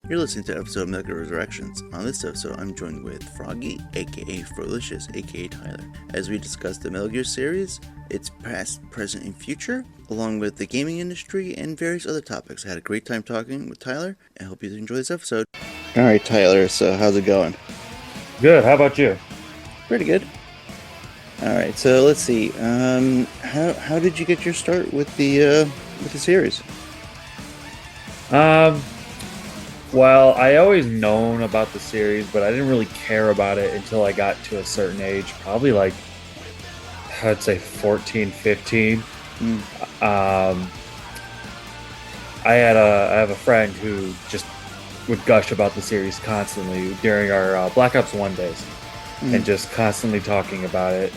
You're listening to episode of Mega Resurrections. On this episode, I'm joined with Froggy, aka Frolicious, aka Tyler, as we discuss the Metal Gear series, its past, present, and future, along with the gaming industry and various other topics. I had a great time talking with Tyler, and I hope you enjoy this episode. Alright, Tyler, so how's it going? Good. How about you? Pretty good. Alright, so let's see. How did you get your start with the series? Well, I always known about the series, but I didn't really care about it until I got to a certain age, probably like, I'd say 14, 15. I have a friend who just would gush about the series constantly during our Black Ops 1 days and just constantly talking about it.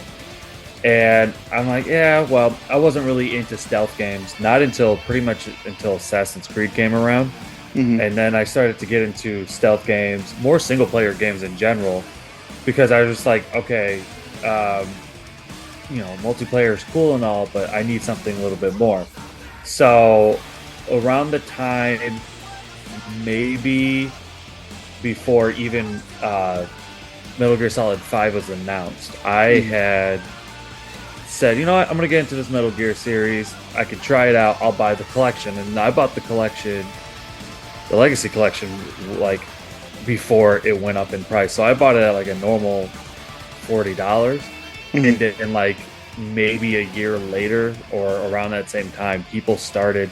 And I'm like, yeah, well, I wasn't really into stealth games, not until pretty much until Assassin's Creed came around. And then I started to get into stealth games, more single player games in general, because I was just like, okay, multiplayer is cool and all, but I need something a little bit more. So around the time, maybe before even Metal Gear Solid 5 was announced, I had said, you know what, I'm going to get into this Metal Gear series. I could try it out. I'll buy the collection. And I bought the collection, the Legacy Collection, like before it went up in price. So I bought it at like a normal $40. And then like maybe a year later or around that same time, people started,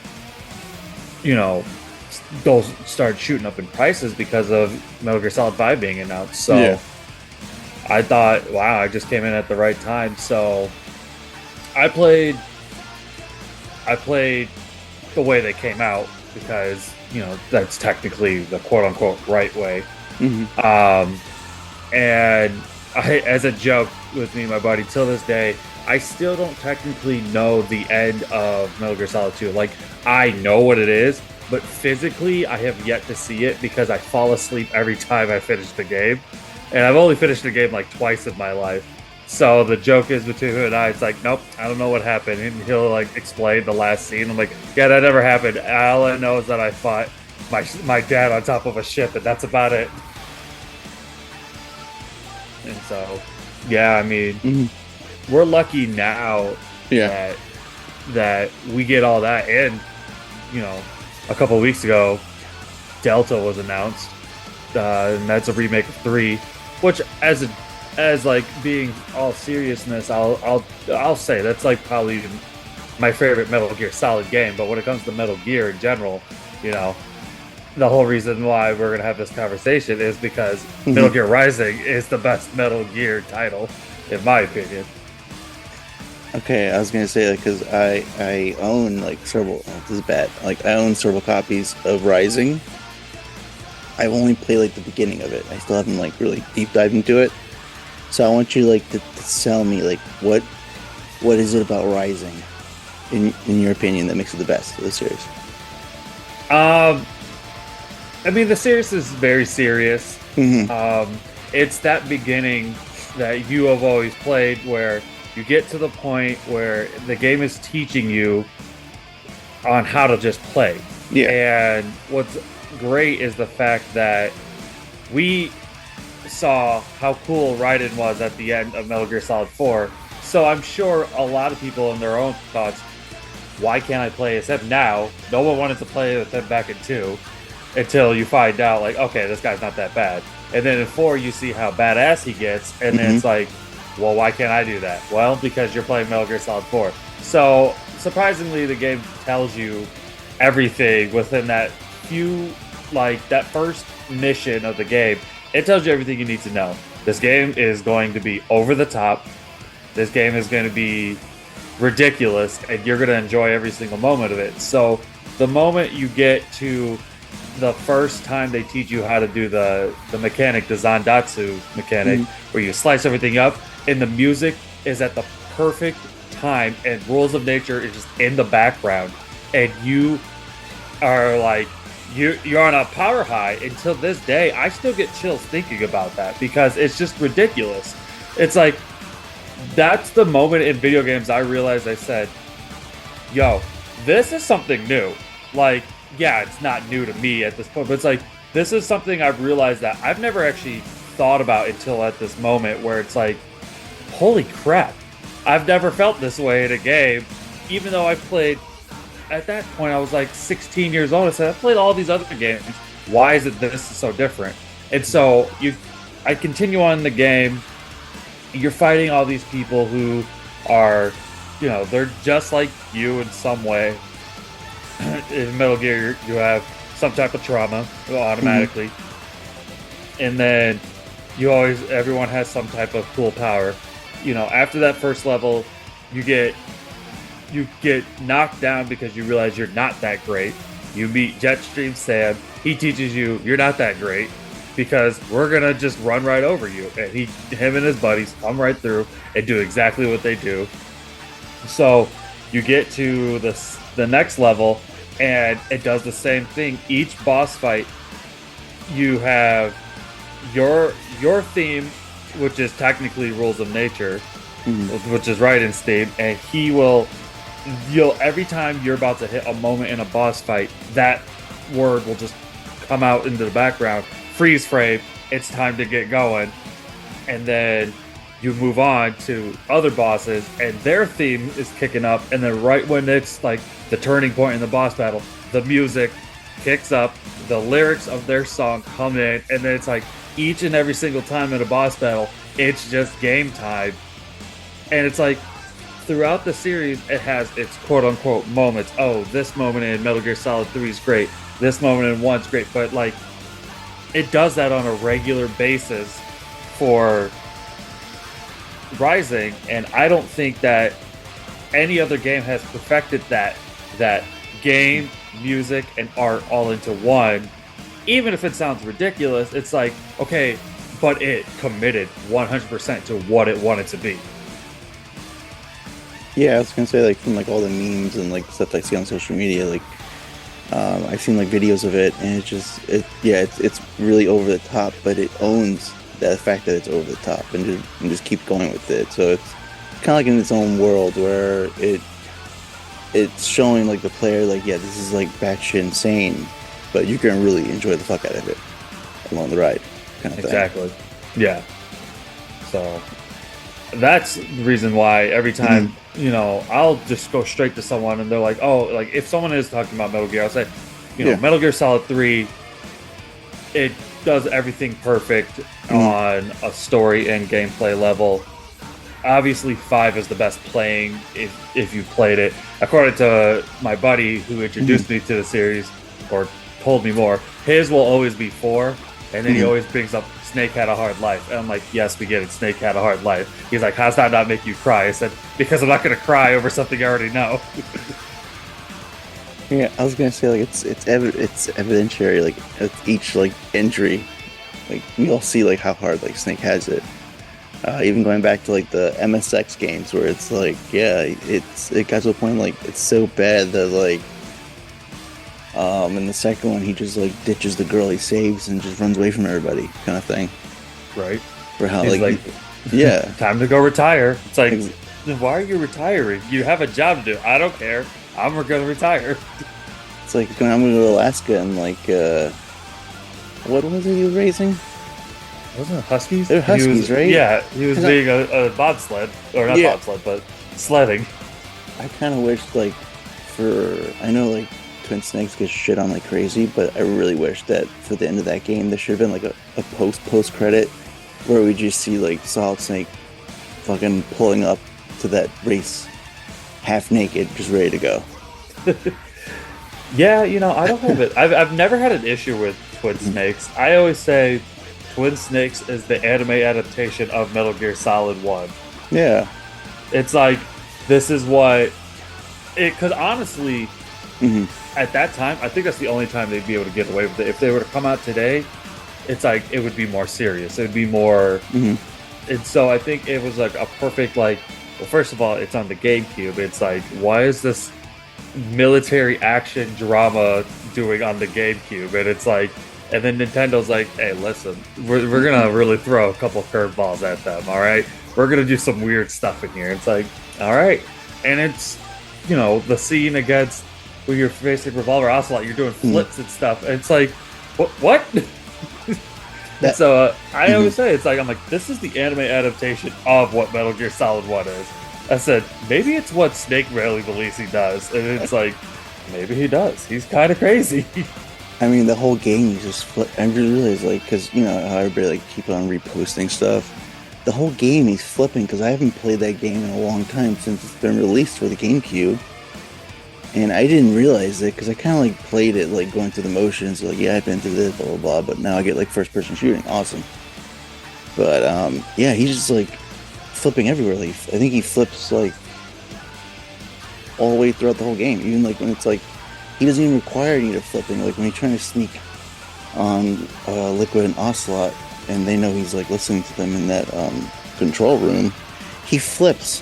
those started shooting up in prices because of Metal Gear Solid 5 being announced. So I thought, wow, I just came in at the right time. So I played the way they came out because, that's technically the quote-unquote right way. And as a joke with me and my buddy, till this day, I still don't technically know the end of Metal Gear Solid 2. Like, I know what it is, but physically, I have yet to see it because I fall asleep every time I finish the game. And I've only finished the game like twice in my life. So the joke is between him and I, it's like, nope, I don't know what happened. And he'll like explain the last scene. I'm like, yeah, that never happened. All I know is that I fought my dad on top of a ship, and that's about it. And so, yeah, I mean, we're lucky now that we get all that. And, a couple of weeks ago, Delta was announced, and that's a remake of 3, which as like being all seriousness, I'll say that's like probably my favorite Metal Gear Solid game. But when it comes to Metal Gear in general, the whole reason why we're gonna have this conversation is because Metal Gear Rising is the best Metal Gear title, in my opinion. Okay, I was gonna say, like, because I own like several. Oh, this is bad. Like, I own several copies of Rising. I've only played like the beginning of it. I still haven't like really deep dived into it. So I want you like to tell me like what is it about Rising, in your opinion, that makes it the best of the series? I mean, the series is very serious. It's that beginning that you have always played where you get to the point where the game is teaching you on how to just play. And what's great is the fact that we saw how cool Raiden was at the end of Metal Gear Solid 4. So I'm sure a lot of people in their own thoughts, why can't I play as him now? No one wanted to play with him back in 2 until you find out, like, okay, this guy's not that bad. And then in 4, you see how badass he gets, and then it's like, well, why can't I do that? Well, because you're playing Metal Gear Solid 4. So surprisingly, the game tells you everything within that that first mission of the game. It tells you everything you need to know. This game is going to be over the top. This game is going to be ridiculous, and you're going to enjoy every single moment of it. So the moment you get to the first time they teach you how to do the mechanic, the Zandatsu mechanic, where you slice everything up, and the music is at the perfect time, and Rules of Nature is just in the background, and you are like, you're on a power high. Until this day, I still get chills thinking about that because it's just ridiculous. It's like, that's the moment in video games I realized, I said, yo, this is something new. Like, yeah, it's not new to me at this point, but it's like, this is something I've realized that I've never actually thought about until at this moment where it's like, holy crap, I've never felt this way in a game, even though I played. At that point, I was like 16 years old. I said, I played all these other games. Why is it this is so different? And so I continue on in the game. You're fighting all these people who are, they're just like you in some way. In Metal Gear, you have some type of trauma automatically, and then everyone has some type of cool power. After that first level, you get knocked down because you realize you're not that great. You meet Jetstream Sam. He teaches you you're not that great because we're gonna just run right over you. And him and his buddies come right through and do exactly what they do. So you get to the next level, and it does the same thing. Each boss fight, you have your theme, which is technically Rules of Nature, which is right in Steam, and you'll every time you're about to hit a moment in a boss fight, that word will just come out into the background, freeze frame, it's time to get going. And then you move on to other bosses and their theme is kicking up, and then right when it's like the turning point in the boss battle, the music kicks up, the lyrics of their song come in, and then it's like each and every single time in a boss battle, it's just game time. And it's like throughout the series, it has its quote-unquote moments. Oh, this moment in Metal Gear Solid 3 is great. This moment in 1's great. But, like, it does that on a regular basis for Rising, and I don't think that any other game has perfected that game, music, and art all into one. Even if it sounds ridiculous, it's like, okay, but it committed 100% to what it wanted to be. Yeah, I was gonna say, like, from like all the memes and like stuff I see on social media, like I've seen like videos of it, and it's really over the top, but it owns that fact that it's over the top, and just keep going with it. So it's kind of like in its own world where it's showing like the player, like, yeah, this is like batshit insane, but you can really enjoy the fuck out of it along the ride, kind of exactly thing. Yeah. So that's the reason why every time I'll just go straight to someone and they're like, oh, like if someone is talking about Metal Gear, I'll say, Metal Gear Solid 3, it does everything perfect on a story and gameplay level. Obviously 5 is the best playing if you played it. According to my buddy who introduced me to the series, or told me more, his will always be 4, and then he always brings up Snake Had a Hard Life. And I'm like, yes, we get it, Snake Had a Hard Life. He's like, how's that not make you cry? I said, because I'm not going to cry over something I already know. Yeah, I was going to say, like, it's evidentiary, like, at each, like, injury. Like, we all see, like, how hard, like, Snake has it. Even going back to, like, the MSX games where it's like, yeah, it got to a point, like, it's so bad that, like, in the second one, he just, like, ditches the girl he saves and just runs away from everybody, kind of thing. Right. For how, he's like, yeah. Time to go retire. It's like, why are you retiring? You have a job to do. I don't care. I'm going to retire. It's like, I'm going to go to Alaska and, like, what was it he was racing? Wasn't it Huskies? They're Huskies, right? Yeah, he was being a bobsled. Or not bobsled, but sledding. I kind of wish, like, I know, like, Twin Snakes gets shit on like crazy, but I really wish that for the end of that game, there should have been, like, a post credit where we just see, like, Solid Snake fucking pulling up to that race half naked, just ready to go. Yeah, I don't have it. I've never had an issue with Twin Snakes. I always say Twin Snakes is the anime adaptation of Metal Gear Solid 1. Yeah. It's like, this is what because honestly, at that time, I think that's the only time they'd be able to get away with it. If they were to come out today, it's like, it would be more serious. It would be more, and so I think it was like a perfect, like, well, first of all, it's on the GameCube. It's like, why is this military action drama doing on the GameCube? And it's like, and then Nintendo's like, hey, listen, we're gonna really throw a couple curveballs at them, all right? We're gonna do some weird stuff in here. It's like, all right. And it's, the scene against where you're facing Revolver Ocelot, you're doing flips and stuff. And it's like, What? And That. so I Mhm. always say it's like I'm like this is the anime adaptation of what Metal Gear Solid One is. I said maybe it's what Snake rarely believes he does, and it's like maybe he does. He's kind of crazy. I mean, the whole game is just flip. I really realized, like, because you know how everybody like keep on reposting stuff. The whole game he's flipping because I haven't played that game in a long time since it's been released for the GameCube, and I didn't realize it because I kind of like played it like going through the motions, like yeah, I've been through this, blah blah blah. But now I get like first person shooting, awesome. But yeah, he's just like flipping everywhere. Like, I think he flips like all the way throughout the whole game, even like when it's like he doesn't even require you to flipping. Like when you're trying to sneak on Liquid and Ocelot, and they know he's like listening to them in that control room, he flips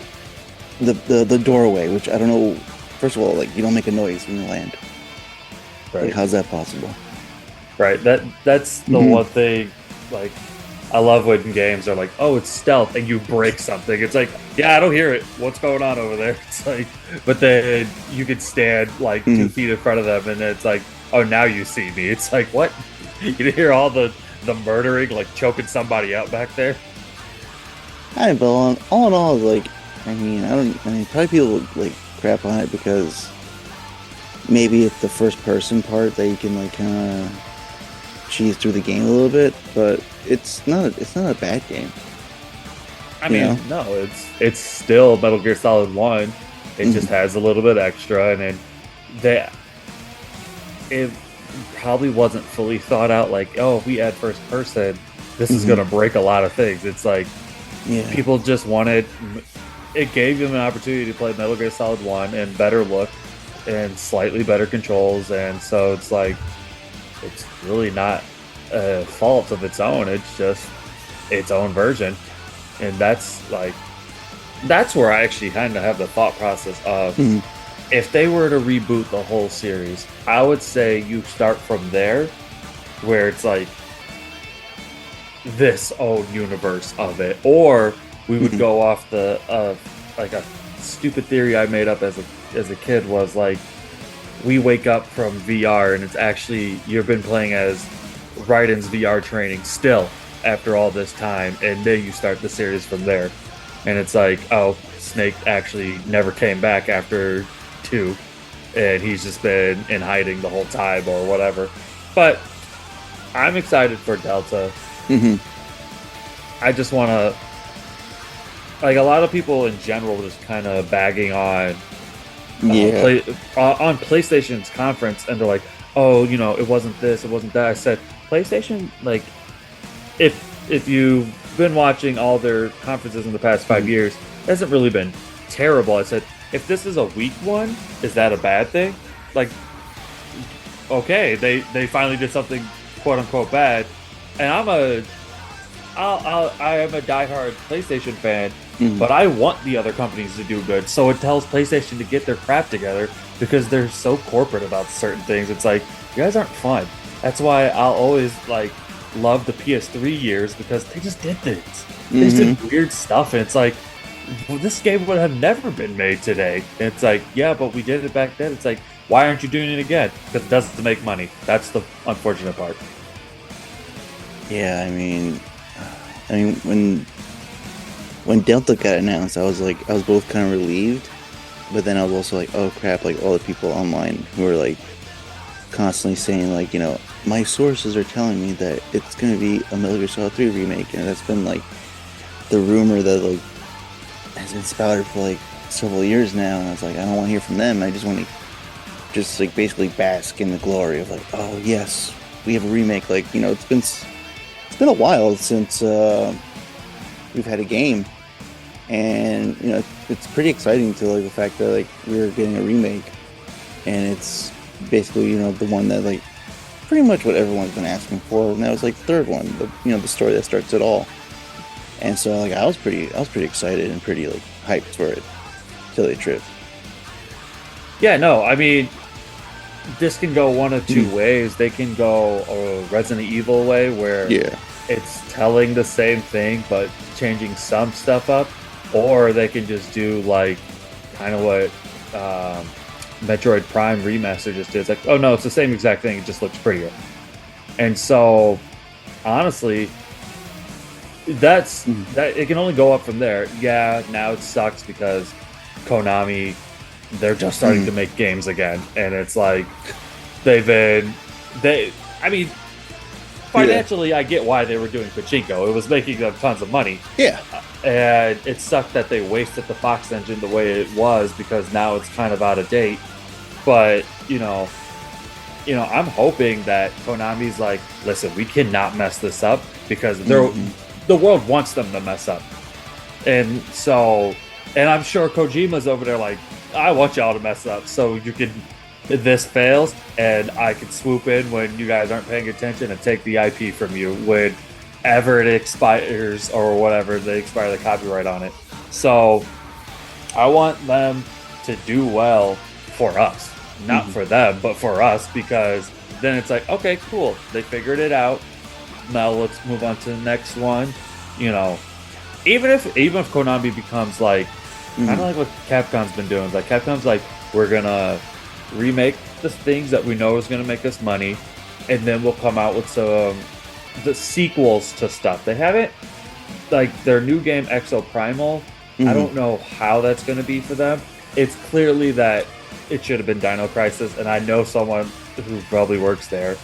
the doorway, which I don't know. First of all, like you don't make a noise when you land. Like, Right. how's that possible? Right. That's the Hmm. one thing. Like, I love when games are like, "Oh, it's stealth," and you break something. It's like, yeah, I don't hear it. What's going on over there? It's like, but then you could stand like Hmm. 2 feet in front of them, and it's like, oh, now you see me. It's like, what? You can hear all the murdering, like choking somebody out back there. I but all in all, like, I mean, I don't. I mean, probably people would, like crap on it because maybe it's the first person part that you can like kind of cheese through the game a little bit, but it's not a bad game, I you mean, know. no, it's still Metal Gear Solid One. It just Hmm. has a little bit extra, and then they it probably wasn't fully thought out. Like, oh, if we add first person, this is Hmm. gonna break a lot of things. It's like Yeah. people just wanted. It gave them an opportunity to play Metal Gear Solid One and better look and slightly better controls, and so it's like it's really not a fault of its own. It's just its own version, and that's where I actually kind of have the thought process of Hmm. if they were to reboot the whole series, I would say you start from there, where it's like this own universe of it, or we would Hmm. go off the like a stupid theory I made up as a kid was like we wake up from VR and it's actually you've been playing as Raiden's VR training still after all this time, and then you start the series from there. And it's like, oh, Snake actually never came back after two, and he's just been in hiding the whole time or whatever. But I'm excited for Delta. Hmm. I just want to, like a lot of people in general, just kind of bagging on Yeah. play on PlayStation's conference, and they're like, "Oh, it wasn't this, it wasn't that." I said, "PlayStation, like, if you've been watching all their conferences in the past five Hmm. years, it hasn't really been terrible." I said, "If this is a weak one, is that a bad thing?" Like, okay, they finally did something quote unquote bad, and I am a diehard PlayStation fan, Hmm. but I want the other companies to do good. So it tells PlayStation to get their crap together because they're so corporate about certain things. It's like you guys aren't fun. That's why I'll always like love the PS3 years because they just did things. They just Hmm. did weird stuff, and it's like well, this game would have never been made today. And it's like yeah, but we did it back then. It's like why aren't you doing it again? Because it doesn't make money. That's the unfortunate part. Yeah. I mean, when Delta got announced, I was both kind of relieved, but then I was also like, oh crap! Like all the people online who were like constantly saying like, my sources are telling me that it's gonna be a Metal Gear Solid 3 remake, and that's been like the rumor that like has been spouted for like several years now, and I was like, I don't want to hear from them. I just want to just like basically bask in the glory of like, oh yes, we have a remake. Like it's been a while since we've had a game, and it's pretty exciting to like the fact that like we're getting a remake, and it's basically the one that like pretty much what everyone's been asking for, and that was like the third one, the story that starts it all. And so like I was pretty excited and pretty like hyped for it, to tell you the truth. Yeah, no, I mean this can go one of two Mhm. ways. They can go a Resident Evil way where Yeah. it's telling the same thing but changing some stuff up, or they can just do like kind of what Metroid Prime Remaster just did. It's like, oh no, it's the same exact thing. It just looks prettier. And so, honestly, that it can only go up from there. Yeah, now it sucks because Konami, they're just starting to make games again, and it's like they've been they. I mean, financially, I get why they were doing pachinko. It was making them tons of money. Yeah. And it sucked that they wasted the Fox engine the way it was because now it's kind of out of date. But I'm hoping that Konami's like, listen, we cannot mess this up because the world wants them to mess up. And so, and I'm sure Kojima's over there like, I want y'all to mess up so you can, this fails and I can swoop in when you guys aren't paying attention and take the IP from you whenever it expires or whatever, they expire the copyright on it. So I want them to do well for us, not for them, but for us, because then it's like, okay, cool. They figured it out. Now let's move on to the next one. Even if Konami becomes like, kind of like what Capcom's been doing. Like Capcom's like, we're gonna remake the things that we know is gonna make us money, and then we'll come out with some the sequels to stuff. They haven't, like their new game Exo Primal. I don't know how that's gonna be for them. It's clearly that it should have been Dino Crisis, and I know someone who probably works there.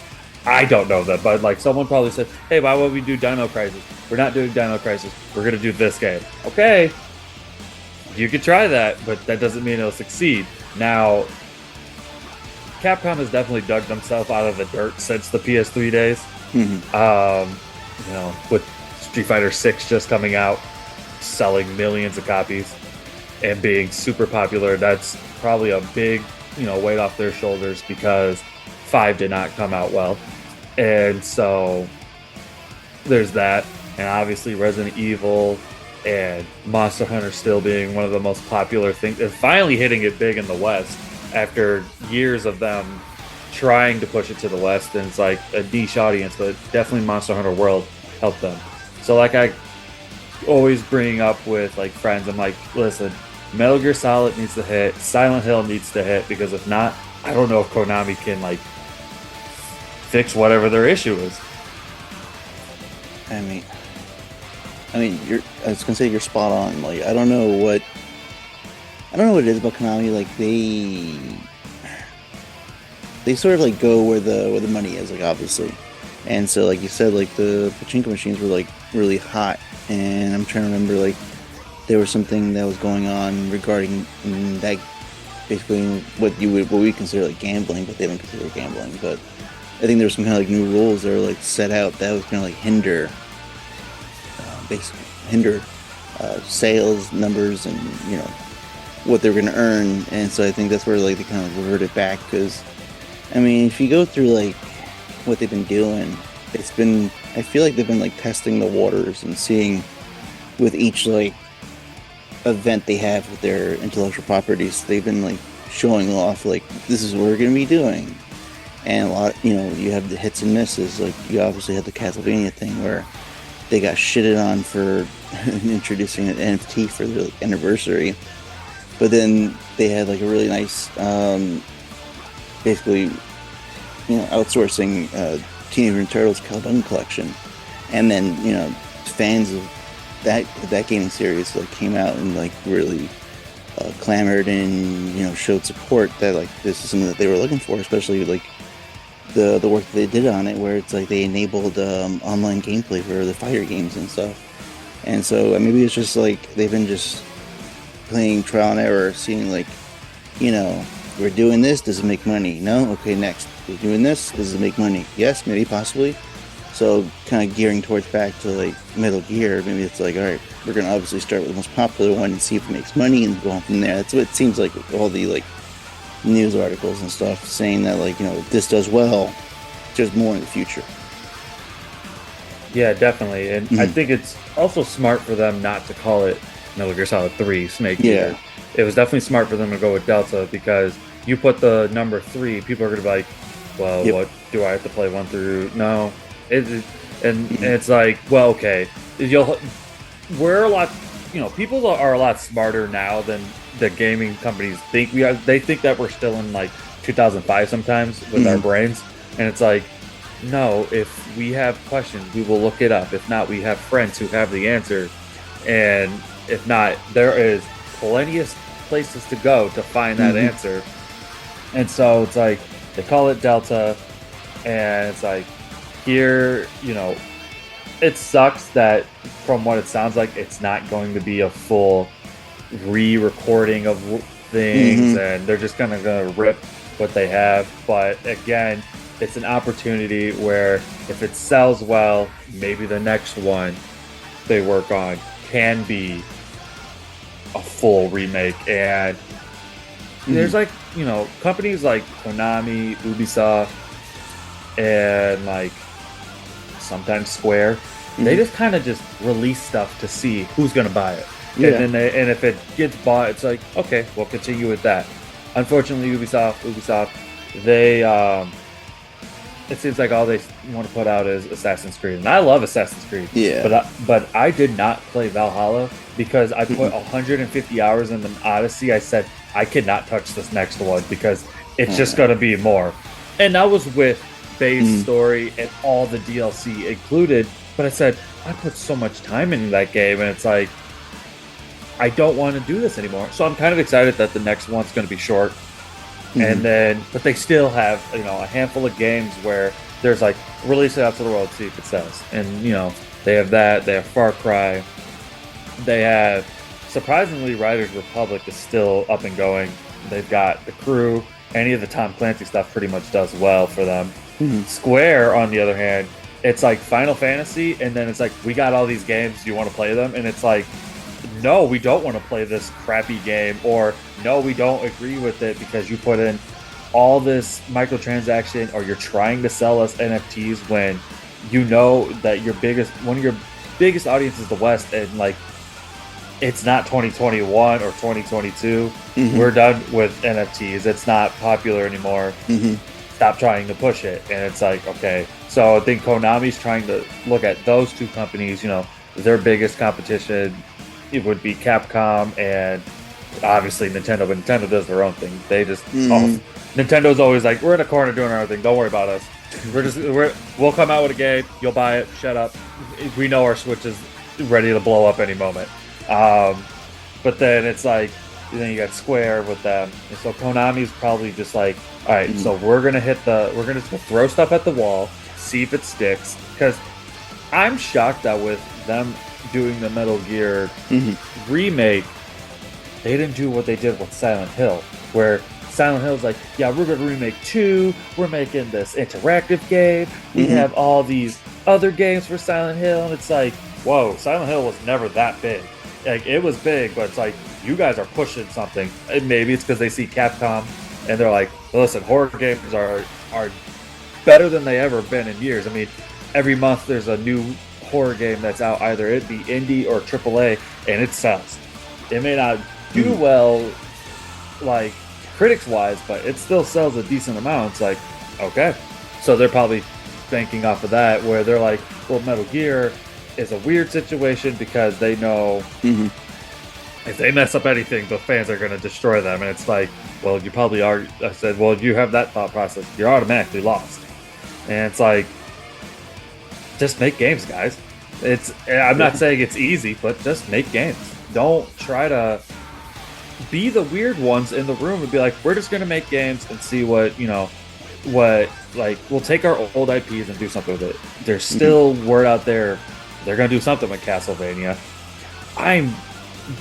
I don't know that, but like someone probably said, hey, why would we do Dino Crisis? We're not doing Dino Crisis. We're going to do this game. Okay, you could try that, but that doesn't mean it'll succeed. Now, Capcom has definitely dug themselves out of the dirt since the PS3 days. With Street Fighter 6 just coming out, selling millions of copies, and being super popular. That's probably a big, weight off their shoulders because 5 did not come out well. And so there's that. And obviously Resident Evil and Monster Hunter still being one of the most popular things. And finally hitting it big in the West after years of them trying to push it to the West. And it's like a niche audience, but definitely Monster Hunter World helped them. So like I always bring up with like friends, I'm like, listen, Metal Gear Solid needs to hit, Silent Hill needs to hit, because if not, I don't know if Konami can like fix whatever their issue is. I mean, I was gonna say you're spot on. Like, I don't know what it is about Konami. Like, they sort of like go where the money is, like obviously. And so, like you said, like the pachinko machines were like really hot, and I'm trying to remember like there was something that was going on regarding that, basically what we consider like gambling, but they don't consider gambling. But I think there were some kind of like new rules that were like set out that was gonna like hinder sales numbers and what they were gonna earn. And so I think that's where like they kind of reverted back, because I mean, if you go through like what they've been doing, I feel like they've been like testing the waters and seeing with each like event they have with their intellectual properties, they've been like showing off like, this is what we're going to be doing. And a lot, you have the hits and misses. Like, you obviously had the Castlevania thing where they got shitted on for introducing an NFT for their like, anniversary, but then they had like a really nice basically outsourcing Teenage Mutant Turtles Cowabunga collection, and then fans of that gaming series like came out and like really clamored and showed support that like this is something that they were looking for, especially like the work that they did on it, where it's like they enabled online gameplay for the fighter games and stuff. And so maybe it's just like they've been just playing trial and error, seeing like we're doing this, does it make money? No? Okay, next. We're doing this, does it make money? Yes, maybe, possibly. So kind of gearing towards back to like Metal Gear, maybe it's like, all right, we're going to obviously start with the most popular one and see if it makes money and go on from there. That's what it seems like with all the like news articles and stuff saying that like, if this does well, there's more in the future. Yeah, definitely. And I think it's also smart for them not to call it Metal Gear Solid 3 Snake Eater. Yeah. It was definitely smart for them to go with Delta, because you put the number 3, people are going to be like, well, what do I have to play 1 through? No. It's like, well, okay. We're a lot, people are a lot smarter now than the gaming companies think we are. They think that we're still in like 2005 sometimes with our brains. And it's like, no, if we have questions, we will look it up. If not, we have friends who have the answer. And if not, there is plenty of places to go to find that answer. And so it's like they call it Delta, and it's like here, it sucks that from what it sounds like, it's not going to be a full re-recording of things, and they're just kind of going to rip what they have. But again, it's an opportunity where if it sells well, maybe the next one they work on can be a full remake. And there's like, companies like Konami, Ubisoft, and like sometimes Square, they just kind of just release stuff to see who's going to buy it. Yeah. And if it gets bought, it's like, okay, we'll continue with that. Unfortunately, Ubisoft, they it seems like all they want to put out is Assassin's Creed, and I love Assassin's Creed. Yeah. But I did not play Valhalla because I put 150 hours in the Odyssey. I said I cannot touch this next one because it's just going to be more. And that was with base story and all the DLC included. But I said I put so much time into that game, and it's like I don't want to do this anymore. So I'm kind of excited that the next one's going to be short. And then, but they still have, a handful of games where there's like, release it out to the world, see if it sells. And, they have that, they have Far Cry, they have, surprisingly, Riders Republic is still up and going. They've got The Crew, any of the Tom Clancy stuff pretty much does well for them. Square, on the other hand, it's like Final Fantasy, and then it's like, we got all these games, do you want to play them? And it's like, no, we don't want to play this crappy game, or no, we don't agree with it because you put in all this microtransaction, or you're trying to sell us NFTs when you know that one of your biggest audience is the West, and like it's not 2021 or 2022. We're done with NFTs. It's not popular anymore. Stop trying to push it. And it's like, okay. So I think Konami's trying to look at those two companies, their biggest competition. It would be Capcom and obviously Nintendo, but Nintendo does their own thing. They just Nintendo's always like, we're in a corner doing our own thing. Don't worry about us. We'll come out with a game. You'll buy it. Shut up. We know our Switch is ready to blow up any moment. But then it's like, then you got Square with them, and so Konami's probably just like, all right, so we're gonna throw stuff at the wall, see if it sticks. Because I'm shocked that with them doing the Metal Gear remake, they didn't do what they did with Silent Hill, where Silent Hill's like, yeah, we're going to remake 2, we're making this interactive game, we have all these other games for Silent Hill, and it's like, whoa, Silent Hill was never that big. Like, it was big, but it's like, you guys are pushing something. And maybe it's because they see Capcom, and they're like, listen, horror games are better than they ever been in years. I mean, every month there's a new horror game that's out, either it be indie or AAA, and it sells. It may not do well, like critics wise, but it still sells a decent amount. It's like, okay, so they're probably banking off of that, where they're like, well, Metal Gear is a weird situation because they know if they mess up anything, the fans are going to destroy them. And it's like, well, you probably are. I said, well, you have that thought process, you're automatically lost. And it's like, just make games, guys. I'm not saying it's easy, but just make games. Don't try to be the weird ones in the room and be like, we're just going to make games and see what we'll take our old IPs and do something with it. There's still word out there they're going to do something with Castlevania. I'm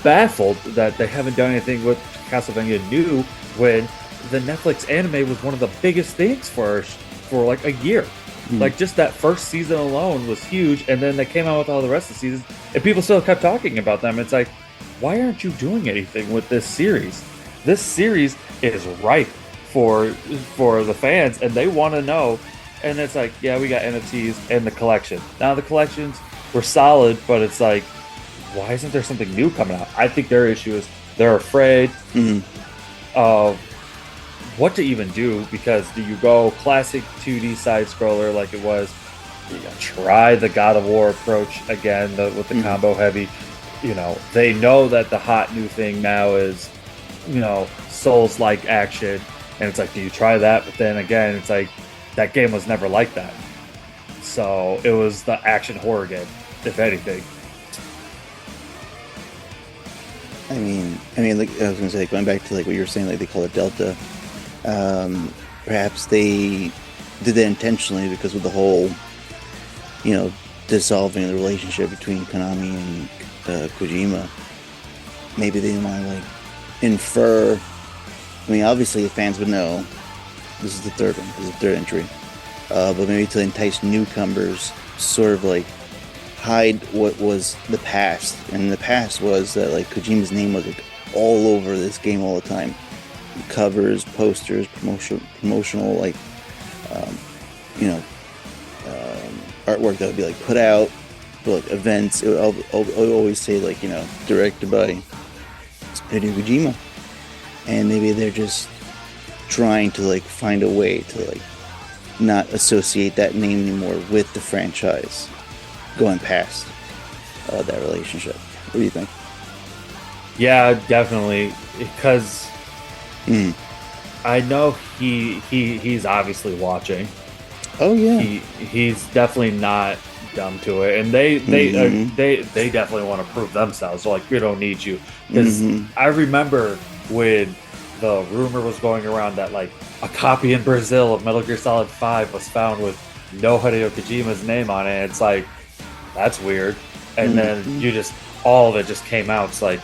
baffled that they haven't done anything with Castlevania New when the Netflix anime was one of the biggest things for like a year. Like, just that first season alone was huge, and then they came out with all the rest of the seasons, and people still kept talking about them. It's like, why aren't you doing anything with this series? This series is ripe for the fans, and they want to know. And it's like, yeah, we got NFTs and the collection. Now the collections were solid, but it's like, why isn't there something new coming out? I think their issue is they're afraid of what to even do, because do you go classic 2D side scroller like it was? You try the God of War approach again with the combo heavy. They know that the hot new thing now is, Souls like action, and it's like, do you try that? But then again, it's like, that game was never like that. So it was the action horror game, if anything. Like I was gonna say, going back to like what you were saying, like they call it Delta. Perhaps they did that intentionally because of the whole, dissolving the relationship between Konami and Kojima. Maybe they didn't want to like infer. Obviously the fans would know. This is the third one. This is the third entry. But maybe to entice newcomers, sort of like hide what was the past. And the past was that like Kojima's name was like all over this game all the time. Covers, posters, promotional like, you know, artwork that would be like put out for like events. It would always say like, directed by Hideo Kojima. And maybe they're just trying to like find a way to like not associate that name anymore with the franchise, going past that relationship. What do you think? Yeah, definitely, because I know he's obviously watching. Oh yeah, he's definitely not dumb to it, and they definitely want to prove themselves. They're like, we don't need you, because I remember when the rumor was going around that like a copy in Brazil of Metal Gear Solid 5 was found with no Hideo Kojima's name on it. It's like, that's weird. And then all of it just came out. It's like,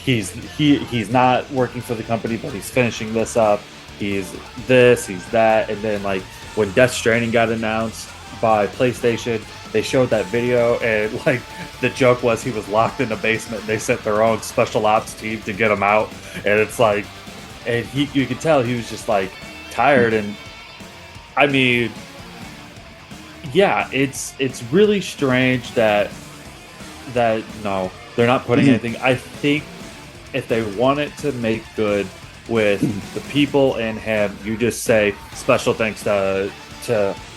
he's not working for the company, but he's finishing this up. He's this, he's that. And then like when Death Stranding got announced by PlayStation, they showed that video, and like the joke was he was locked in the basement. They sent their own special ops team to get him out, and it's like, and you could tell he was just like tired. And I mean, yeah, it's really strange that no, they're not putting anything. I think if they wanted to make good with the people and him, you just say special thanks to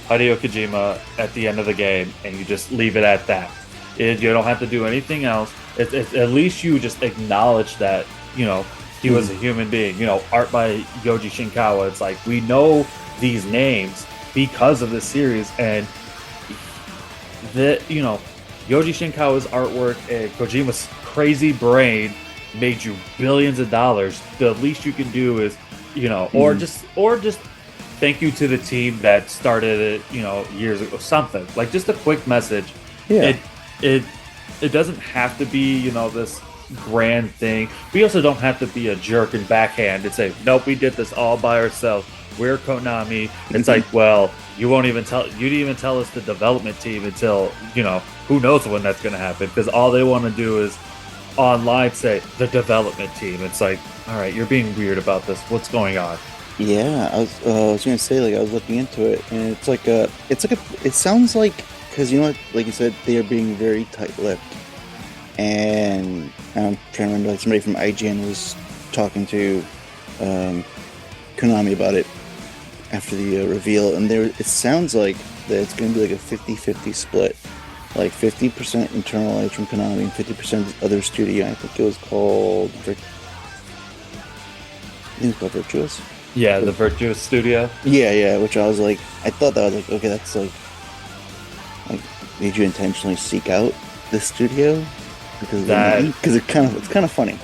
Hideo Kojima at the end of the game, and you just leave it at that. You don't have to do anything else. At least you just acknowledge that, he was a human being. Art by Yoji Shinkawa. It's like, we know these names because of this series, and Yoji Shinkawa's artwork and Kojima's crazy brain made you billions of dollars. The least you can do is, or just thank you to the team that started it, years ago. Something like just a quick message. Yeah. It doesn't have to be, this grand thing. We also don't have to be a jerk and backhand and say, nope, we did this all by ourselves. We're Konami. It's like, well, you didn't even tell us the development team until, who knows when that's going to happen, because all they want to do is online say the development team. It's like, all right, you're being weird about this. What's going on? Yeah, I was gonna say, like, I was looking into it, and it sounds like, because like you said, they are being very tight-lipped, and I'm trying to remember, like, somebody from IGN was talking to Konami about it after the reveal, and it sounds like that it's gonna be like a 50-50 split, like 50% internalized from Konami and 50% other studio. I think it was called Virtuous. Yeah, the Virtuous Studio. Yeah, which I was like, I thought that was like, okay, that's like, did you intentionally seek out this studio? Because it's kind of funny.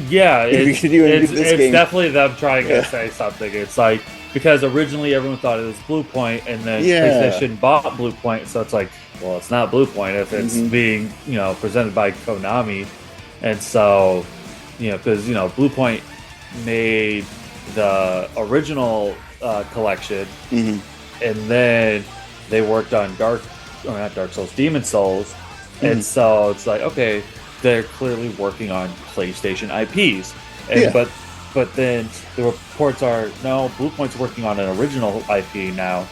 Yeah, it's game. Definitely them trying to say something. It's like, because originally everyone thought it was Blue Point, and then PlayStation bought Blue Point, so it's like, well, it's not Blue Point if it's being, presented by Konami. And so, because, Blue Point made the original collection, and then they worked on Demon Souls, and so it's like, okay, they're clearly working on PlayStation IPs, and but then the reports are, no, Blue Point's working on an original IP now.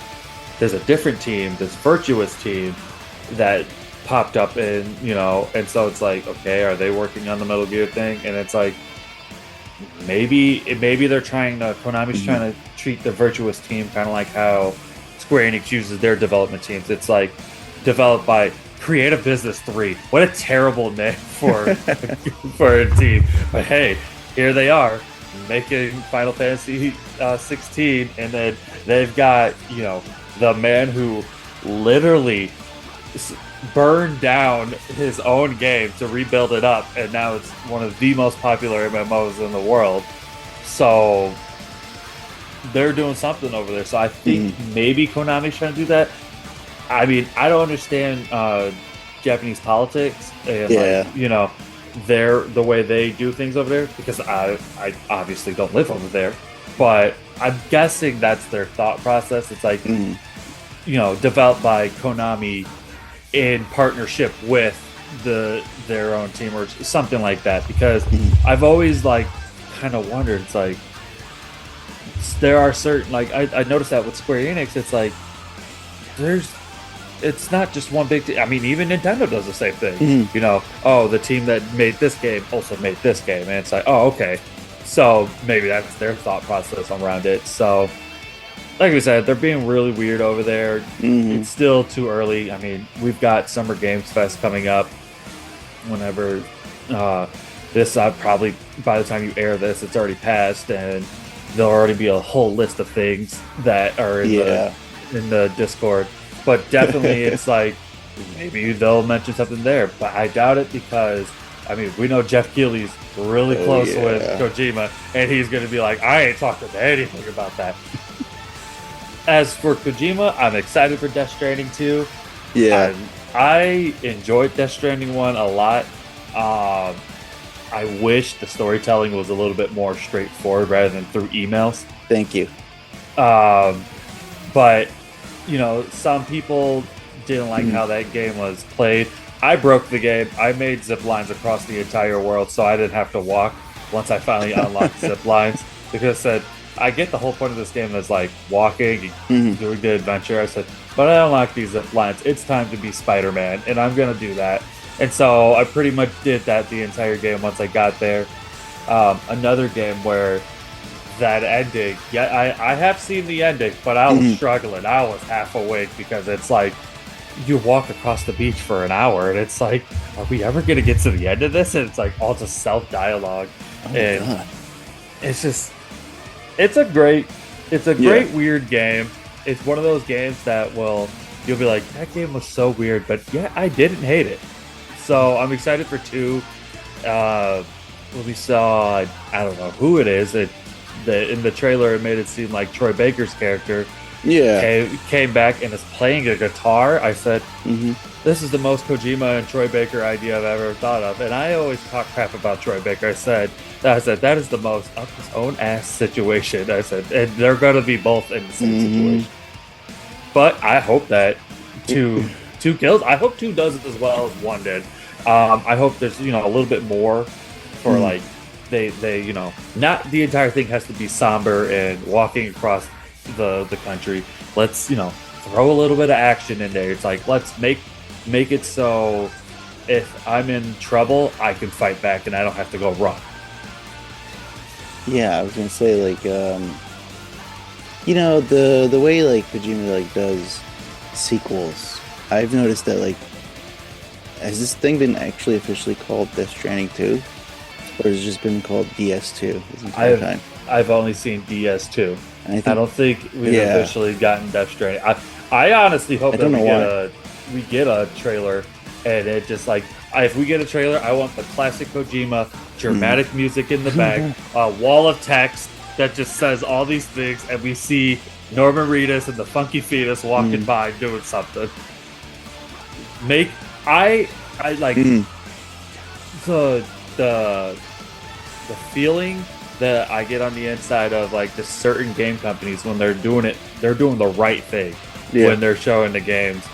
There's a different team, this Virtuous team that popped up, and and so it's like, okay, are they working on the Metal Gear thing? And it's like, maybe they're Konami's trying to treat the Virtuous team kind of like how Square Enix uses their development teams. It's like developed by Creative Business 3. What a terrible name for a team. But hey, here they are making Final Fantasy 16, and then they've got the man who literally burned down his own game to rebuild it up, and now it's one of the most popular MMOs in the world. So they're doing something over there. So I think maybe Konami's trying to do that. I mean, I don't understand Japanese politics and the way they do things over there, because I obviously don't live over there, but I'm guessing that's their thought process. It's like developed by Konami in partnership with their own team or something like that, because I've always like kind of wondered, it's like there are certain, like I noticed that with Square Enix, it's like it's not just one big I mean, even Nintendo does the same thing. The team that made this game also made this game, and it's like, oh, okay, so maybe that's their thought process around it. So like we said, they're being really weird over there. It's still too early. I mean, we've got Summer Games Fest coming up whenever this probably by the time you air this, it's already passed, and there'll already be a whole list of things that are in the Discord. But definitely it's like maybe they'll mention something there, but I doubt it, because I mean, we know Jeff Keighley's really close with Kojima, and he's going to be like, I ain't talking to anything about that. As for Kojima, I'm excited for Death Stranding 2. Yeah. I enjoyed Death Stranding 1 a lot. I wish the storytelling was a little bit more straightforward rather than through emails. Thank you. But, some people didn't like how that game was played. I broke the game. I made zip lines across the entire world so I didn't have to walk once I finally unlocked zip lines, because I said, I get the whole point of this game is like walking, doing the adventure. I said, but I unlocked these zip lines. It's time to be Spider-Man, and I'm going to do that. And so I pretty much did that the entire game once I got there. Another game where that ending, I have seen the ending, but I was struggling. I was half awake, because it's like you walk across the beach for an hour, and it's like, are we ever going to get to the end of this? And it's like all just self-dialogue. God. It's just... It's a great weird game. It's one of those games that you'll be like, that game was so weird, but yeah, I didn't hate it. So I'm excited for 2. We saw, I don't know who it is. In the trailer, it made it seem like Troy Baker's character came back and is playing a guitar. I said, this is the most Kojima and Troy Baker idea I've ever thought of. And I always talk crap about Troy Baker. I said that is the most up his own ass situation. I said, and they're going to be both in the same situation. But I hope that 2 kills. I hope 2 does it as well as 1 did. I hope there's a little bit more for like they not the entire thing has to be somber and walking across the country. Let's throw a little bit of action in there. It's like, let's make it so if I'm in trouble, I can fight back and I don't have to go run. Yeah, I was gonna say, like, the way like Kojima like does sequels, I've noticed that, like, has this thing been actually officially called Death Stranding 2, or has it just been called DS2 this entire time? I've only seen DS2. I don't think we've officially gotten Death Stranding. I honestly hope that we get a trailer, and it just like, if we get a trailer, I want the classic Kojima dramatic music in the back, a wall of text that just says all these things, and we see Norman Reedus and the Funky Fetus walking by doing something. I like the feeling that I get on the inside of like the certain game companies when they're doing the right thing when they're showing the games,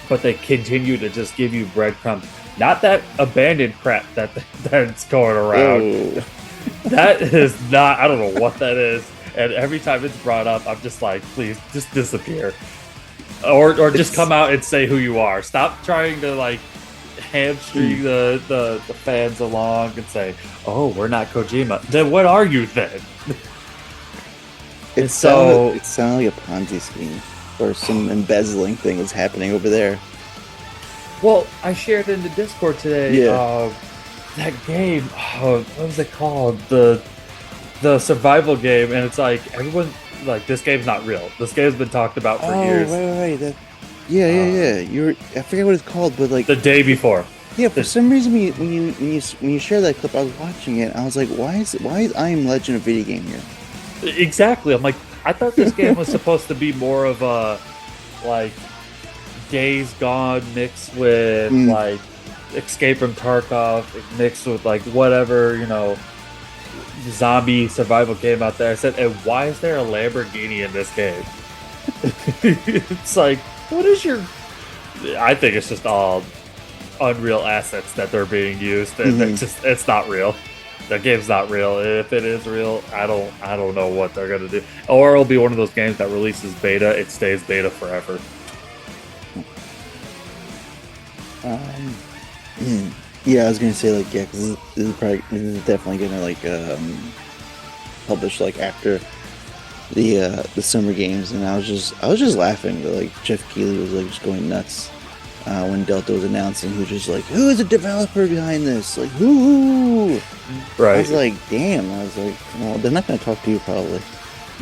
but they continue to just give you breadcrumbs. Not that abandoned crap that's going around. That is not, I don't know what that is. And every time it's brought up, I'm just like, please, just disappear. Or just come out and say who you are. Stop trying to like hamstring the fans along and say, oh, we're not Kojima. Then what are you then? It sounded like a Ponzi scheme or some embezzling thing is happening over there. Well, I shared in the Discord today that game, what was it called? The survival game, and it's like everyone like, this game's not real. This game's been talked about for years. Right. Yeah, yeah, yeah. I forget what it's called, but like The day before. yeah, for some reason when you share that clip, I was watching it. I was like, why is I Am Legend a video game here? Exactly. I'm like, I thought this game was supposed to be more of a like Days Gone mixed with Mm, like Escape from Tarkov mixed with like whatever, zombie survival game out there. I said, and why is there a Lamborghini in this game? It's like, what is your? I think it's just all unreal assets that they're being used, and hmm it's not real. The game's not real. If it is real, I don't know what they're gonna do. Or it'll be one of those games that releases beta. It stays beta forever. Um, yeah, I was gonna say like yeah, because this is definitely gonna like publish like after the summer games, and I was just laughing that like Jeff Keighley was like just going nuts when Delta was announcing. He was just like, "Who is the developer behind this? Like who?" I was Right. like, "Damn!" I was like, "Well, they're not gonna talk to you probably."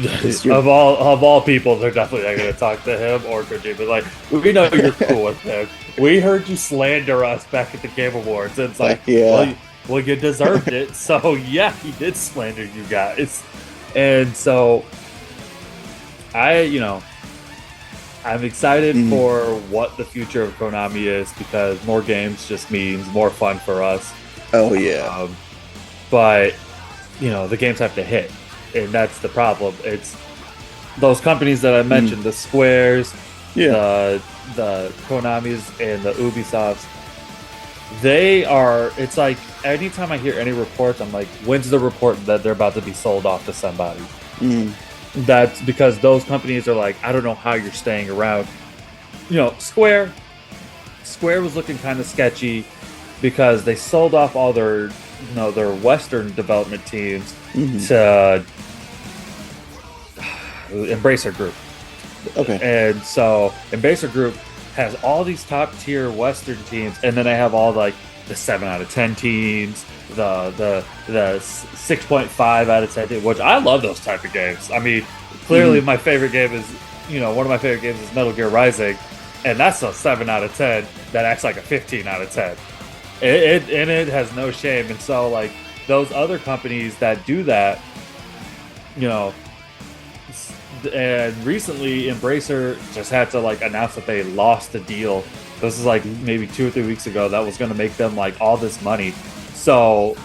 'Cause you're Of all people, they're definitely not going to talk to him or Kojima. Like, we know you're cool with him. We heard you slander us back at the Game Awards. And it's like, well, yeah. you deserved it. So yeah, he did slander you guys. And so I, I'm excited Mhm. for what the future of Konami is because more games just means more fun for us. Oh yeah. Um, but the games have to hit, and that's the problem. It's those companies that I Mhm. mentioned, the Squares, Yeah. the Konamis, and the Ubisofts. They are. It's like anytime I hear any reports, I'm like, when's the report that they're about to be sold off to somebody? Mhm. That's because those companies are like, I don't know how you're staying around. Square was looking kind of sketchy because they sold off all their Western development teams Mhm. to Embracer Group. Okay. And so Embracer Group has all these top tier Western teams, and then they have all like the 7 out of 10 teams, the 6.5 out of 10, which I love those type of games. I mean, clearly Mhm. my favorite game is one of my favorite games is Metal Gear Rising, and that's a 7 out of 10 that acts like a 15 out of 10. And it has no shame, and so like those other companies that do that, you know, and recently Embracer just had to like announce that they lost the deal. This is like maybe 2 or 3 weeks ago. That was going to make them like all this money. So,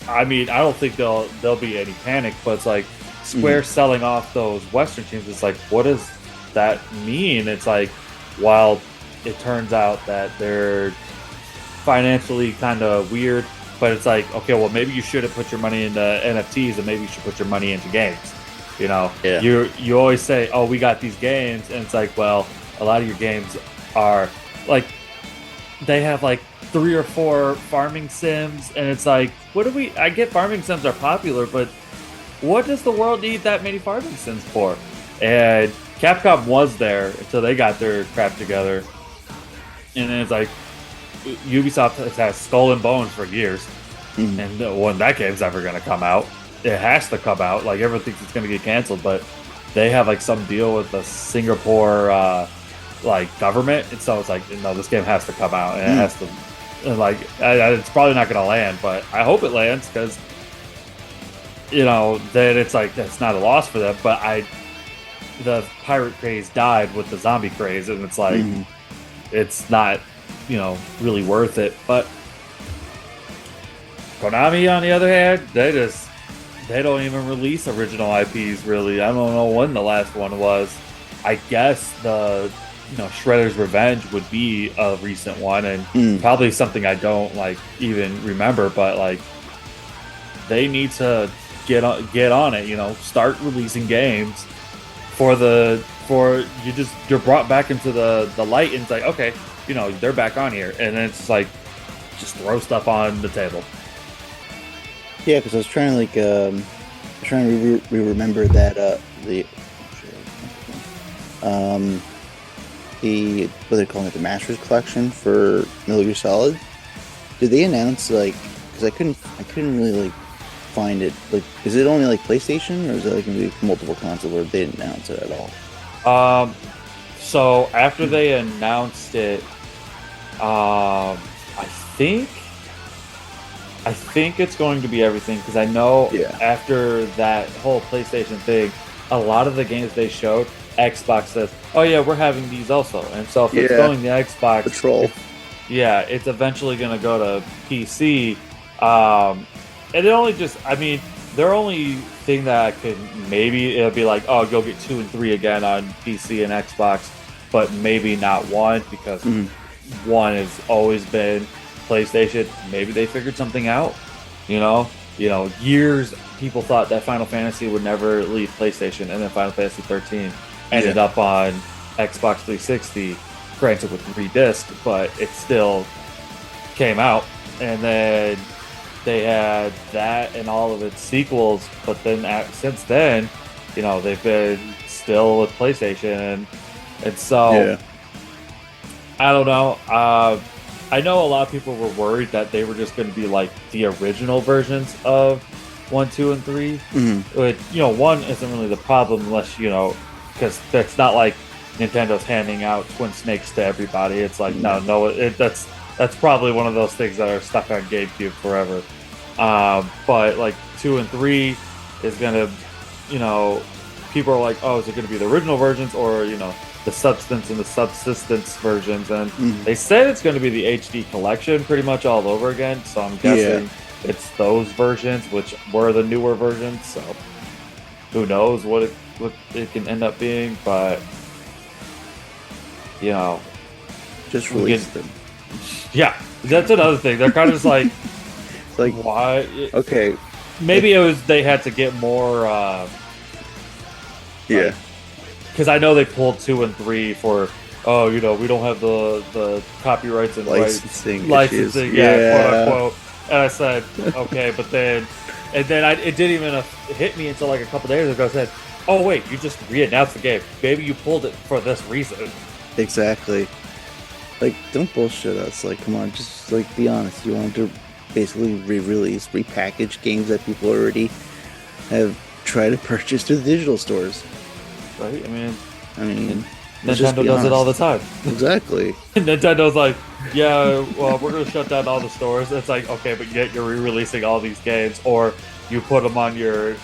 I mean, I don't think there'll be any panic. But it's like Mhm. Square selling off those Western teams. It's like, what does that mean? It's like, while it turns out that they're financially kind of weird, but it's like, okay, well, maybe you shouldn't put your money into NFTs, and maybe you should put your money into games. You know, Yeah. you always say, "Oh, we got these games," and it's like, well, a lot of your games are like they have like 3 or 4 farming sims, and it's like, what do we? I get farming sims are popular, but what does the world need that many farming sims for? And Capcom was there until they got their crap together, and then it's like Ubisoft has had Skull and Bones for years, Mhm. and when that game's ever going to come out, it has to come out. Like everyone thinks it's going to get canceled, but they have like some deal with the Singapore like government, and so it's like, no, this game has to come out, and it Mm. has to. And like, it's probably not going to land, but I hope it lands because then it's like that's not a loss for them. But the pirate craze died with the zombie craze, and it's like Mhm. it's not really worth it. But Konami, on the other hand, they don't even release original IPs really. I don't know when the last one was. I guess the Shredder's Revenge would be a recent one, and Mm. probably something I don't like even remember. But like they need to get on it. Start releasing games for you're brought back into the light, and it's like, okay, they're back on here, and then it's like just throw stuff on the table. Yeah, because I was trying to like trying to remember that um what they calling it, the Masters Collection for Metal Gear Solid. Did they announce like, because I couldn't really like find it, like is it only like PlayStation, or is it like gonna be multiple consoles, or they didn't announce it at all? Um, So after they announced it, I think I think it's going to be everything because I know Yeah. after that whole PlayStation thing, a lot of the games they showed, Xbox says, "Oh yeah, we're having these also." And so if it's Yeah. going to Xbox, Patrol. yeah, it's eventually going to go to PC. Um, and it only just, I mean, their only thing that I could maybe it'll be like, oh, go get 2 and 3 again on PC and Xbox, but maybe not one because Mhm. one has always been PlayStation. Maybe they figured something out. Years people thought that Final Fantasy would never leave PlayStation, and then Final Fantasy 13 ended Yeah. up on Xbox 360, granted with 3 discs, but it still came out. And then they had that and all of its sequels, but then since then, they've been still with PlayStation, and so. Yeah. I don't know. I know a lot of people were worried that they were just going to be like the original versions of 1, 2, and 3. Mhm. But one isn't really the problem unless because that's not like Nintendo's handing out Twin Snakes to everybody. It's like no, that's probably one of those things that are stuck on GameCube forever. But like 2 and 3 is gonna, people are like, oh, is it going to be the original versions or the substance and the subsistence versions? And they said it's going to be the HD collection pretty much all over again. So I'm guessing it's those versions, which were the newer versions. So who knows what it can end up being? But Just release them. Yeah, that's another thing. They're kind of just like, Like, why? okay. Maybe it was they had to get more. Yeah. Because I know they pulled 2 and 3 for, we don't have the copyrights and Licensing licensing, issues. yeah, quote unquote. And I said, okay, but then, it didn't even hit me until like a couple days ago. I said, oh wait, you just re-announced the game. Maybe you pulled it for this reason. Exactly. Like, don't bullshit us. Like, come on, just like be honest. You wanted to basically re-release, repackage games that people already have tried to purchase through the digital stores. Right? I mean, Nintendo does it all the time. Exactly. Nintendo's like, yeah, well, we're going to shut down all the stores. It's like, okay, but yet you're re-releasing all these games, or you put them on your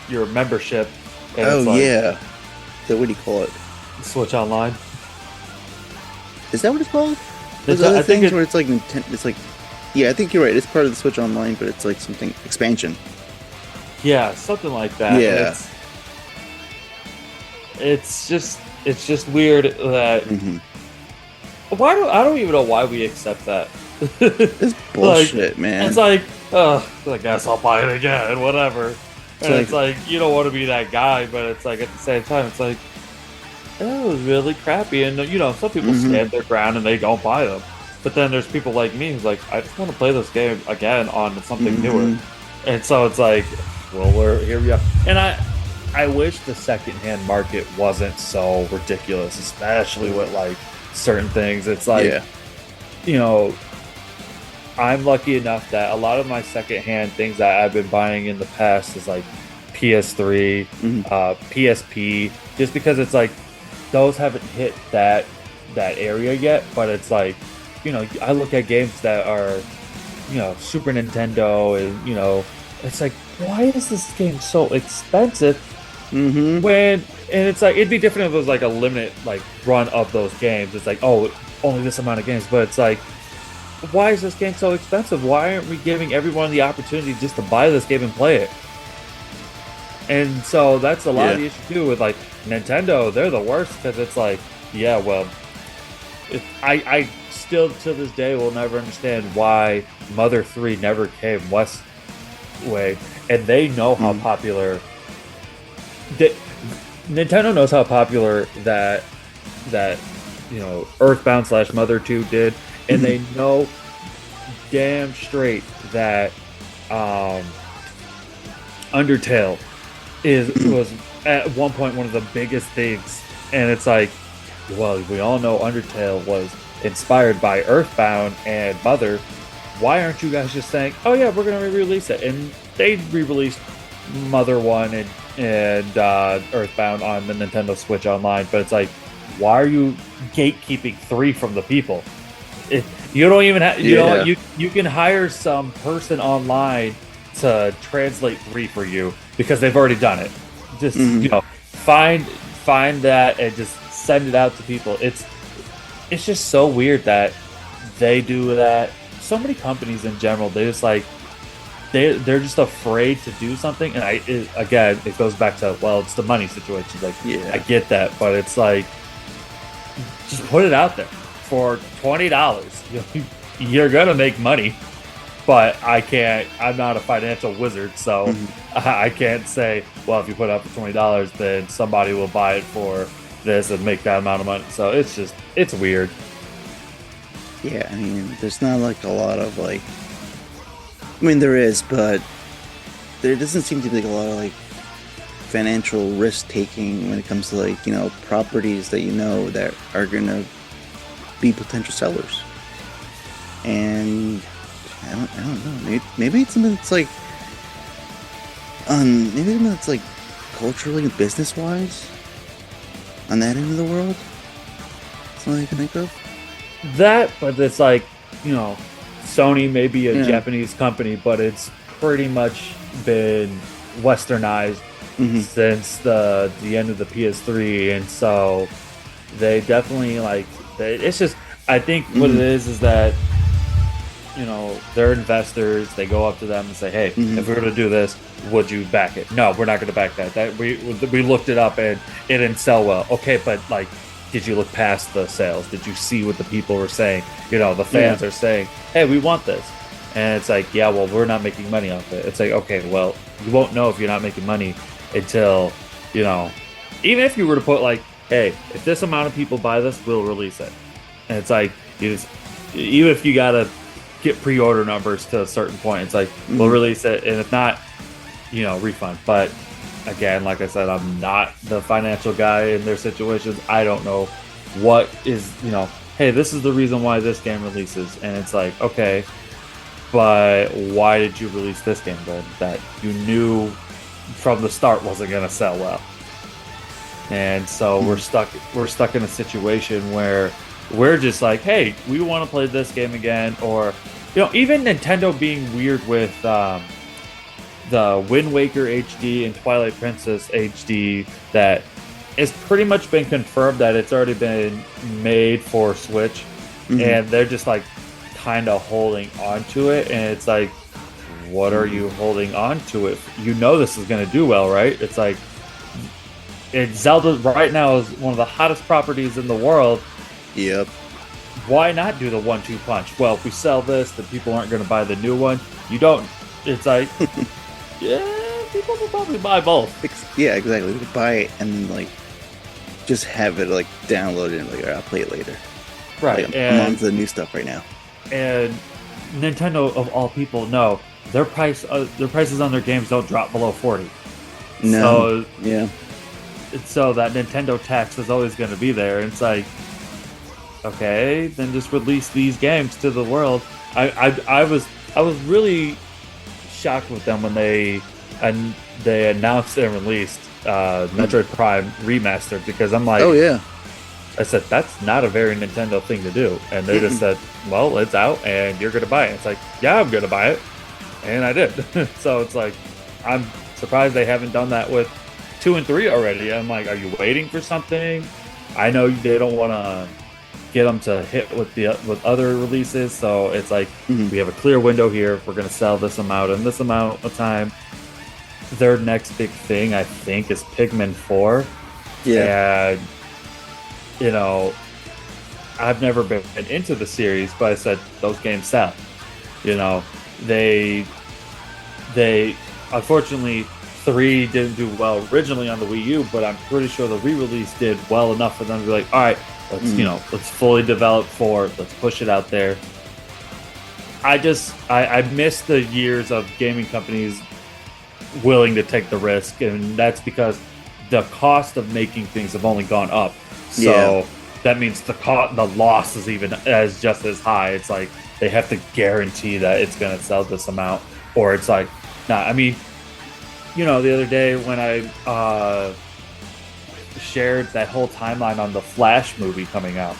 membership. And Oh it's like, yeah. So what do you call it? Switch Online. Is that what it's called? It's- There's other I think things where it's like it's like, yeah, I think you're right. It's part of the Switch Online, but it's like something expansion. Yeah, something like that. And Yeah. it's just weird that I don't even know why we accept that. It's bullshit, man. It's like, I guess I'll buy it again, whatever. And it's like you don't want to be that guy, but it's like at the same time, it's like that was really crappy. And some people stand their ground and they don't buy them. But then there's people like me who's like, I just want to play this game again on something newer. And so it's like, well, here we are. And I wish the secondhand market wasn't so ridiculous, especially with like certain things. It's like, I'm lucky enough that a lot of my secondhand things that I've been buying in the past is like PS3, PSP, just because it's like those haven't hit that area yet. But it's like, I look at games that are, Super Nintendo, and it's like, why is this game so expensive? And it's like it'd be different if it was like a limited like run of those games. It's like, oh, only this amount of games, but it's like, why is this game so expensive? Why aren't we giving everyone the opportunity just to buy this game and play it? And so that's a lot of the issue too with like Nintendo. They're the worst because it's like, yeah, well, I still to this day will never understand why Mother 3 never came West way, and they know how popular. Nintendo knows how popular that Earthbound / Mother 2 did, and they know damn straight that Undertale was at one point one of the biggest things, and it's like, well, we all know Undertale was inspired by Earthbound and Mother. Why aren't you guys just saying, oh yeah, we're gonna re-release it? And they re-released Mother 1 and Earthbound on the Nintendo Switch Online, but it's like, why are you gatekeeping 3 from the people? You don't even have, you can hire some person online to translate 3 for you because they've already done it. Just find that and just send it out to people. It's just so weird that they do that. So many companies in general, they just like they're just afraid to do something. And it goes back to, well, it's the money situation. Like, I get that, but it's like, just put it out there for $20. You're gonna make money, but I'm not a financial wizard, so I can't say, well, if you put it up for $20, then somebody will buy it for this and make that amount of money. So it's weird. Yeah, I mean, there's not like a lot of like, I mean, there is, but there doesn't seem to be like a lot of like financial risk taking when it comes to like, properties that that are gonna be potential sellers. And I don't know. Maybe it's something that's like, maybe something that's like culturally and business wise on that end of the world. Something I can think of. That, but it's like, Sony may be a Japanese company, but it's pretty much been westernized since the end of the PS3, and so they definitely it's just, I think what it is that they're investors. They go up to them and say, hey, if we were to do this, would you back it? No, we're not going to back that. We looked it up and it didn't sell well. Okay, but like, did you look past the sales? Did you see what the people were saying? The fans are saying, hey, we want this. And it's like, yeah, well, we're not making money off it. It's like, okay, well, you won't know if you're not making money until, even if you were to put like, hey, if this amount of people buy this, we'll release it. And it's like, even if you got to get pre-order numbers to a certain point, it's like, we'll release it. And if not, refund. But again, like I said, I'm not the financial guy in their situations. I don't know what is, hey, this is the reason why this game releases. And it's like, okay, but why did you release this game then that you knew from the start wasn't going to sell well? And so we're stuck in a situation where we're just like, hey, we want to play this game again. Or, even Nintendo being weird with the Wind Waker HD and Twilight Princess HD, that it's pretty much been confirmed that it's already been made for Switch, and they're just like kind of holding on to it. And it's like, what are you holding on to it? This is going to do well, right? It's like, Zelda right now is one of the hottest properties in the world. Yep. Why not do the 1-2 punch? Well, if we sell this, then people aren't going to buy the new one. You don't. It's like, yeah, people will probably buy both. Yeah, exactly. We could buy it and like just have it like downloaded and like, I'll play it later. Right. Like, I'm on to the new stuff right now. And Nintendo, of all people, no, their prices on their games don't drop below 40. No. So, yeah. So that Nintendo tax is always going to be there. And it's like, okay, then just release these games to the world. I was really shocked with them when they announced and released Metroid Prime Remastered, because I'm like, oh yeah, I said, that's not a very Nintendo thing to do. And they just said, well, it's out and you're going to buy it. It's like, yeah, I'm going to buy it. And I did. So it's like, I'm surprised they haven't done that with 2 and 3 already. I'm like, are you waiting for something? I know they don't want to get them to hit with other releases. So it's like, we have a clear window here. We're going to sell this amount in this amount of time. Their next big thing, I think, is Pikmin 4. Yeah. And, I've never been into the series, but I said those games sell. They unfortunately 3 didn't do well originally on the Wii U, but I'm pretty sure the re-release did well enough for them to be like, all right, let's let's fully develop 4, let's push it out there. I miss the years of gaming companies willing to take the risk, and that's because the cost of making things have only gone up. So that means the loss is even just as high. It's like they have to guarantee that it's going to sell this amount, or it's like, nah. I mean, the other day when I shared that whole timeline on the Flash movie coming out,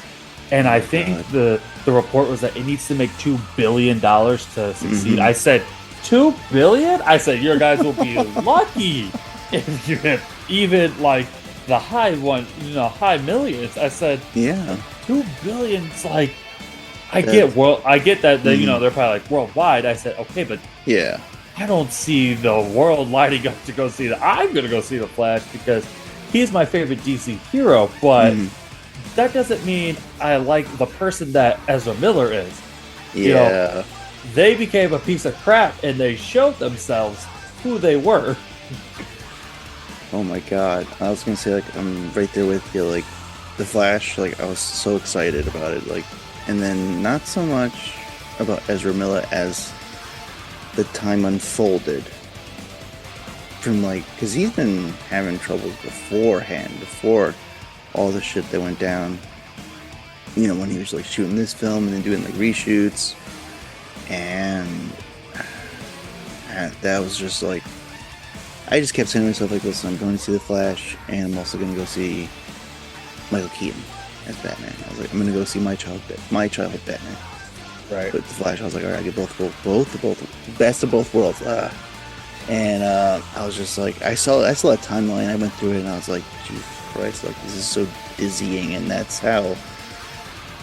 and I think God. the report was that it needs to make $2 billion to succeed. Mhm. I said 2 billion. I said your guys will be lucky if you hit even like the high one, high millions. I said Yeah. 2 billion. It's like I That's- get that they, Mhm. they're probably like worldwide. I said okay, but Yeah. I don't see the world lighting up to go see that. I'm gonna go see the Flash because he's my favorite DC hero, but Mhm. that doesn't mean I like the person that Ezra Miller is. Yeah. They became a piece of crap and they showed themselves who they were. Oh my God. I was gonna say, like, I'm right there with you. Like, the Flash, like, I was so excited about it. Like, and then not so much about Ezra Miller as the time unfolded. From, like, because he's been having troubles beforehand, before all the shit that went down. When he was, like, shooting this film and then doing, like, reshoots. And that was just, like, I just kept saying to myself, like, listen, I'm going to see The Flash, and I'm also going to go see Michael Keaton as Batman. I was like, I'm going to go see my childhood Batman. Right. With The Flash, I was like, all right, I get both, best of both worlds. And I was just like, I saw that timeline, I went through it, and I was like, Jesus Christ, like, this is so dizzying, and that's how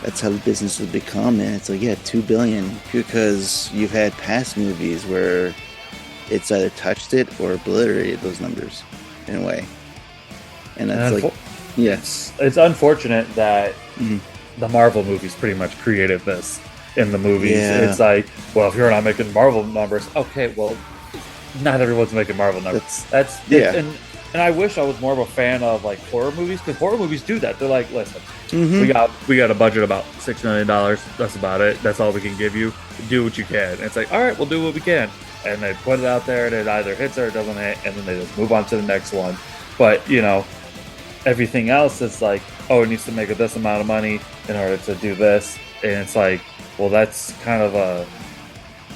the business has become. And it's like, yeah, 2 billion, because you've had past movies where it's either touched it or obliterated those numbers in a way. And that's like, yes, it's unfortunate that Mhm. the Marvel movies pretty much created this in the movies. Yeah. It's like, well, if you're not making Marvel numbers, okay, well, not everyone's making Marvel numbers. Yeah. And I wish I was more of a fan of like horror movies, because horror movies do that. They're like, listen, Mhm. we got a budget about $6 million. That's about it. That's all we can give you. Do what you can. And it's like, all right, we'll do what we can. And they put it out there, and it either hits or it doesn't hit, and then they just move on to the next one. But everything else is like, oh, it needs to make this amount of money in order to do this, and it's like, well, that's kind of a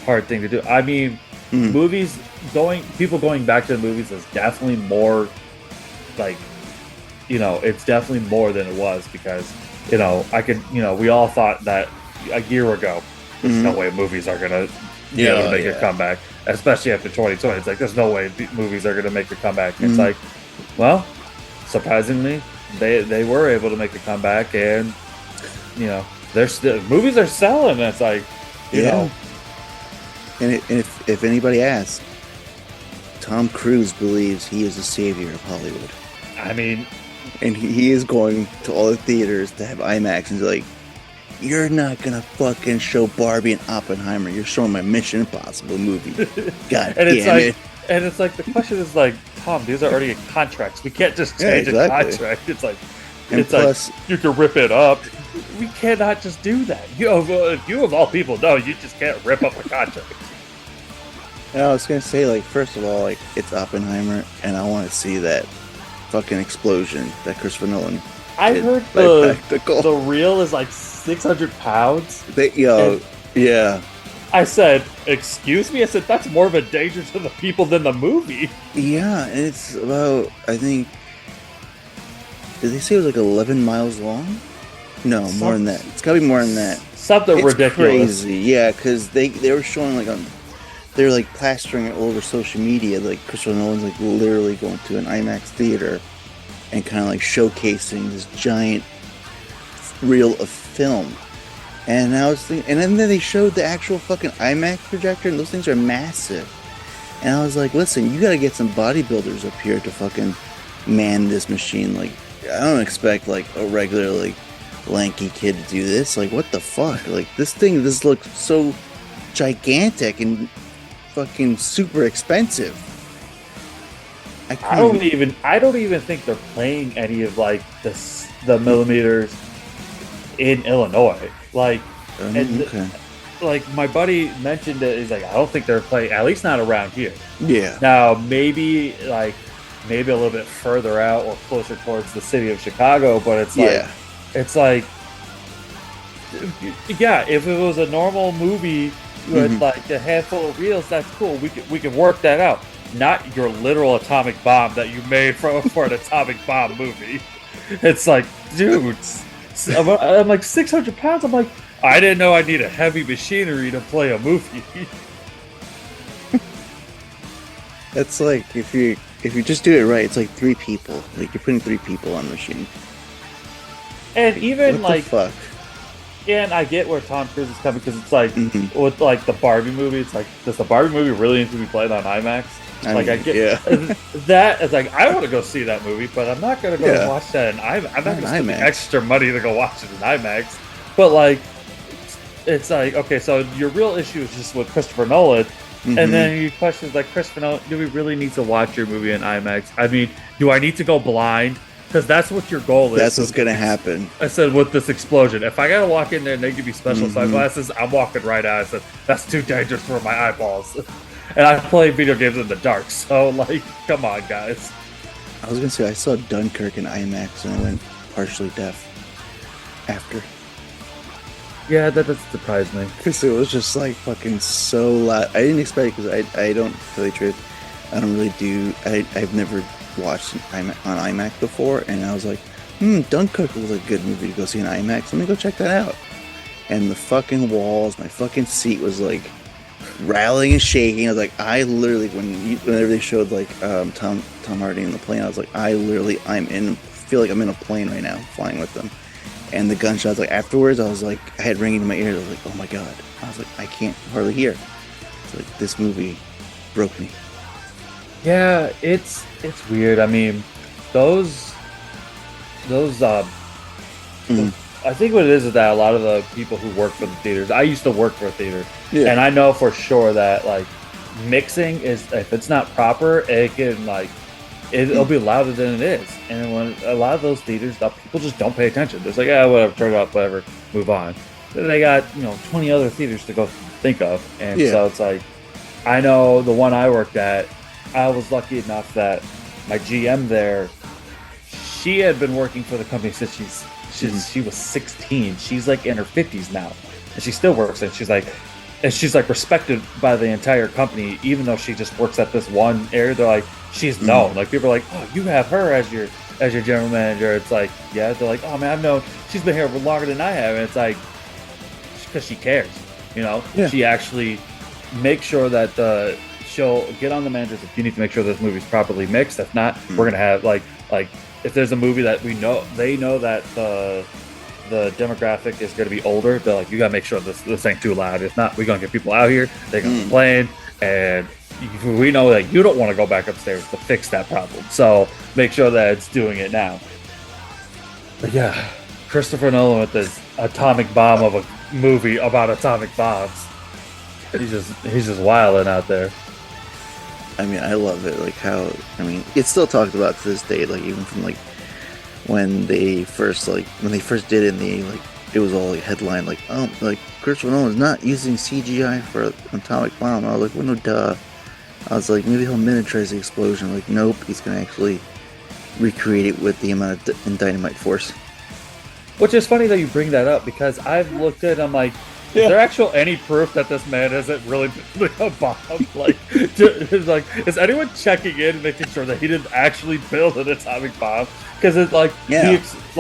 hard thing to do. I mean, people going back to the movies is definitely more like, it's definitely more than it was, because we all thought that a year ago there's no way movies are gonna be able to make a comeback, especially after 2020. It's like, there's no way movies are gonna make a comeback. It's like, well, surprisingly, they were able to make a comeback, and they're still, movies are selling. And it's like, you know. And if anybody asks, Tom Cruise believes he is the savior of Hollywood. I mean, and he is going to all the theaters to have IMAX, and he's like, you're not gonna fucking show Barbie and Oppenheimer. You're showing my Mission Impossible movie. God and damn it. And it's like, the question is like, Tom, these are already in contracts. We can't just change a contract. It's like, plus, like, you can rip it up. We cannot just do that. You of all people know, you just can't rip up a contract. And I was gonna say, like, first of all, like, it's Oppenheimer, and I want to see that fucking explosion that Christopher Nolan. I heard the reel is like 600 pounds. Yeah. I said, excuse me? I said, that's more of a danger to the people than the movie. Yeah, and it's about, I think, did they say it was like 11 miles long? No, more than that. It's gotta be more than that. Something ridiculous. Crazy, yeah, because they were showing, like, they're like plastering it all over social media, like Christopher Nolan's like literally going to an IMAX theater and kind of like showcasing this giant reel of film. And I was thinking, and then they showed the actual fucking IMAX projector, and those things are massive. And I was like, listen, you gotta get some bodybuilders up here to fucking man this machine. Like, I don't expect like a regular like lanky kid to do this. Like, what the fuck? Like, this looks so gigantic and fucking super expensive. I don't even think they're playing any of like the millimeters in Illinois. Like, like my buddy mentioned it. He's like, I don't think they're playing, at least not around here. Yeah. Now maybe a little bit further out or closer towards the city of Chicago, but it's like, yeah, if it was a normal movie with like a handful of reels, that's cool. We could work that out. Not your literal atomic bomb that you made for an atomic bomb movie. It's like, dude, I'm like 600 pounds. I'm like, I didn't know I need a heavy machinery to play a movie. That's like if you just do it right, it's like three people. Like you're putting three people on the machine. And even What the like, fuck? yeah, and I get where Tom Cruise is coming because it's like Mm-hmm. with like the Barbie movie. It's like, does the Barbie movie really need to be played on IMAX? I Like I mean, get yeah. that. It's like I want to go see that movie, but I'm not gonna go Yeah. watch that. And I'm not Not gonna spend the IMAX. extra money to go watch it in IMAX. But like, it's like, okay, so your real issue is just with Christopher Nolan, and Mm-hmm. then you question like, Christopher Nolan, do we really need to watch your movie in IMAX? I mean, do I need to go blind? Because that's what your goal is. That's what's gonna happen. I said with this explosion, if I gotta walk in there and they give me special Mm-hmm. sunglasses, I'm walking right out. I said that's too dangerous for my eyeballs. And I play video games in the dark, so like, come on, guys. I was gonna say I saw Dunkirk in IMAX and I went partially deaf after Yeah, that doesn't surprise me. because it was just like fucking so loud. I didn't expect it because I don't tell you the truth. I don't really do. I've never watched an IMAX, on IMAX before, and I was like, Dunkirk was a good movie to go see in IMAX. Let me go check that out. And the fucking walls, my fucking seat was like rattling and shaking. I was like, I literally whenever they showed like Tom Hardy in the plane, I was like, feel like I'm in a plane right now, flying with them. And the gunshots, like afterwards, I was like, I had ringing in my ears. I was like, oh my god. I was like, I can't hardly hear. It's like this movie broke me. Yeah, it's weird. I mean, those Mhm. I think what it is that a lot of the people who work for the theaters, I used to work for a theater, Yeah. and I know for sure that like mixing is, if it's not proper, it can like it'll be louder than it is. And when a lot of those theaters, people just don't pay attention. They're just like, yeah, whatever, turn it off, whatever, move on. They got 20 other theaters to go think of, and Yeah. so it's like, I know the one I worked at, I was lucky enough that my GM there, she had been working for the company since she was 16. She's like in her 50s now, and she still works. And she's like respected by the entire company, even though she just works at this one area. They're like, she's known. Like people are like, oh, you have her as your general manager. It's like, yeah. They're like, oh man, I've known, she's been here for longer than I have. And it's like, because she cares, Yeah. She actually makes sure that she'll get on the managers if you need to make sure this movie's properly mixed. If not, we're gonna have like if there's a movie that they know that the demographic is going to be older, they're like, you got to make sure this ain't too loud. If not, we're going to get people out here, they're going to complain, and we know that you don't want to go back upstairs to fix that problem, so make sure that it's doing it now. But yeah, Christopher Nolan with this atomic bomb of a movie about atomic bombs. He's just wilding out there. I mean, I love it. Like how, I mean, it's still talked about to this day. Like even from like when they first did it, and it was all like headline like, oh, like Christopher Nolan's not using CGI for an atomic bomb. I was like, well, no, duh. I was like, maybe he'll miniaturize the explosion. Like, nope, he's gonna actually recreate it with the amount of dynamite force. Which is funny that you bring that up, because I've looked at it, I'm like, is there actual any proof that this man isn't really building a bomb? Like, is anyone checking in, making sure that he didn't actually build an atomic bomb? Because it's like, Yeah.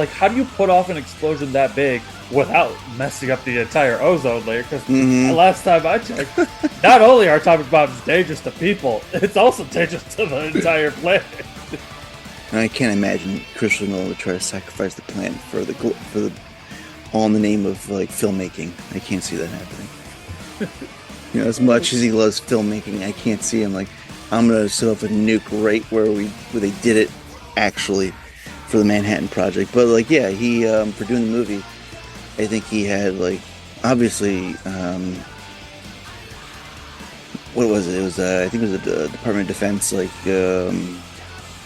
how do you put off an explosion that big without messing up the entire ozone layer? Because last time I checked, not only are atomic bombs dangerous to people, it's also dangerous to the entire planet. And I can't imagine Christopher Nolan would try to sacrifice the planet for the all in the name of like filmmaking. I can't see that happening. As much as he loves filmmaking, I can't see him like, I'm gonna set off a nuke right where they did it actually for the Manhattan Project. But like, yeah, he for doing the movie, I think he had like, obviously, what was it? It was I think it was the Department of Defense like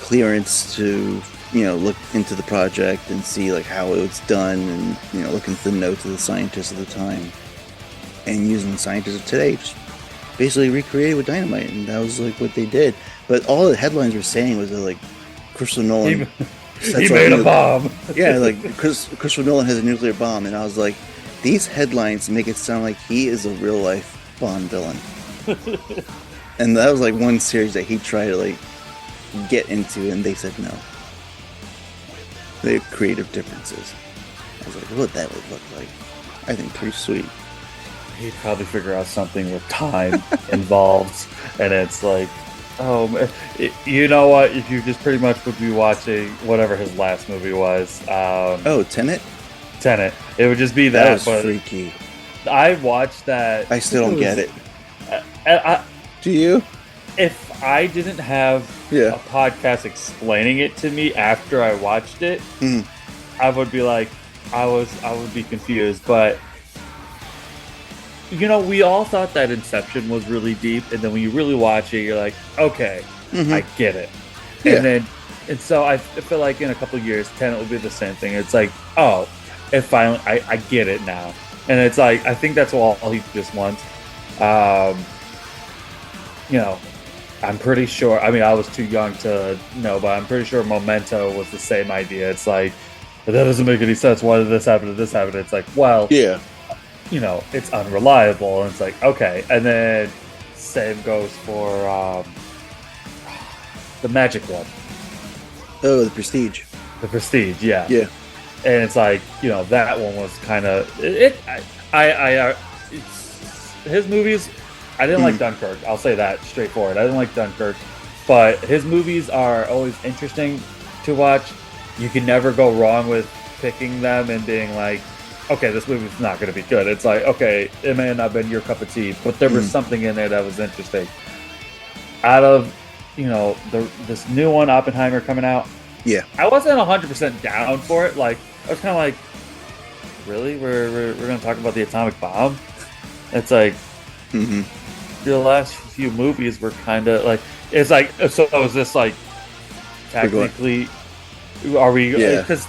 clearance to look into the project and see like how it was done, and look into the notes of the scientists of the time, and using the scientists of today just basically recreated with dynamite, and that was like what they did. But all the headlines were saying was that like Christopher Nolan he made a bomb. yeah, like Christopher Nolan has a nuclear bomb, and I was like, these headlines make it sound like he is a real life Bond villain. And that was like one series that he tried to like get into, and they said no. They have creative differences. I was like, what that would look like. I think pretty sweet. He'd probably figure out something with time involved, and it's like, oh, you know what? If you just pretty much would be watching whatever his last movie was. Tenet? Tenet. It would just be That that. was But freaky. I watched that. I still don't get it. I, Do you? if I didn't have Yeah. a podcast explaining it to me after I watched it, I would be like, I would be confused. But we all thought that Inception was really deep, and then when you really watch it, you're like, okay, I get it. Yeah. And so I feel like in a couple of years, Tenet will be the same thing. It's like, oh, it finally, I get it now. And it's like, I think that's all he just wants. I'm pretty sure, I mean, I was too young to know, but I'm pretty sure Memento was the same idea. It's like, that doesn't make any sense. Why did this happen to this happen? It's like, well, Yeah. it's unreliable. And it's like, okay. And then same goes for the Magic one. Oh, The Prestige. The Prestige, yeah. Yeah. And it's like, that one was kind of his movies. I didn't like Dunkirk. I'll say that straightforward. I didn't like Dunkirk, but his movies are always interesting to watch. You can never go wrong with picking them and being like, okay, this movie's not going to be good. It's like, okay, it may not have been your cup of tea, but there was something in there that was interesting. Out of, this new one, Oppenheimer, coming out, Yeah. I wasn't 100% down for it. Like, I was kind of like, really? We're going to talk about the atomic bomb? It's like, the last few movies were kind of like, it's like, so is this like, technically, are we, Yeah. because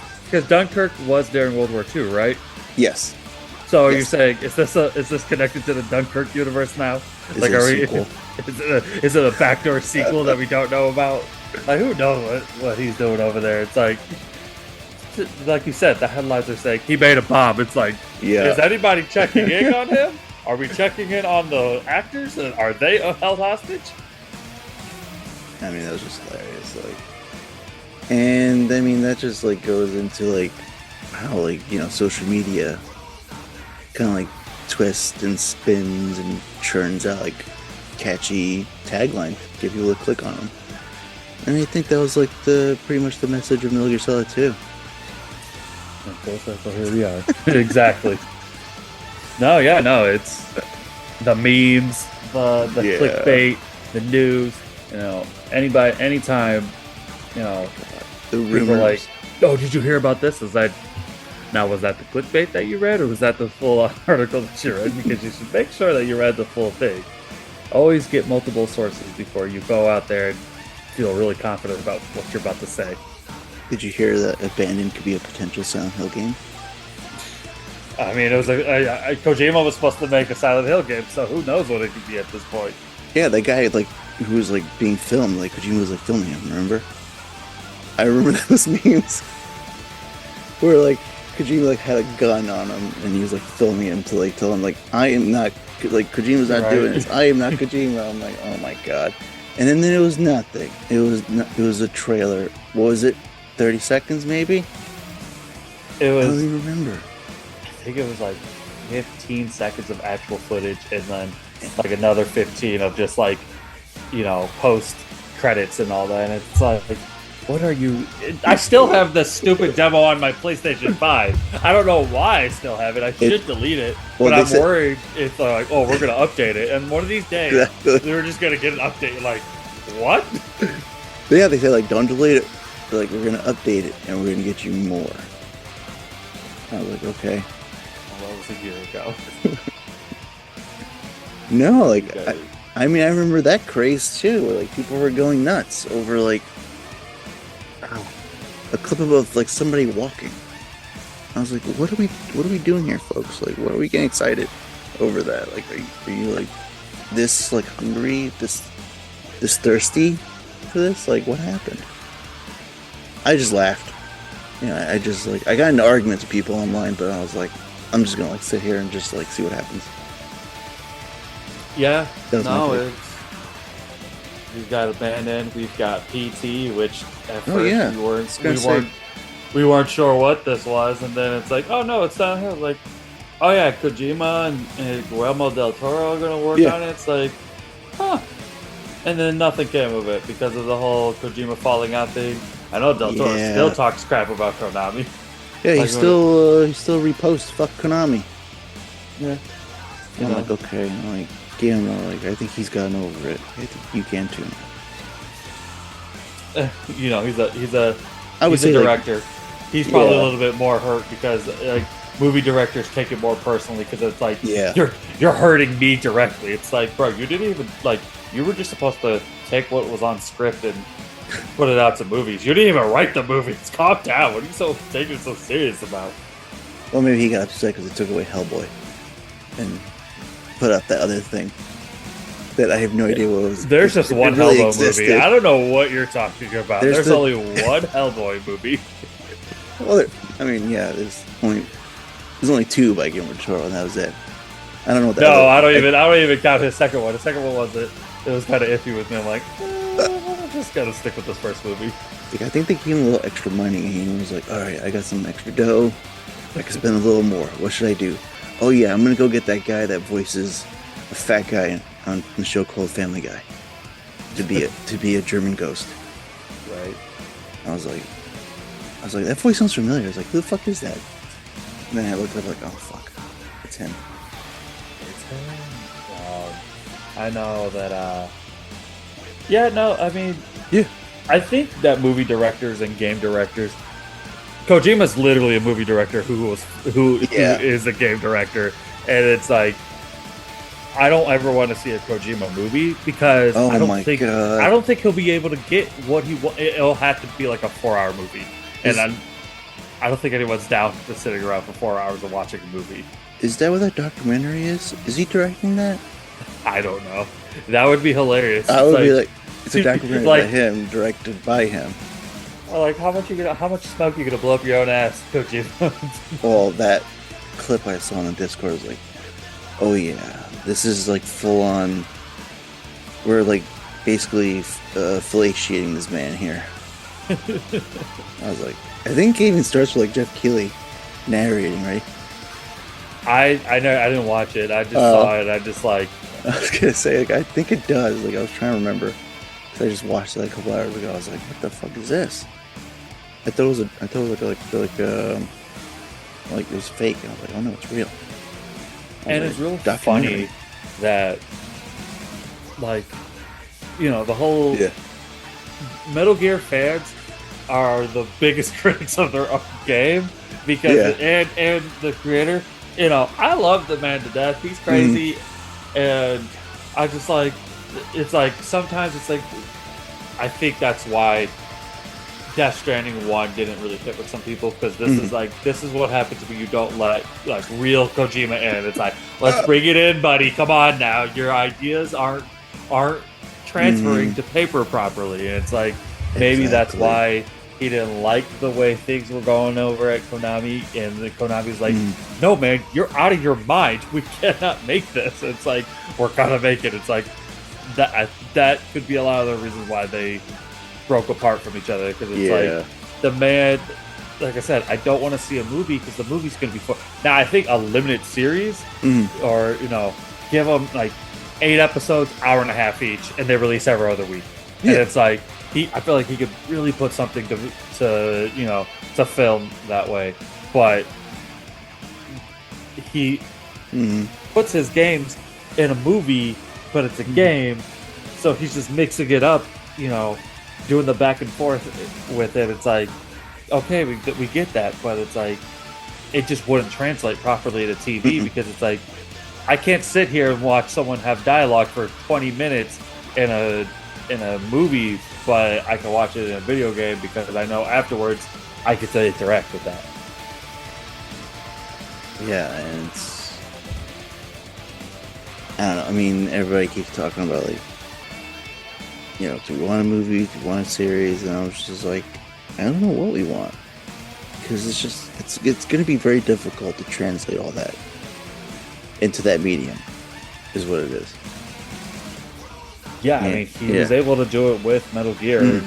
Dunkirk was during World War II, right? Yes. So are you Yes. saying, is this connected to the Dunkirk universe now? Is Like, it a are we, sequel? is it a backdoor sequel that we don't know about? Like, who knows what he's doing over there? It's like you said, the headlines are saying he made a bomb. It's like, Yeah. is anybody checking in on him? Are we checking in on the actors? Are they held hostage? I mean, that was just hilarious. Like, and I mean, that just like goes into like how like social media kind of like twists and spins and churns out like catchy tagline, get people to click on them. And I think that was like pretty much the message of Metal Gear Solid 2. So here we are. Exactly. No, it's the memes, the clickbait, the news. Anybody, anytime, The people rumors. are like, oh, did you hear about this? Was that the clickbait that you read, or was that the full article that you read? Because you should make sure that you read the full thing. Always get multiple sources before you go out there and feel really confident about what you're about to say. Did you hear that Abandoned could be a potential Silent Hill game? I mean, it was Kojima was supposed to make a Silent Hill game, so who knows what it could be at this point. Yeah, that guy like who was like being filmed, like Kojima was like filming him. Remember? I remember those memes where like Kojima like had a gun on him and he was like filming him to like tell him like I am not like Kojima's not doing this. I am not Kojima. I'm like, oh my god. And then it was nothing. It was a trailer. What was it? 30 seconds maybe? It was. I don't even remember. I think it was like 15 seconds of actual footage, and then like another 15 of just like post credits and all that. And it's like, what are you? I still have the stupid demo on my PlayStation 5. I don't know why I still have it. I should delete it, well, but I'm worried if like, oh, we're gonna update it, and one of these days Exactly. we're just gonna get an update. Like, what? Yeah, they say like don't delete it. They're like, we're gonna update it and we're gonna get you more. I was like, okay. Well, that was a year ago. No, like I mean, I remember that craze too, where like people were going nuts over like a clip of like somebody walking. I was like, what are we doing here, folks? Like, what are we getting excited over that? Like, are you like this like hungry, this thirsty for this? Like, what happened? I just laughed. I just like I got into arguments with people online, but I was like, I'm just gonna like sit here and just like see what happens. Yeah, That was my take. We've got Abandoned, we've got PT, which at Oh, first yeah. we weren't gonna say, we weren't sure what this was, and then it's like, oh no, it's down here. Like, oh yeah, Kojima and Guillermo del Toro are gonna work on it. It's like, huh. And then nothing came of it because of the whole Kojima falling out thing. I know Del Toro still talks crap about Konami. Yeah, he still reposts fuck Konami. Yeah. I'm like, okay, I'm like, Guillermo, like, I think he's gotten over it. I think you can too. You know, he's a director. Like, he's probably a little bit more hurt because like movie directors take it more personally because it's like you're hurting me directly. It's like, bro, you didn't even like you were just supposed to take what was on script and put it out to movies. You didn't even write the movies. Calm down. What are you taking it so serious about? Well, maybe he got upset because it took away Hellboy and put up that other thing that I have no idea what was. There's just one really Hellboy movie. I don't know what you're talking about. There's only one Hellboy movie. Well, I mean, yeah, there's only two by Guillermo del Toro, and that was it. I don't know what that. No, I don't even count his second one. The second one it was kind of iffy with me. I'm like, I'm just gotta stick with this first movie. Like, I think they gave him a little extra money, and he was like, all right, I got some extra dough. I can spend a little more. What should I do? Oh yeah, I'm gonna go get that guy that voices a fat guy on the show called Family Guy to be a German ghost. Right. I was like, that voice sounds familiar. I was like, who the fuck is that? And then I looked up like, oh fuck, it's him. It's him. I know that. Yeah. No. I mean. Yeah. I think that movie directors and game directors. Kojima's literally a movie director who is a game director, and it's like I don't ever want to see a Kojima movie because I don't think he'll be able to get what he wants. It'll have to be like a 4-hour movie, and I don't think anyone's down to sitting around for 4 hours and watching a movie. Is that what that documentary is? Is he directing that? I don't know. That would be hilarious. I would be like, it's a documentary by him, directed by him. Like, how much smoke you gonna blow up your own ass, Kojima? Well, that clip I saw on the Discord was like, oh yeah, this is like full on. We're like basically fellatiating this man here. I was like, I think it even starts with like Jeff Keighley narrating, right? I know I didn't watch it. I just saw it. I just like. I was gonna say, like, I think it does. Like, I was trying to remember. So I just watched it like a couple hours ago. I was like, what the fuck is this? I thought it was like it was fake. And I was like, oh no, it's real. And it's real funny that, like, you know, the whole Metal Gear fans are the biggest critics of their own game because and the creator. You know, I love the man to death. He's crazy, and I just like. It's like sometimes it's like I think that's why Death Stranding 1 didn't really hit with some people because this is what happens when you don't let like real Kojima in. It's like, let's bring it in, buddy. Come on now, your ideas aren't transferring to paper properly, and it's like maybe that's why he didn't like the way things were going over at Konami, and the Konami's like, no man, you're out of your mind. We cannot make this. It's like we're gonna make it. It's like. That could be a lot of the reasons why they broke apart from each other because it's like the man, like I said, I don't want to see a movie because the movie's going to be fun. Now I think a limited series or give them like 8 episodes, hour and a half each, and they release every other week. And it's like I feel like he could really put something to film that way, but he puts his games in a movie. But it's a game, so he's just mixing it up, doing the back and forth with it. It's like, okay, we get that, but it's like, it just wouldn't translate properly to TV because it's like, I can't sit here and watch someone have dialogue for 20 minutes in a movie, but I can watch it in a video game because I know afterwards I can interact with that. Yeah, and I don't know. I mean, everybody keeps talking about like, do we want a movie? Do we want a series? And I was just like, I don't know what we want because it's going to be very difficult to translate all that into that medium, is what it is. Yeah, I mean, he was able to do it with Metal Gear,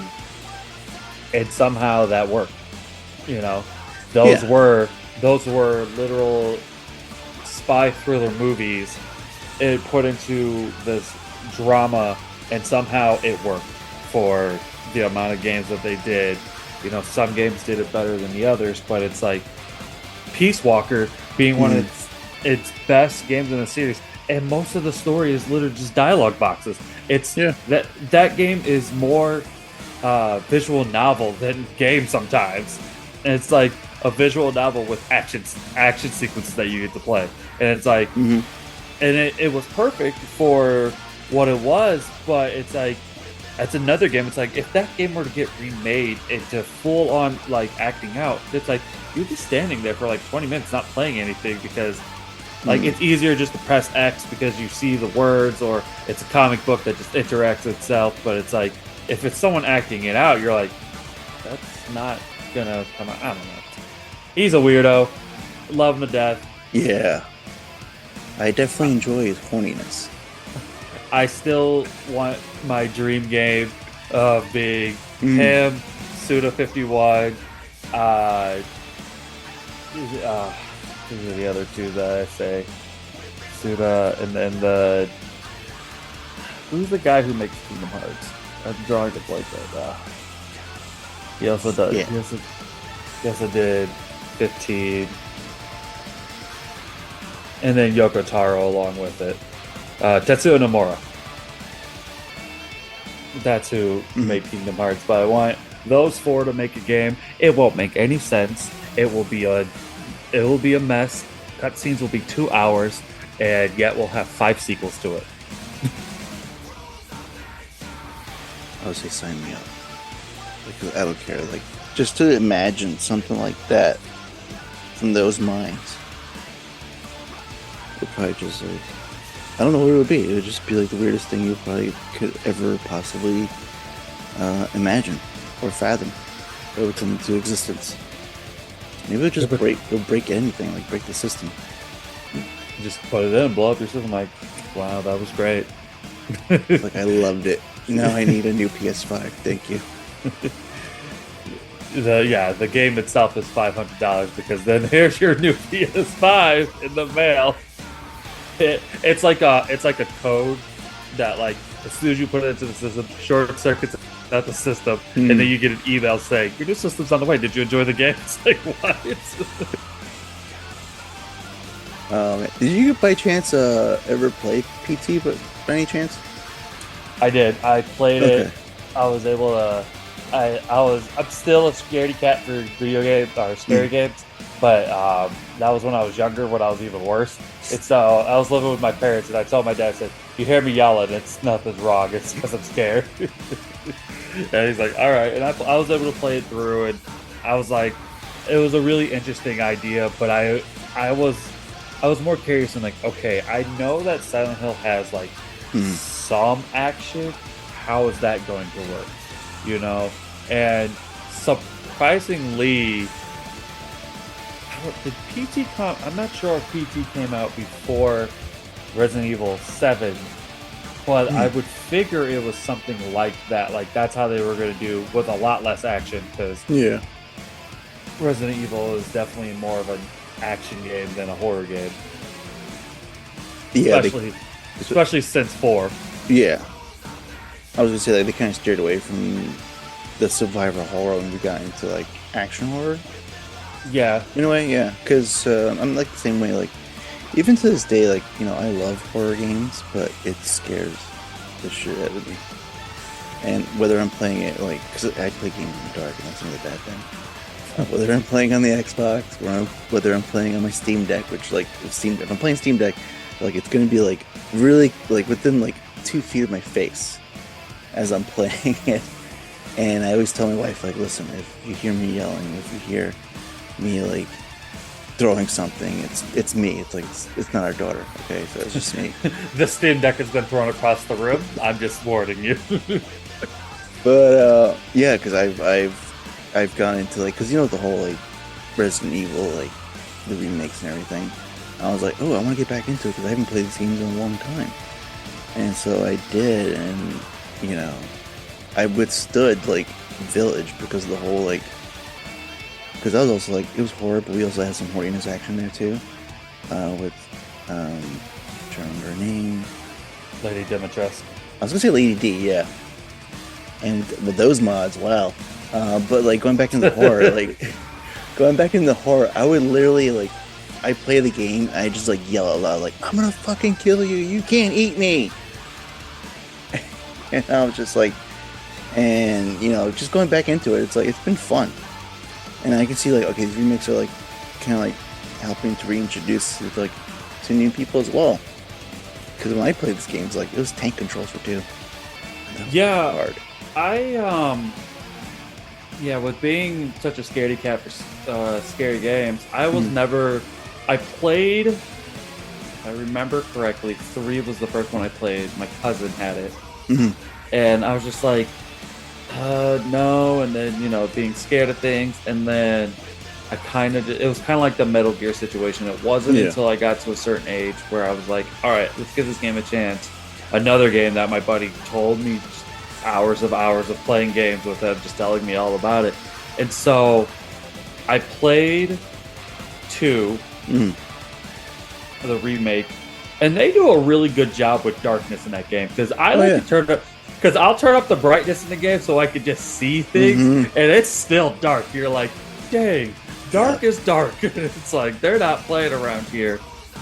and somehow that worked. You know, Yeah. those were literal spy thriller movies it put into this drama, and somehow it worked for the amount of games that they did. Some games did it better than the others, but it's like Peace Walker being one of Mhm. its best games in the series, and most of the story is literally just dialogue boxes. It's Yeah. that game is more visual novel than game sometimes, and it's like a visual novel with action sequences that you get to play, and it's like, Hmm. and it was perfect for what it was, but it's like that's another game. It's like if that game were to get remade into full on like acting out, it's like you'd be standing there for like 20 minutes not playing anything, because like Mm. it's easier just to press X because you see the words, or it's a comic book that just interacts itself. But it's like if it's someone acting it out, you're like, that's not gonna come out. I don't know. He's a weirdo. Love him to death. Yeah. I definitely enjoy his horniness. I still want my dream game of being Mm. him, Suda 51, uh, these are the other two that I say. Suda, and then who's the guy who makes Kingdom Hearts? I'm drawing a blank right now. He also does. Yeah. He also did 15, and then Yoko Taro along with it. Tetsuya Nomura. That's who made Kingdom Hearts. But I want those four to make a game. It won't make any sense. It will be a mess. Cutscenes will be 2 hours, and yet we'll have 5 sequels to it. I would say sign me up. Like, I don't care. Like, just to imagine something like that from those minds would probably just like, I don't know what it would be. It would just be like the weirdest thing you probably could ever possibly imagine or fathom that would come into existence. Maybe it'll break anything, like break the system. Just put it in, blow up your system. Like, wow, that was great. Like, I loved it. Now I need a new PS5. Thank you. The game itself is $500, because then here's your new PS5 in the mail. It's like a code that, like, as soon as you put it into the system, short circuits out the system, and then you get an email saying your new system's on the way. Did you enjoy the game? It's like, what? Did you by chance ever play PT? But by any chance? I did. I played Okay. it. I was able to. I'm still a scaredy cat for video games or scary games, but that was when I was younger, when I was even worse. It's I was living with my parents, and I told my dad, I said, "You hear me yelling? It's nothing's wrong. It's because I'm scared." And he's like, "All right." And I was able to play it through, and I was like, it was a really interesting idea, but I was more curious and like, okay, I know that Silent Hill has like some action. How is that going to work? And surprisingly, did PT come? I'm not sure if PT came out before Resident Evil 7, but I would figure it was something like that. Like, that's how they were going to do, with a lot less action, because Yeah. Resident Evil is definitely more of an action game than a horror game. Yeah. Especially since 4. Yeah. I was gonna say, like, they kind of steered away from the survivor horror and we got into like action horror. Yeah. In a way, yeah. Because I'm like the same way. Like, even to this day, like, I love horror games, but it scares the shit out of me. And whether I'm playing it, like, because I play games in the dark, and that's another bad thing. Whether I'm playing on the Xbox, or whether I'm playing on my Steam Deck, which, like, if I'm playing Steam Deck, like, it's gonna be like really like within like 2 feet of my face as I'm playing it. And I always tell my wife, like, listen, if you hear me yelling, if you hear me like throwing something, it's me. It's like it's not our daughter, okay? So it's just me. The Steam Deck has been thrown across the room. I'm just warning you. But yeah, because I've gone into, like, because the whole like Resident Evil, like the remakes and everything. I was like, oh, I want to get back into it because I haven't played these games in a long time. And so I did, and I withstood like Village because of the whole like because that was also like it was horror, but we also had some horniness action there too. With trying to remember her name. Lady Dimitrescu. I was gonna say Lady D, yeah. And with those mods, wow. But like going back into the horror, I would literally like, I play the game, I just like yell out loud, like, I'm gonna fucking kill you, you can't eat me. And I was just like, and you know, just going back into it, it's like, it's been fun. And I can see like, okay, these remakes are like, kind of like helping to reintroduce to new people as well. Because when I played this game, it was tank controls for two. Yeah, hard. With being such a scaredy cat for scary games, I was never. I played. If I remember correctly, 3 was the first one I played. My cousin had it, and I was just like, no. And then being scared of things, and then it was kind of like the Metal Gear situation. It wasn't until I got to a certain age where I was like, all right, let's give this game a chance. Another game that my buddy told me. Hours of playing games with him, just telling me all about it. And so I played 2, the remake, and they do a really good job with darkness in that game, because to turn up, because I'll turn up the brightness in the game so I could just see things, and it's still dark. You're like, dang, dark is dark. It's like they're not playing around here.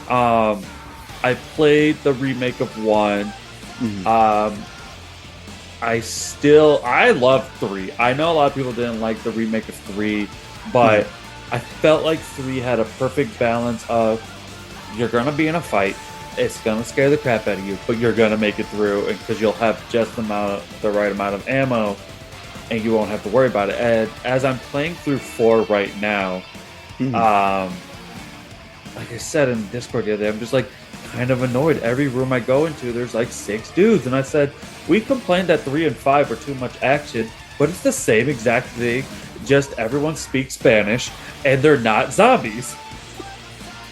I played the remake of 1. I love 3. I know a lot of people didn't like the remake of 3, but I felt like 3 had a perfect balance of, you're gonna be in a fight, it's gonna scare the crap out of you, but you're gonna make it through, because you'll have just the right amount of ammo, and you won't have to worry about it. And as I'm playing through 4 right now, like I said in Discord the other day, I'm just like kind of annoyed. Every room I go into, there's like 6 dudes, and I said, we complained that 3 and 5 were too much action, but it's the same exact thing, just everyone speaks Spanish, and they're not zombies.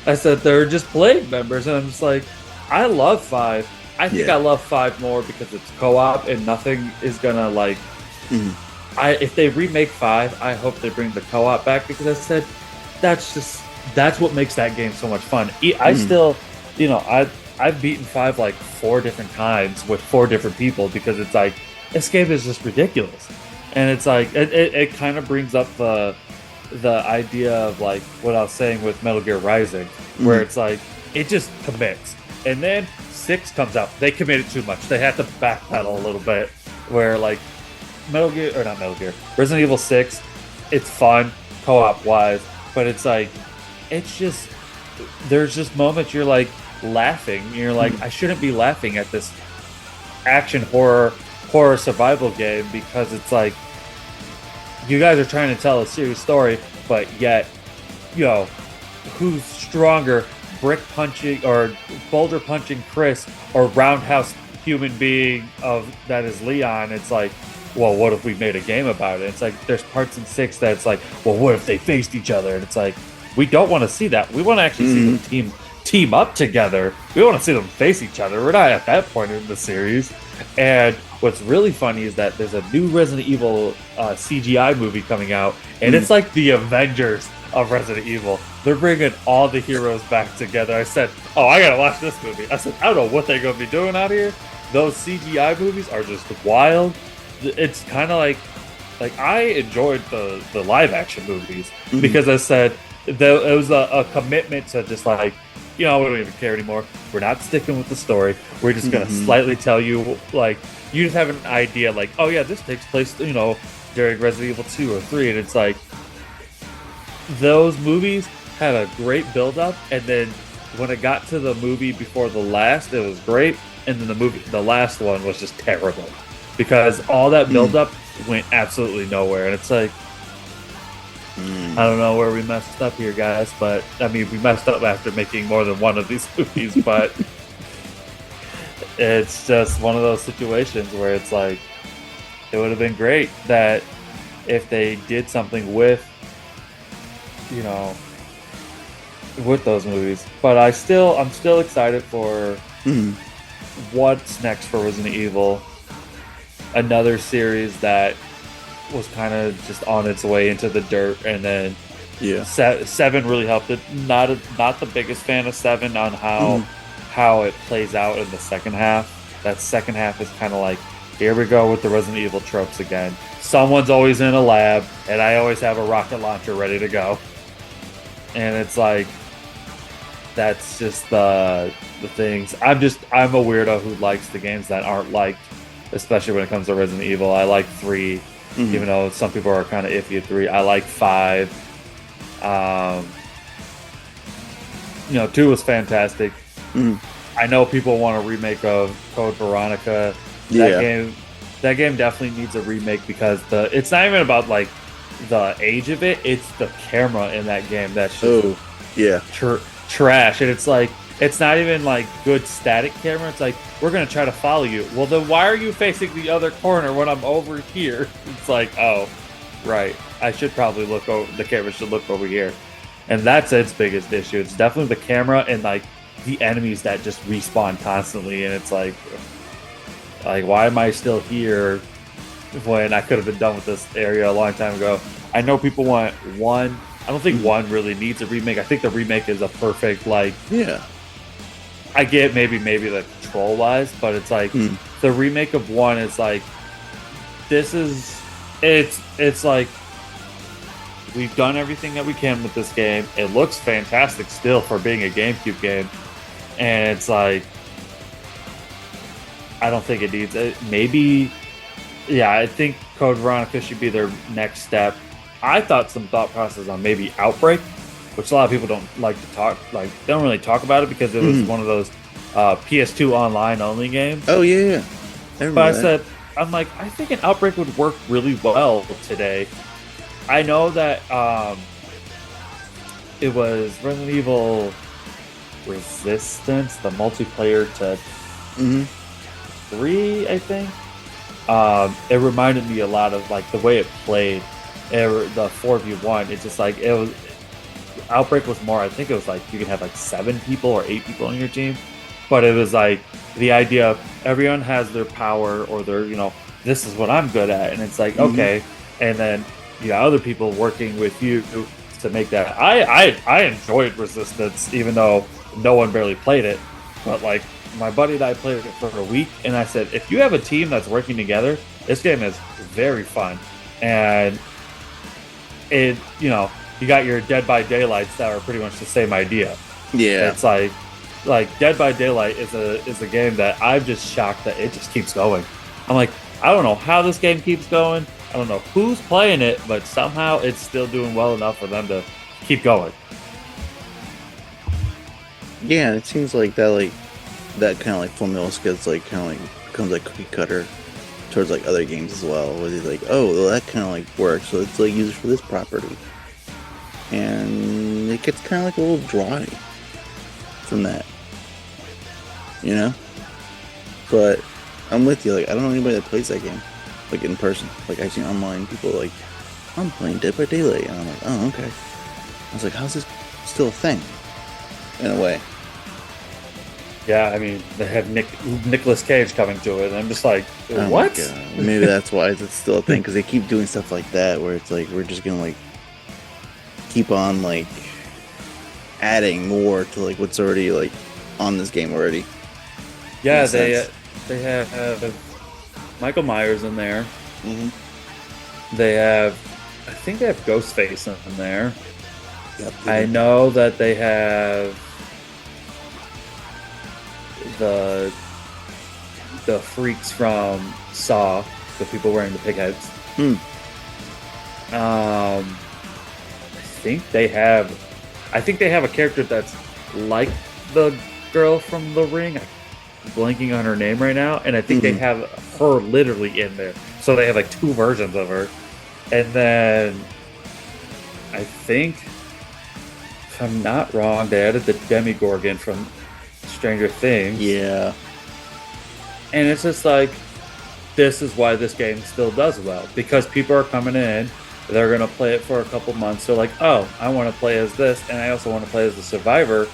I said, they're just plague members, and I'm just like, I love 5. I think I love 5 more because it's co-op, and nothing is gonna like... if they remake 5, I hope they bring the co-op back, because I said, that's what makes that game so much fun. I still, I've beaten 5 like 4 different times with 4 different people, because it's like, this game is just ridiculous. And it's like, it kind of brings up the idea of like what I was saying with Metal Gear Rising, where it's like, it just commits. And then 6 comes out, they committed too much. They had to backpedal a little bit, where like Resident Evil 6, it's fun, co-op wise, but it's like, there's just moments you're like, laughing. You're like, I shouldn't be laughing at this action horror survival game, because it's like, you guys are trying to tell a serious story, but yet, who's stronger, brick punching or boulder punching Chris, or roundhouse human being that is Leon? It's like, well, what if we made a game about it? It's like, there's parts in 6 that's like, well, what if they faced each other? And it's like, we don't want to see that. We want to actually see them team up together. We want to see them face each other. We're not at that point in the series. And what's really funny is that there's a new Resident Evil CGI movie coming out, and it's like the Avengers of Resident Evil. They're bringing all the heroes back together. I said, oh, I gotta watch this movie. I said, I don't know what they're gonna be doing out here. Those CGI movies are just wild. It's kind of like I enjoyed the live action movies, because I said it was a commitment to just like, we don't even care anymore. We're not sticking with the story. We're just going to slightly tell you, like, you just have an idea, like, oh yeah, this takes place, during Resident Evil 2 or 3. And it's like, those movies had a great build-up, and then when it got to the movie before the last, it was great, and then the last one was just terrible, because all that build-up went absolutely nowhere. And it's like, I don't know where we messed up here, guys, but I mean, we messed up after making more than one of these movies, but it's just one of those situations where it's like, it would have been great that if they did something with, with those movies. But I'm still excited for what's next for Resident Evil. Another series that was kind of just on its way into the dirt, and then Yeah. Seven really helped it. Not the biggest fan of seven on how it plays out in the second half. That second half is kind of like, here we go with the Resident Evil tropes again. Someone's always in a lab, and I always have a rocket launcher ready to go. And it's like, that's just the things. I'm a weirdo who likes the games that aren't liked, especially when it comes to Resident Evil. I like 3, even though some people are kind of iffy at 3. I like 5. 2 was fantastic. I know people want a remake of Code Veronica. That game definitely needs a remake because it's not even about like the age of it, it's the camera in that game that's just trash. And it's like, it's not even like good static camera. It's like, we're gonna try to follow you. Well, then why are you facing the other corner when I'm over here? It's like, oh, right, I should probably look over, the camera should look over here. And that's its biggest issue. It's definitely the camera and like the enemies that just respawn constantly. And it's like why am I still here when I could have been done with this area a long time ago? I know people want 1. I don't think 1 really needs a remake. I think the remake is a perfect, like, I get maybe the control wise, but it's like the remake of 1 is like, it's like, we've done everything that we can with this game. It looks fantastic still for being a GameCube game, and it's like, I don't think it needs it. Maybe, I think Code Veronica should be their next step. I thought some thought process on maybe Outbreak, which a lot of people don't like to talk, like, they don't really talk about it because it was one of those PS2 online only games. Oh yeah. But I'm like, I think an Outbreak would work really well today. I know that it was Resident Evil Resistance, the multiplayer to 3, I think. It reminded me a lot of like the way it played. The 4v1. It's just like, it was, Outbreak was more, I think it was like you could have like 7 people or 8 people on your team, but it was like the idea of everyone has their power or their, this is what I'm good at, and it's like, okay, and then you got other people working with you to make that. I enjoyed Resistance, even though no one barely played it, but like my buddy and I played it for a week, and I said, if you have a team that's working together, this game is very fun. And it, you got your Dead by Daylights that are pretty much the same idea. Yeah, it's like Dead by Daylight is a game that I'm just shocked that it just keeps going. I'm like, I don't know how this game keeps going. I don't know who's playing it, but somehow it's still doing well enough for them to keep going. Yeah, it seems like that kind of like formula gets like kind of like becomes like cookie cutter towards like other games as well, where they're like, oh, well, that kind of like works, so it's like used for this property, and it gets kind of like a little dry from that, But I'm with you. Like, I don't know anybody that plays that game, like in person. Like, I've seen online people like, I'm playing Dead by Daylight, and I'm like, oh, okay. I was like, how's this still a thing? In a way. Yeah, I mean, they have Nicolas Cage coming to it, and I'm just like, what? Oh my God. Maybe that's why it's still a thing, because they keep doing stuff like that, where it's like, we're just gonna like keep on like adding more to like what's already like on this game already. Yeah, they have Michael Myers in there. They have, I think they have Ghostface in there. Yep, I know that they have the freaks from Saw, the people wearing the pig heads. I think they have a character that's like the girl from The Ring. I'm blanking on her name right now, and I think they have her literally in there. So they have like 2 versions of her. And then I think, if I'm not wrong, they added the Demogorgon from Stranger Things. Yeah. And it's just like, this is why this game still does well. Because people are coming in, they're going to play it for a couple months. They're like, oh, I want to play as this, and I also want to play as the survivor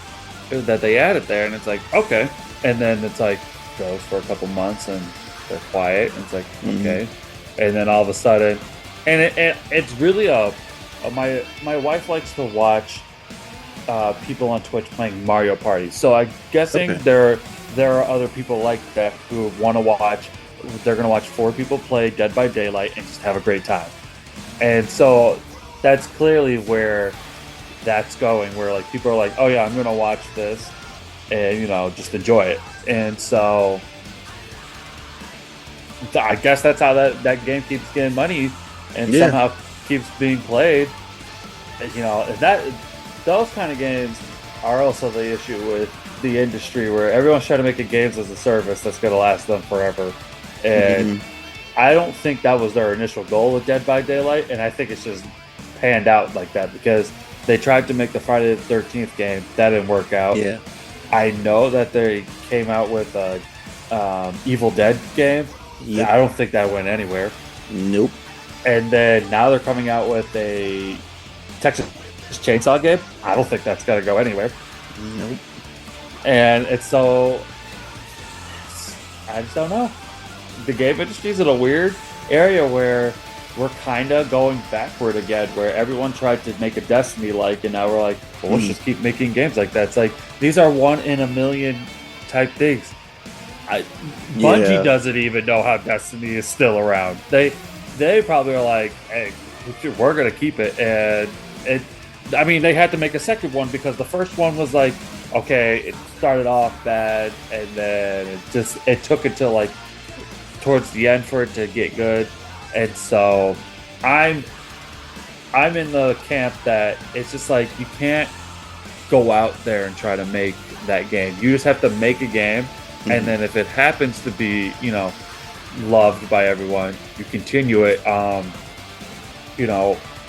that they added there. And it's like, okay. And then it's like, goes for a couple months, and they're quiet. And it's like, okay. And then all of a sudden, and it's really a my wife likes to watch people on Twitch playing Mario Party. So I'm guessing Okay. there are other people like that who want to watch. They're going to watch 4 people play Dead by Daylight and just have a great time. And so that's clearly where that's going. Where like people are like, oh yeah, I'm going to watch this and just enjoy it. And so I guess that's how that game keeps getting money and somehow keeps being played. That those kind of games are also the issue with the industry, where everyone's trying to make a games as a service that's going to last them forever. And I don't think that was their initial goal with Dead by Daylight, and I think it's just panned out like that because they tried to make the Friday the 13th game. That didn't work out. Yeah. I know that they came out with a Evil Dead game. Yep. I don't think that went anywhere. Nope. And then now they're coming out with a Texas Chainsaw game. I don't think that's going to go anywhere. Nope. And it's so... I just don't know. The game industry is in a weird area where we're kind of going backward again, where everyone tried to make a Destiny-like, and now we're like, well, let's just keep making games like that. It's like, these are 1 in a million type things. Bungie doesn't even know how Destiny is still around. They probably are like, hey, we're going to keep it. And they had to make a second one because the first one was like, okay, it started off bad, and then it took until like towards the end for it to get good. And so I'm in the camp that it's just like you can't go out there and try to make that game. You just have to make a game, and then if it happens to be loved by everyone, you continue it.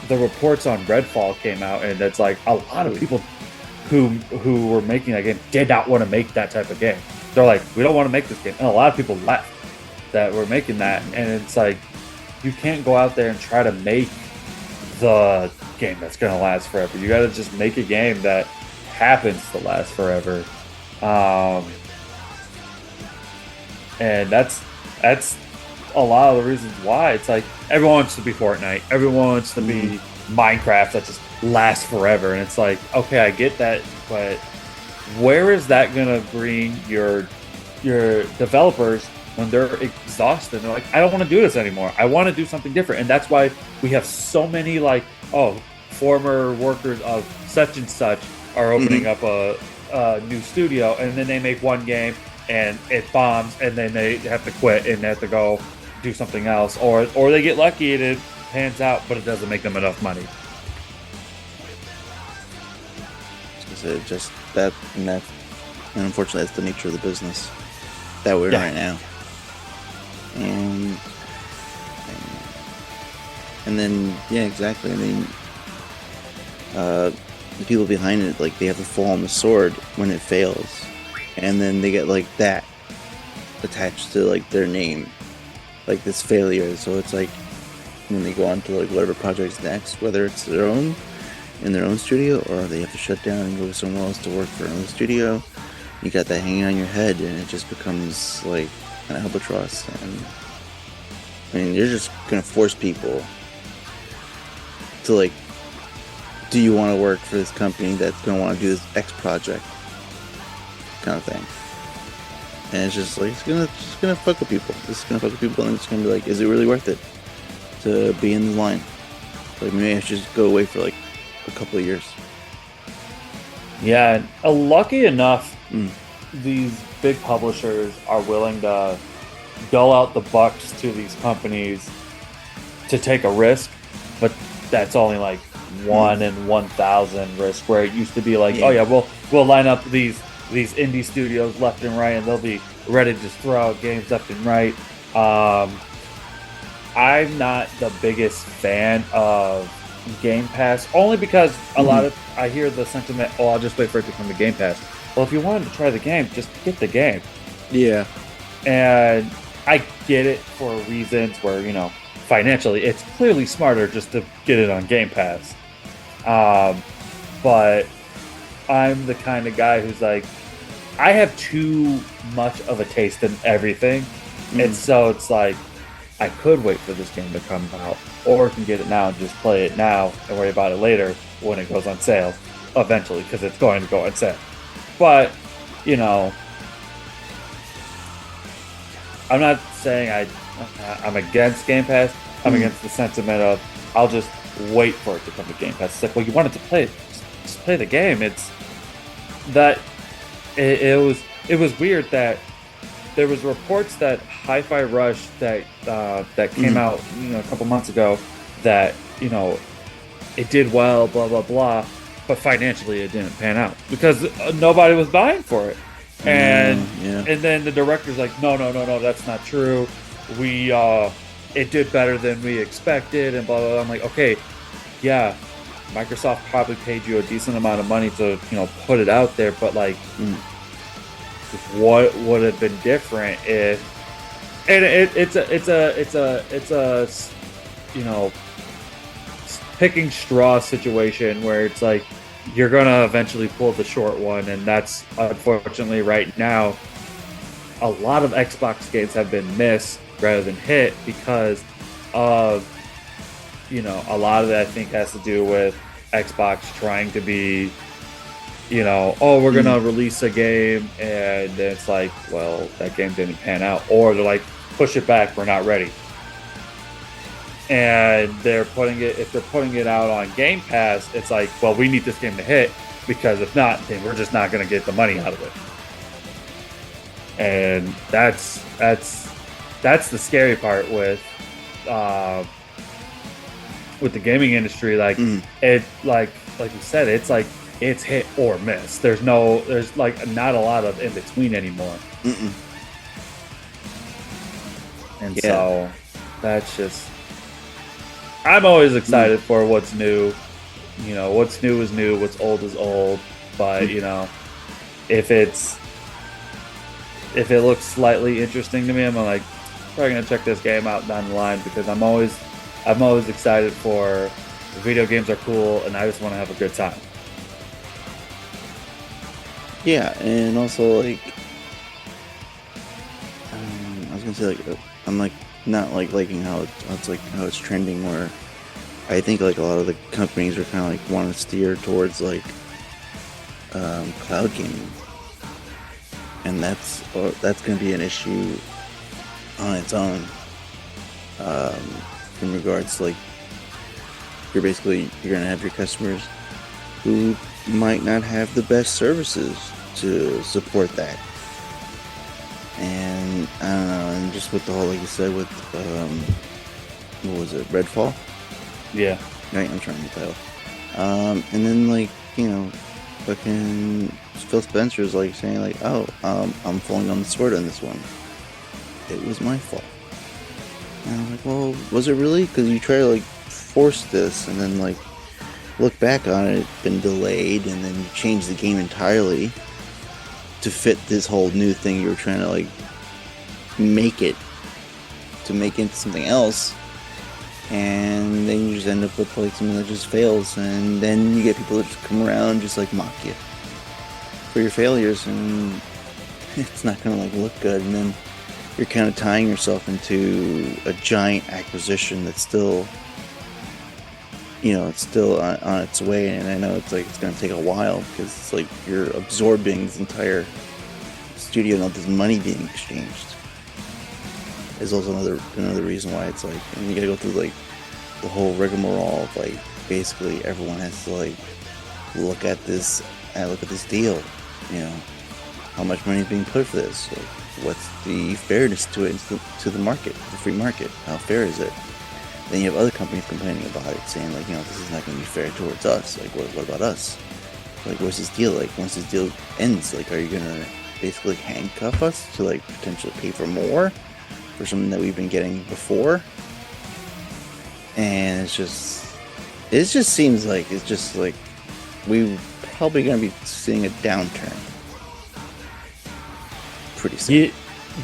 The reports on Redfall came out, and it's like a lot of people who were making that game did not want to make that type of game. They're like, we don't want to make this game, and a lot of people left that were making that. And it's like, you can't go out there and try to make the game that's going to last forever. You got to just make a game that happens to last forever. And that's a lot of the reasons why. It's like everyone wants to be Fortnite, everyone wants to be Minecraft that just lasts forever. And it's like, okay, I get that, but where is that gonna bring your developers when they're exhausted? They're like, I don't want to do this anymore, I want to do something different. And that's why we have so many like, oh, former workers of such and such are opening up a new studio, and then they make one game and it bombs, and then they have to quit and they have to go do something else, or they get lucky and it pans out, but it doesn't make them enough money. Just that, and unfortunately, that's the nature of the business that we're in right now. And then, exactly. I mean, the people behind it, like, they have to fall on the sword when it fails, and then they get like that attached to like their name, like this failure. So it's like when they go on to like whatever project's next, whether it's their own in their own studio, or they have to shut down and go somewhere else to work for another studio, you got that hanging on your head, and it just becomes like an albatross. And I mean, you're just gonna force people to like, do you want to work for this company that's gonna want to do this X project kind of thing? And it's just like, it's gonna fuck with people. It's gonna fuck with people, and it's gonna be like, is it really worth it to be in the line? Like, maybe I should just go away for like a couple of years. Yeah, and lucky enough, these big publishers are willing to dole out the bucks to these companies to take a risk, but that's only like 1 in 1,000 risk, where it used to be like, oh yeah, we'll line up these indie studios left and right, and they'll be ready to just throw out games left and right. I'm not the biggest fan of Game Pass, only because a lot of I hear the sentiment, oh, I'll just wait for it to come to Game Pass. Well, if you wanted to try the game, just get the game. Yeah. And I get it for reasons where, financially, it's clearly smarter just to get it on Game Pass. But I'm the kind of guy who's like, I have too much of a taste in everything. And so it's like, I could wait for this game to come out, or can get it now and just play it now and worry about it later when it goes on sale, eventually, because it's going to go on sale. But, you know, I'm not saying I'm against Game Pass. I'm against the sentiment of I'll just wait for it to come to Game Pass. It's like, well, you wanted to play it, just play the game. It's that it was weird that there was reports that Hi-Fi Rush that came out a couple months ago that it did well, blah blah blah, but financially it didn't pan out because nobody was buying for it. And then the director's like, no, that's not true. We it did better than we expected, and blah blah blah. I'm like, okay, yeah, Microsoft probably paid you a decent amount of money to put it out there, but like, what would have been different if? And it's a picking straw situation where it's like you're gonna eventually pull the short one, and that's unfortunately right now. A lot of Xbox games have been missed rather than hit because of a lot of that I think has to do with Xbox trying to be oh, we're gonna release a game, and then it's like, well, that game didn't pan out, or they're like, push it back, we're not ready. And if they're putting it out on Game Pass, it's like, well, we need this game to hit, because if not, then we're just not gonna get the money out of it. And that's the scary part with the gaming industry. Like it, like you said, it's like it's hit or miss. There's like not a lot of in between anymore. And so that's just. I'm always excited for what's new. What's new is new. What's old is old. But if it looks slightly interesting to me, I'm like probably gonna check this game out down the line, because I'm always excited for video games are cool, and I just want to have a good time. Yeah, and also like I was gonna say, like, I'm like not like liking how it's trending, where I think like a lot of the companies are kind of like want to steer towards like cloud gaming, and that's going to be an issue on its own. In regards to, like, you're going to have your customers who might not have the best services to support that. And I don't know, and just with the whole, like you said, with what was it, Redfall? Yeah. Right, I'm trying to tell. And then, like, fucking Phil Spencer's like saying like, oh, I'm falling on the sword on this one. It was my fault. And I'm like, well, was it really? Because you try to like force this, and then like look back on it, it's been delayed, and then you change the game entirely to fit this whole new thing you were trying to like make it into something else, and then you just end up with like something that just fails, and then you get people that just come around and just like mock you for your failures, and it's not gonna like look good, and then you're kind of tying yourself into a giant acquisition that's still it's still on its way. And I know it's like it's going to take a while, because it's like you're absorbing this entire studio, and all this money being exchanged. There's also another reason why it's like, and you got to go through like the whole rigmarole of like basically everyone has to like look at this deal, how much money is being put for this, like, what's the fairness to it, to the market, the free market, how fair is it? Then you have other companies complaining about it, saying like, this is not going to be fair towards us. Like, what about us? Like, what's this deal? Like, once this deal ends, like, are you going to basically handcuff us to like potentially pay for more for something that we've been getting before? And it just seems like it's just like we're probably going to be seeing a downturn pretty soon.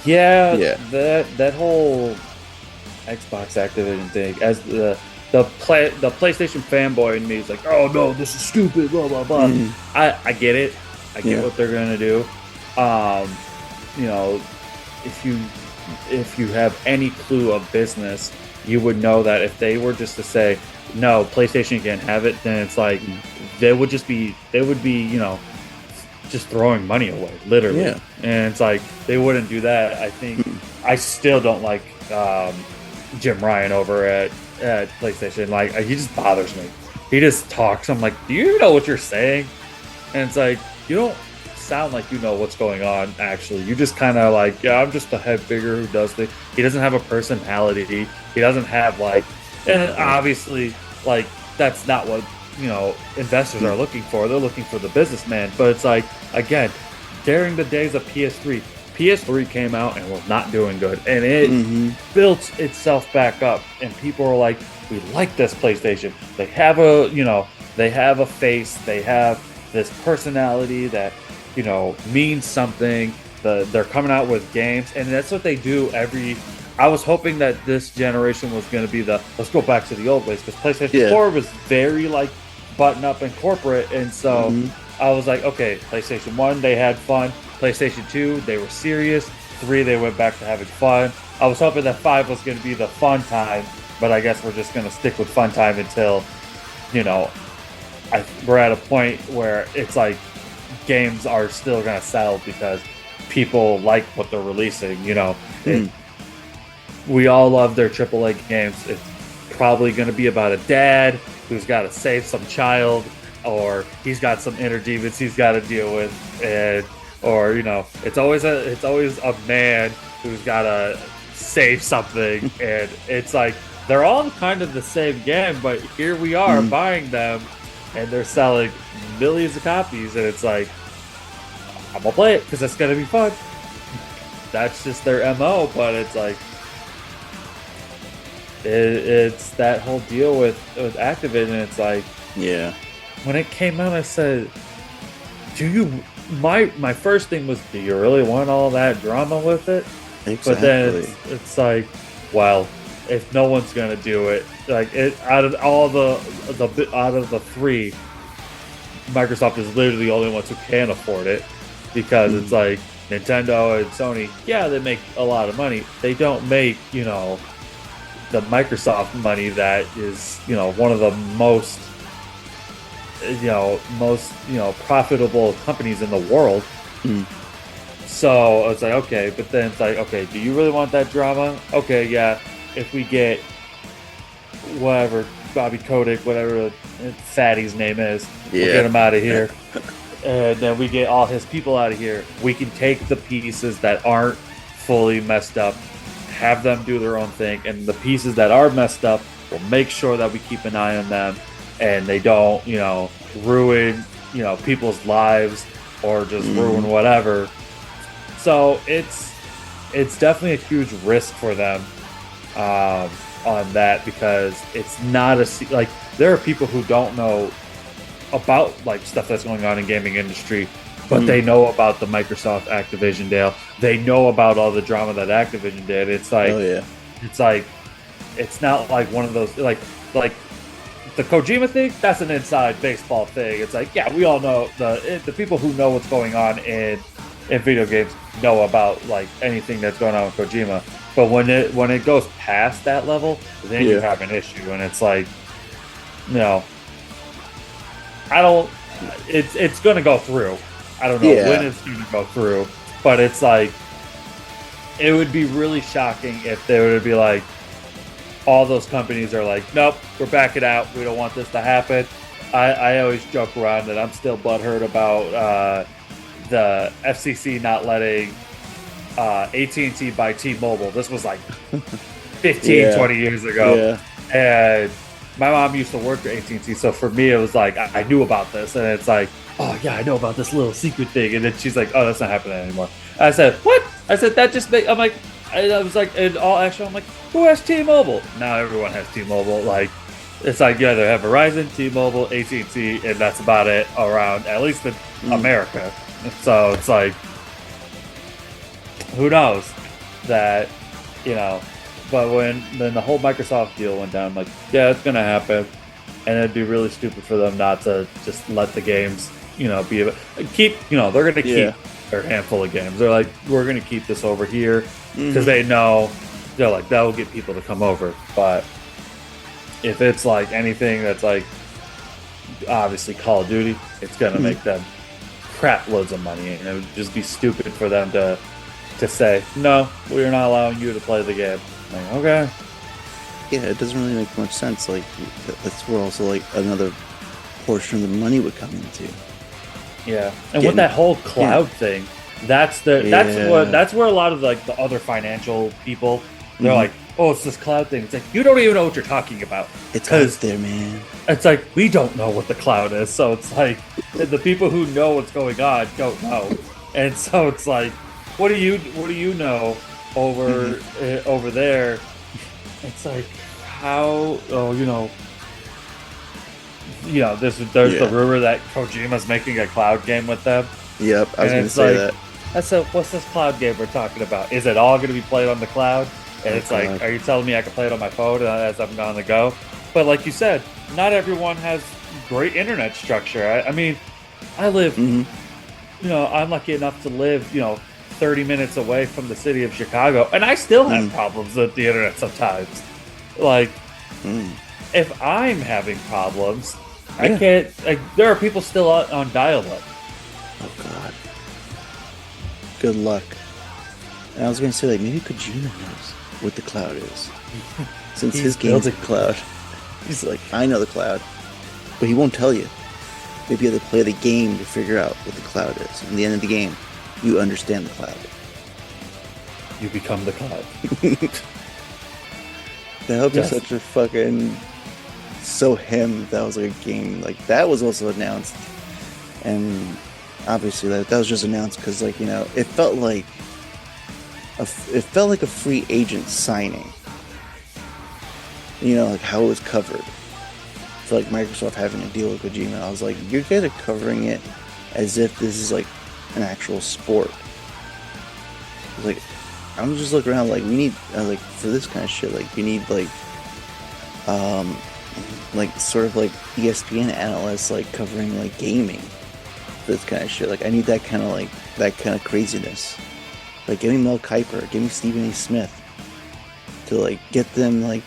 Yeah. That whole Xbox Activision thing, as the PlayStation fanboy in me is like, oh no, this is stupid, blah blah blah. I get it. I get what they're gonna do. If you if you have any clue of business, you would know that if they were just to say no, PlayStation can't have it, then it's like they would be just throwing money away, literally. Yeah. And it's like they wouldn't do that. I think I still don't like Jim Ryan over at PlayStation. Like he just bothers me. He just talks. I'm like, do you know what you're saying? And it's like you don't sound like you know what's going on. Actually, you just kind of like, yeah, I'm just a head figure who does things. He doesn't have a personality. He doesn't have like, and obviously, like that's not what investors are looking for. They're looking for the businessman. But it's like, again, during the days of PS3 came out and was not doing good, and it built itself back up. And people are like, we like this PlayStation. They have a face. They have this personality that means something. They're coming out with games, and that's what they do I was hoping that this generation was going to be let's go back to the old ways, because PlayStation 4 was very like button up and corporate, and so I was like, okay, PlayStation 1 they had fun, PlayStation 2 they were serious, 3 they went back to having fun. I was hoping that 5 was going to be the fun time, but I guess we're just going to stick with fun time until we're at a point where it's like games are still going to sell because people like what they're releasing. We all love their AAA games. It's probably going to be about a dad who's got to save some child, or he's got some inner demons he's got to deal with, or it's always a man who's got to save something, and it's like they're all kind of the same game, but here we are buying them, and they're selling millions of copies, and it's like, I'm gonna play it because it's gonna be fun. That's just their MO, but it's like it's that whole deal with Activision. It's like, yeah. When it came out, I said, "Do you?" My first thing was, "Do you really want all that drama with it?" Exactly. But then it's like, well, if no one's gonna do it, like out of all out of the three, Microsoft is literally the only ones who can afford it, because it's like Nintendo and Sony, yeah, they make a lot of money. They don't make the Microsoft money that is one of the most profitable companies in the world. So it's like, okay, but then it's like, okay, do you really want that drama? Okay, yeah, if we get whatever Bobby Kotick, whatever fatty's name is, we'll get him out of here. And then we get all his people out of here. We can take the pieces that aren't fully messed up, have them do their own thing, and the pieces that are messed up, we'll make sure that we keep an eye on them, and they don't, ruin, people's lives or just ruin whatever. So it's definitely a huge risk for them on that, because it's not like there are people who don't know about like stuff that's going on in gaming industry, but they know about the Microsoft Activision deal. They know about all the drama that Activision did. It's like, it's like, it's not like one of those like the Kojima thing. That's an inside baseball thing. It's like, yeah, we all know the people who know what's going on in video games know about like anything that's going on with Kojima. But when it goes past that level, then you have an issue, and it's like, it's going to go through. I don't know when it's going to go through, but it's like, it would be really shocking if they were to be like, all those companies are like, nope, we're backing out. We don't want this to happen. I always joke around that I'm still butthurt about the FCC not letting AT&T buy T-Mobile. This was like 15, 20 years ago. And my mom used to work at AT&T, so for me it was like I knew about this, and it's like, oh yeah, I know about this little secret thing, and then she's like, oh, that's not happening anymore. I said, what? I said, that just I'm like, I was like, in all action, I'm like, who has T-Mobile? Now everyone has T-Mobile. Like, it's like you either have Verizon, T-Mobile, AT&T, and that's about it around, at least in America. So it's like, who knows that, but when then the whole Microsoft deal went down, I'm like, yeah, it's gonna happen, and it'd be really stupid for them not to just let the games, be keep, they're gonna keep or a handful of games. They're like, we're going to keep this over here because they know they're like that will get people to come over. But if it's like anything that's like obviously Call of Duty, it's going to make them crap loads of money, and it would just be stupid for them to say no, we're not allowing you to play the game. Like, okay. Yeah, it doesn't really make much sense. Like that's where also like another portion of the money would come into. Yeah, and with that whole cloud thing, that's where a lot of like the other financial people they're like, oh, it's this cloud thing. It's like you don't even know what you're talking about. It's out there, man. It's like we don't know what the cloud is, so it's like the people who know what's going on don't know, and so it's like, what do you know over there? It's like how there's the rumor that Kojima's making a cloud game with them. Yep, I was going to say that. What's this cloud game we're talking about? Is it all going to be played on the cloud? And it's like, are you telling me I can play it on my phone as I'm on the go? But like you said, not everyone has great internet structure. I mean, I live, I'm lucky enough to live, 30 minutes away from the city of Chicago, and I still have problems with the internet sometimes. Like, if I'm having problems, I can't. There are people still on dial-up. Oh God. Good luck. And I was gonna say, like, maybe Kojima knows what the cloud is, since his game's a cloud. He's like, I know the cloud, but he won't tell you. Maybe you have to play the game to figure out what the cloud is. And at the end of the game, you understand the cloud. You become the cloud. That would be such a fucking that was like a game like that was also announced, and obviously that was just announced because it felt like a free agent signing. Like how it was covered. For like Microsoft having a deal with Kojima, I was like, you guys are covering it as if this is like an actual sport. Like, I'm just looking around like we need like for this kind of shit, like we need like sort of like ESPN analysts like covering like gaming for this kind of shit. Like I need that kind of craziness. Like give me Mel Kiper, give me Stephen A. Smith to like get them like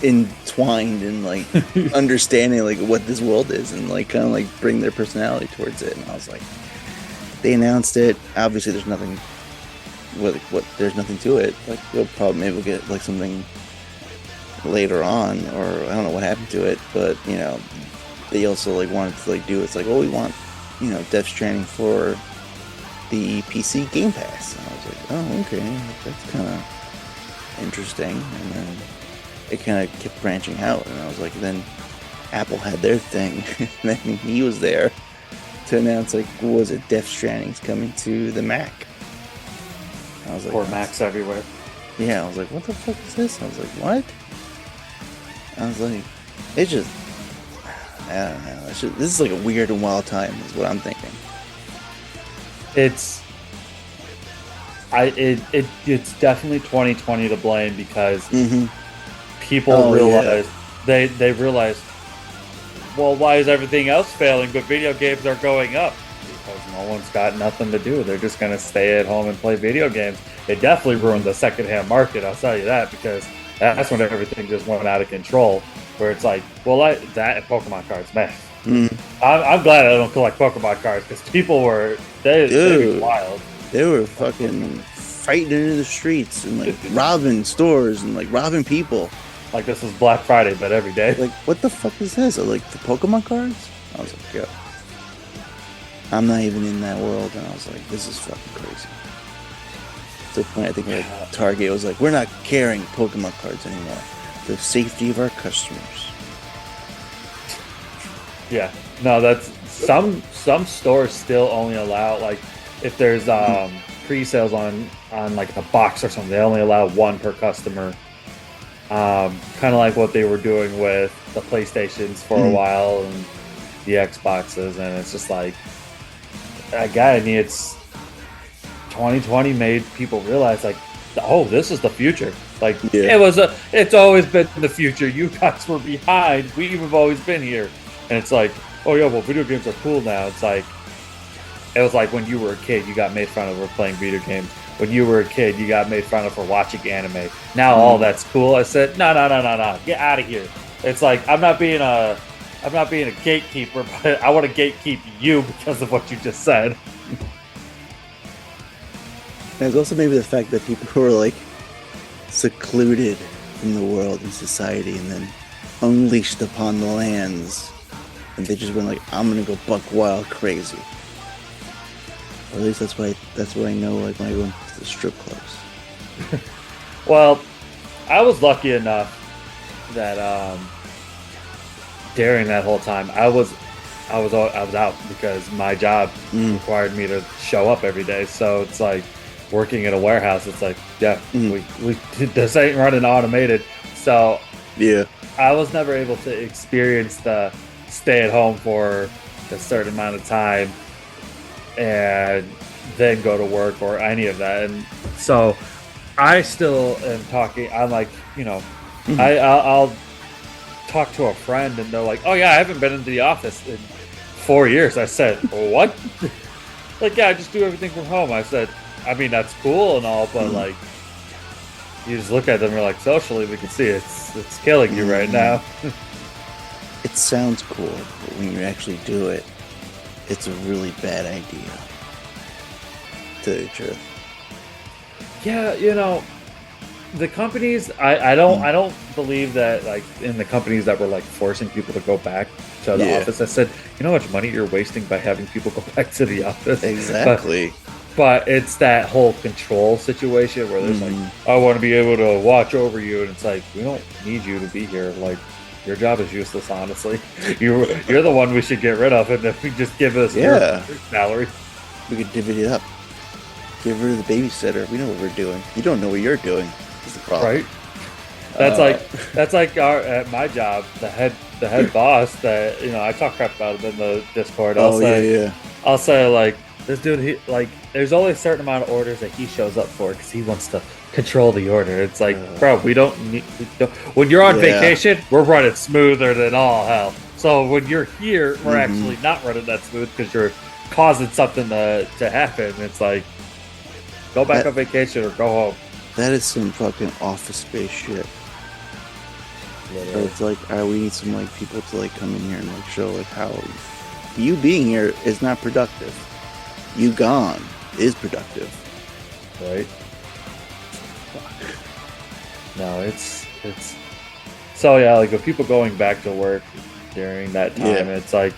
entwined in like understanding like what this world is and like kind of like bring their personality towards it. And I was like, they announced it. Obviously, there's nothing. There's nothing to it. Like maybe we'll get like something later on, or I don't know what happened to it. But they also like wanted to like do it's like, well, we want Death Stranding for the PC Game Pass. And I was like, oh, okay, that's kind of interesting. And then it kind of kept branching out, and I was like, then Apple had their thing, and then he was there to announce like, what was it? Death Stranding's coming to the Mac. I was like, poor Macs everywhere. Yeah, I was like, what the fuck is this? I was like, what? I was like, it's just, I don't know. This is like a weird and wild time, is what I'm thinking. It's definitely 2020 to blame because people realize they realize, well, why is everything else failing but video games are going up? Because no one's got nothing to do. They're just going to stay at home and play video games. It definitely ruined the secondhand market, I'll tell you that, because that's when everything just went out of control, where it's like, well, that and Pokemon cards, man. I'm glad I don't collect Pokemon cards, because people were, they were wild. They were fucking fighting into the streets and like robbing stores and like robbing people. Like this was Black Friday, but every day. Like, what the fuck is this? Like, the Pokemon cards? I was like, yo. I'm not even in that world, and I was like, this is fucking crazy. To the point, I think like Target was like, we're not carrying Pokemon cards anymore. For the safety of our customers. Yeah. No, that's some stores still only allow, like, if there's pre-sales on like a box or something, they only allow one per customer. Kind of like what they were doing with the PlayStations for a while and the Xboxes, and it's just like, again, it's 2020 made people realize like, oh, this is the future. Like it's always been the future. You guys were behind. We've always been here, and it's like, oh yeah, well, video games are cool now. It's like, It was like when you were a kid, you got made fun of for playing video games. When you were a kid, you got made fun of for watching anime. Now all that's cool. I said, no, no, no, no, no, get out of here. It's like I'm not being a gatekeeper, but I want to gatekeep you because of what you just said. There's also maybe the fact that people who are like secluded from the world and society and then unleashed upon the lands, and they just went like, I'm gonna go buck wild crazy. Or at least that's what I know, like when I go into the strip clubs. Well, I was lucky enough that during that whole time I was out because my job required me to show up every day. So it's like working in a warehouse. It's like, yeah, we this ain't running automated. So yeah, I was never able to experience the stay at home for a certain amount of time and then go to work or any of that. And so I still am talking. I'm like, I'll talk to a friend and they're like, oh yeah, I haven't been into the office in 4 years. I said, what? Like, yeah, I just do everything from home. I said, I mean, that's cool and all, but like, you just look at them and you're like, socially, we can see it's killing you right now. It sounds cool, but when you actually do it, it's a really bad idea. To tell you the truth. Yeah, the companies, I don't believe that, like, in the companies that were like forcing people to go back to the office. I said, you know how much money you're wasting by having people go back to the office? Exactly. But it's that whole control situation where there's like, I want to be able to watch over you, and it's like, we don't need you to be here. Like, your job is useless, honestly. You're the one we should get rid of, and if we just give us your salary, we could divvy it up. Give her the babysitter. We know what we're doing. You don't know what you're doing. Is the problem, right? That's like our at my job, the head boss that I talk crap about him in the Discord. I'll say like, this dude, there's only a certain amount of orders that he shows up for because he wants to control the order. It's like, bro, we don't. When you're on vacation, we're running smoother than all hell. So when you're here, we're actually not running that smooth because you're causing something to happen. It's like, go back on vacation or go home. That is some fucking office space shit. It's like, we need some like people to like come in here and like show like how you being here is not productive. You gone is productive. Right? No, it's so yeah, like with people going back to work during that time, it's like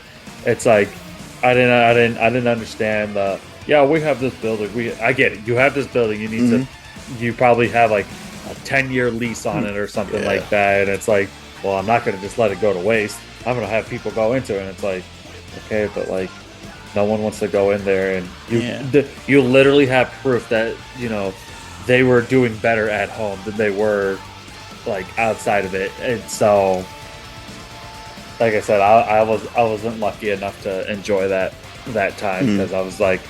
I didn't understand the we have this building. I get it. You have this building. You need to. You probably have like a 10-year lease on it or something like that. And it's like, well, I'm not going to just let it go to waste. I'm going to have people go into it. And it's like, okay, but like, no one wants to go in there. And you literally have proof that, they were doing better at home than they were like outside of it. And so, like I said, I wasn't lucky enough to enjoy that time because I was like,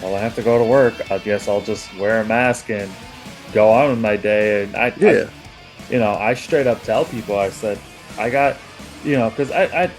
well, I have to go to work. I guess I'll just wear a mask and go on with my day. And I straight up tell people, I said, I got, because I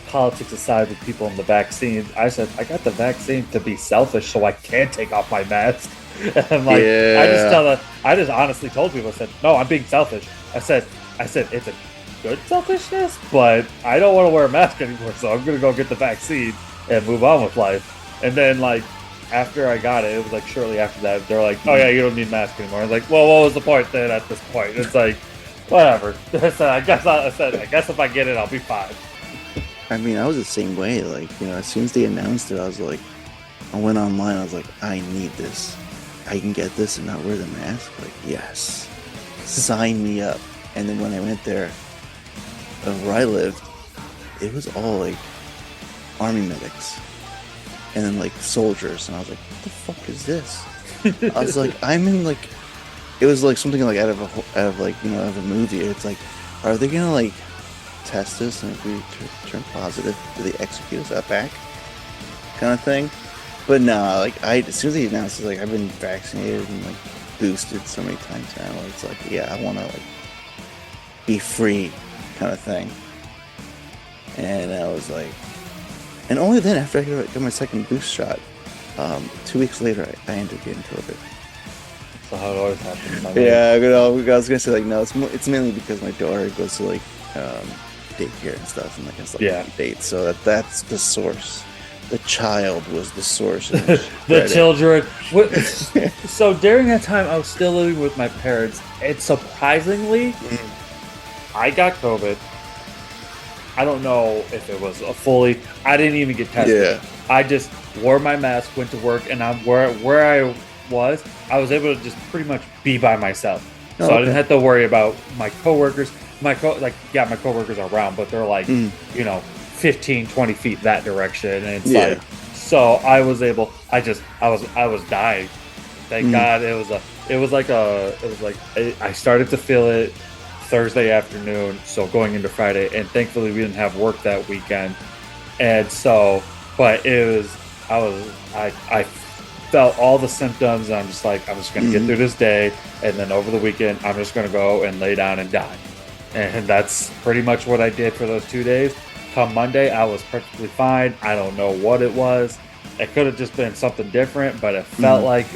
politics aside with people in the vaccine, I said, I got the vaccine to be selfish so I can take off my mask. And I'm like, I just honestly told people, I said, no, I'm being selfish. I said, it's a good selfishness, but I don't want to wear a mask anymore, so I'm going to go get the vaccine and move on with life. And then, like, after I got it, it was like shortly after that, they're like, oh yeah, you don't need a mask anymore. I was like, well, what was the point then at this point? It's like, whatever. I guess if I get it, I'll be fine. I mean, I was the same way. Like, as soon as they announced it, I went online, I was like, I need this. I can get this and not wear the mask? Like, yes. Sign me up. And then when I went there, where I lived, it was all like army medics. And then like soldiers, and I was like, what the fuck is this? I was like, I'm in like, it was like something like out of a movie. It's like, are they gonna like test us, and if we turn positive, do they execute us out back? Kind of thing. But no, like as soon as they announced it, like I've been vaccinated and like boosted so many times now. It's like, I want to like be free, kind of thing. And I was like, And only then, after I got my second boost shot, 2 weeks later, I ended up getting COVID. So how it always happens. I mean, Yeah, I was gonna say like no, it's mainly because my daughter goes to like daycare and stuff, and like has like yeah. dates. So that's the source. The child was the source. The children. So during that time, I was still living with my parents. And surprisingly, I got COVID. I don't know if it was a fully. I didn't even get tested. Yeah. I just wore my mask, went to work, and I'm where I was. I was able to just pretty much be by myself, so I didn't have to worry about my coworkers. My coworkers are around, but they're like 15, 20 feet that direction, and it's like so I was able. I was dying. Thank God it was like I started to feel it Thursday afternoon, so going into Friday, and thankfully we didn't have work that weekend, and so but I felt all the symptoms, and I'm just like I'm just gonna get through this day, and then over the weekend I'm just gonna go and lay down and die, and that's pretty much what I did for those 2 days. Come Monday, I was perfectly fine. I don't know what it was. It could have just been something different, but it felt like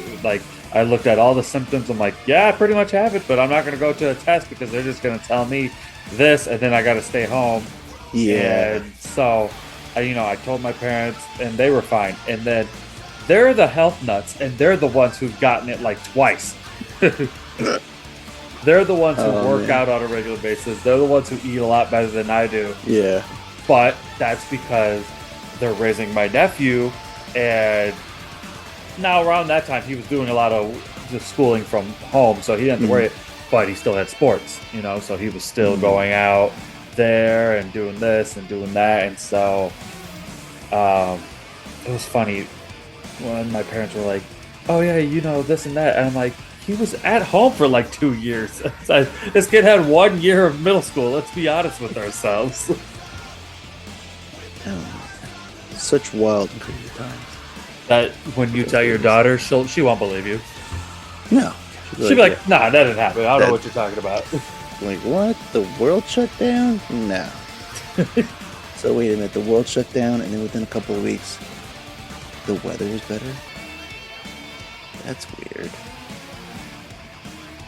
I looked at all the symptoms. I'm like, yeah, I pretty much have it, but I'm not going to go to a test because they're just going to tell me this, and then I got to stay home. Yeah. And so, I told my parents, and they were fine. And then they're the health nuts, and they're the ones who've gotten it like twice. They're the ones who work out on a regular basis. They're the ones who eat a lot better than I do. Yeah. But that's because they're raising my nephew, and now around that time he was doing a lot of just schooling from home, so he didn't have to worry. But he still had sports, so he was still going out there and doing this and doing that, and so it was funny when my parents were like, "Oh yeah, this and that," and I'm like, he was at home for like 2 years. This kid had 1 year of middle school. Let's be honest with ourselves. Such wild and crazy times. That when you tell your daughter, she won't believe you. No. She'll be like, nah, that didn't happen. I don't know what you're talking about. Like, what? The world shut down? No. So wait a minute, the world shut down, and then within a couple of weeks, the weather was better? That's weird.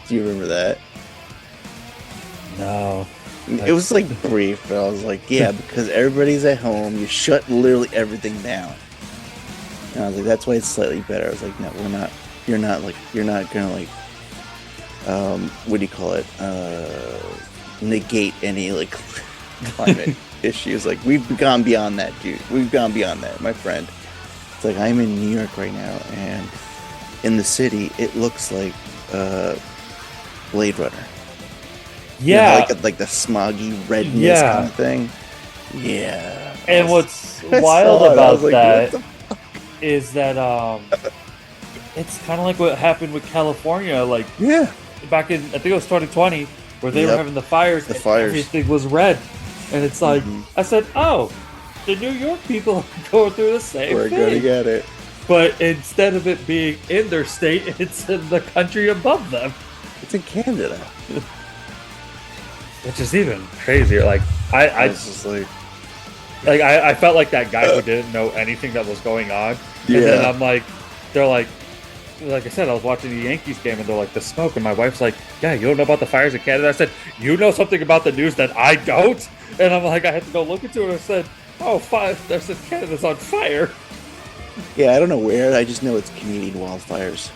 Do you remember that? No. It was like brief, but I was like, yeah, because everybody's at home, you shut literally everything down. And I was like, that's why it's slightly better. I was like, no, we're not, you're not gonna like, what do you call it? Negate any like climate issues. Like, we've gone beyond that, dude. We've gone beyond that, my friend. It's like, I'm in New York right now, and in the city, it looks like Blade Runner. Yeah. Like the smoggy redness kind of thing. Yeah. And what's wild about that is that it's kind of like what happened with California. Like, back in, I think it was 2020, where they were having the fires. Everything was red. And it's like, I said, oh, the New York people are going through the same thing. We're going to get it. But instead of it being in their state, it's in the country above them. It's in Canada. Which is even crazier. Like, I was just like I felt like that guy who didn't know anything that was going on. And then I'm like, they're like I said, I was watching the Yankees game, and they're like, the smoke. And my wife's like, yeah, you don't know about the fires in Canada? I said, you know something about the news that I don't? And I'm like, I had to go look into it. I said, oh, fire. I said, Canada's on fire. Yeah, I don't know where. I just know it's Canadian wildfires.